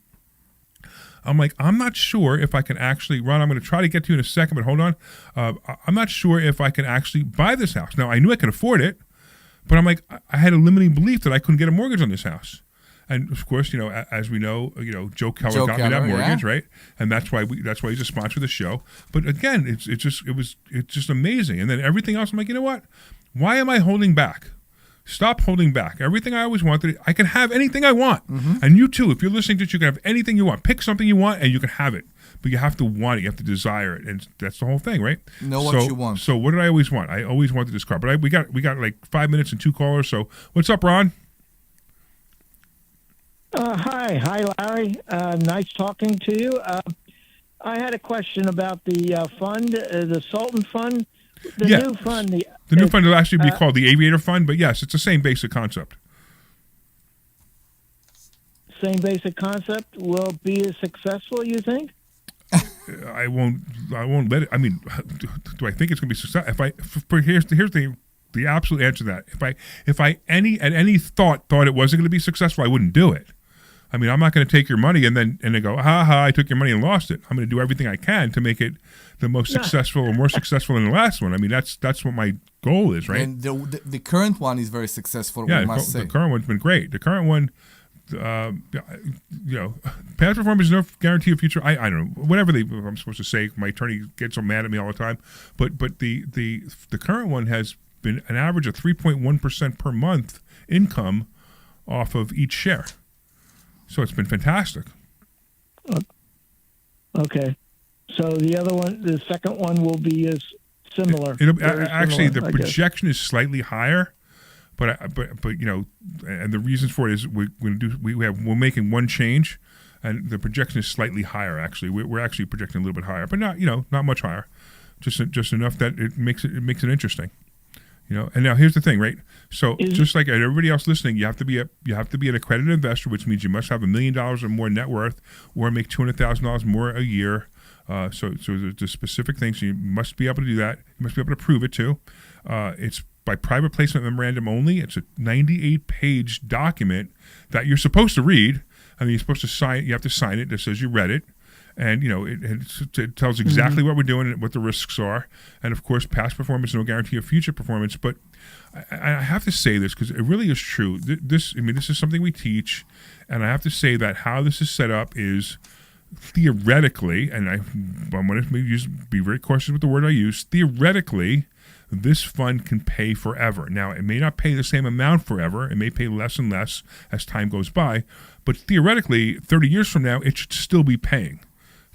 I'm like, I'm not sure if I can actually, Ron, I'm going to try to get to you in a second, but hold on. I'm not sure if I can actually buy this house. Now, I knew I could afford it, but I'm like, I had a limiting belief that I couldn't get a mortgage on this house. And of course, as we know, Joe Keller got me that mortgage, right? And that's why he's a sponsor of the show. But again, it's just amazing. And then everything else, I'm like, you know what? Why am I holding back? Stop holding back. Everything I always wanted, I can have anything I want. Mm-hmm. And you too, if you're listening to it, you can have anything you want. Pick something you want and you can have it. But you have to want it. You have to desire it. And that's the whole thing, right? Know what you want. So what did I always want? I always wanted this car. But we got like 5 minutes and 2 callers. So what's up, Ron? Hi, Larry. Nice talking to you. I had a question about the fund, the Sultan Fund. New fund. The new fund will actually be called the Aviator Fund, but yes, it's the same basic concept. Same basic concept. Will it be as successful, you think? I won't let it. I mean, do I think it's going to be successful? Here's the absolute answer to that. If I at any thought it wasn't going to be successful, I wouldn't do it. I mean, I'm not going to take your money and then go, I took your money and lost it. I'm going to do everything I can to make it the most successful or more successful than the last one. I mean, that's what my goal is, right? And the current one is very successful, we must say. The current one's been great. The current one, past performance is no guarantee of future. I don't know, whatever I'm supposed to say. My attorney gets so mad at me all the time. But the current one has been an average of 3.1% per month income off of each share. So it's been fantastic. Okay. So the other one, the second one will be as similar. Actually, the projection is slightly higher, but and the reasons for it is we're making one change, and the projection is slightly higher. Actually, we're actually projecting a little bit higher, but not much higher, just enough that it makes it interesting. And now here's the thing, right? So just like everybody else listening, you have to be an accredited investor, which means you must have $1 million or more net worth, or make $200,000 more a year. So there's specific things. You must be able to do that. You must be able to prove it too. It's by private placement memorandum only. It's a 98-page document that you're supposed to read. I mean, you're supposed to sign. You have to sign it that says you read it. And, it tells exactly what we're doing and what the risks are. And, of course, past performance, no guarantee of future performance. But I have to say this because it really is true. This is something we teach. And I have to say that how this is set up is theoretically, and I'm going to be very cautious with the word I use, theoretically, this fund can pay forever. Now, it may not pay the same amount forever. It may pay less and less as time goes by. But theoretically, 30 years from now, it should still be paying.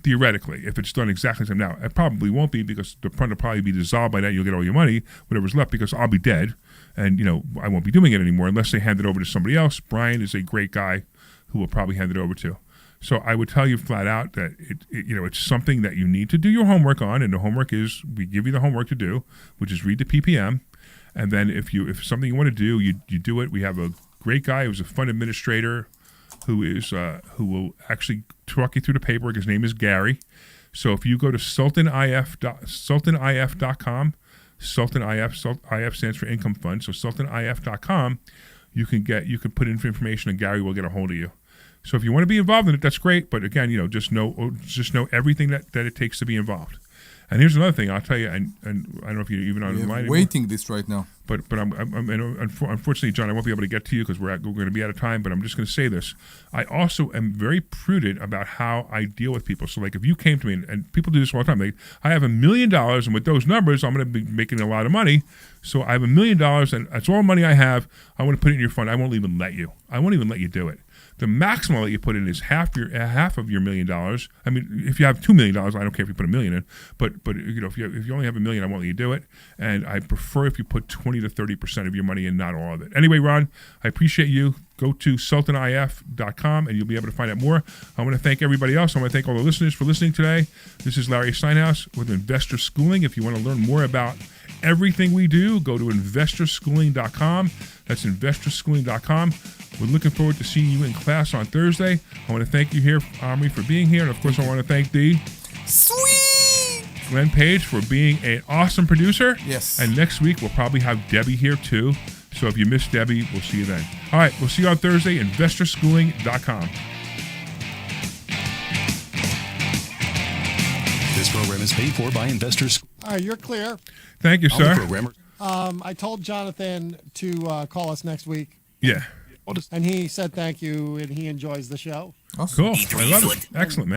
Theoretically, if it's done exactly the same. Now, it probably won't be because the fund will probably be dissolved by that. You'll get all your money, whatever's left, because I'll be dead. And, I won't be doing it anymore unless they hand it over to somebody else. Brian is a great guy who will probably hand it over to. So I would tell you flat out that it's something that you need to do your homework on. And the homework is, we give you the homework to do, which is read the PPM. And then if something you want to do, you do it. We have a great guy who's a fund administrator who will actually talk you through the paperwork. His name is Gary. So if you go to sultanif.com, IF stands for income fund. So sultanif.com, you can put in information and Gary will get a hold of you. So if you want to be involved in it, that's great. But again, just know everything that it takes to be involved. And here's another thing I'll tell you, and I don't know if you're even on the line. Waiting this right now. But unfortunately, John, I won't be able to get to you because we're going to be out of time. But I'm just going to say this: I also am very prudent about how I deal with people. So, like, if you came to me, and people do this all the time, I have $1 million, and with those numbers, I'm going to be making a lot of money. So I have $1 million, and that's all money I have. I want to put it in your fund. I won't even let you. do it. The maximum that you put in is half of your $1 million. I mean, if you have $2 million, I don't care if you put $1 million in. But if you only have $1 million, I won't let you do it. And I prefer if you put 20 to 30% of your money in, not all of it. Anyway, Ron, I appreciate you. Go to sultanif.com and you'll be able to find out more. I want to thank everybody else. I want to thank all the listeners for listening today. This is Larry Steinhouse with Investor Schooling. If you want to learn more about everything we do, go to investorschooling.com. That's investorschooling.com. We're looking forward to seeing you in class on Thursday. I want to thank you here, Omri, for being here. And, of course, I want to thank Glenn Page for being an awesome producer. Yes. And next week, we'll probably have Debbie here, too. So if you missed Debbie, we'll see you then. All right, we'll see you on Thursday, investorschooling.com. This program is paid for by Investors. All right, you're clear. Thank you, sir. I told Jonathan to call us next week. Yeah. And he said thank you, and he enjoys the show. Cool. I love it. Excellent, man.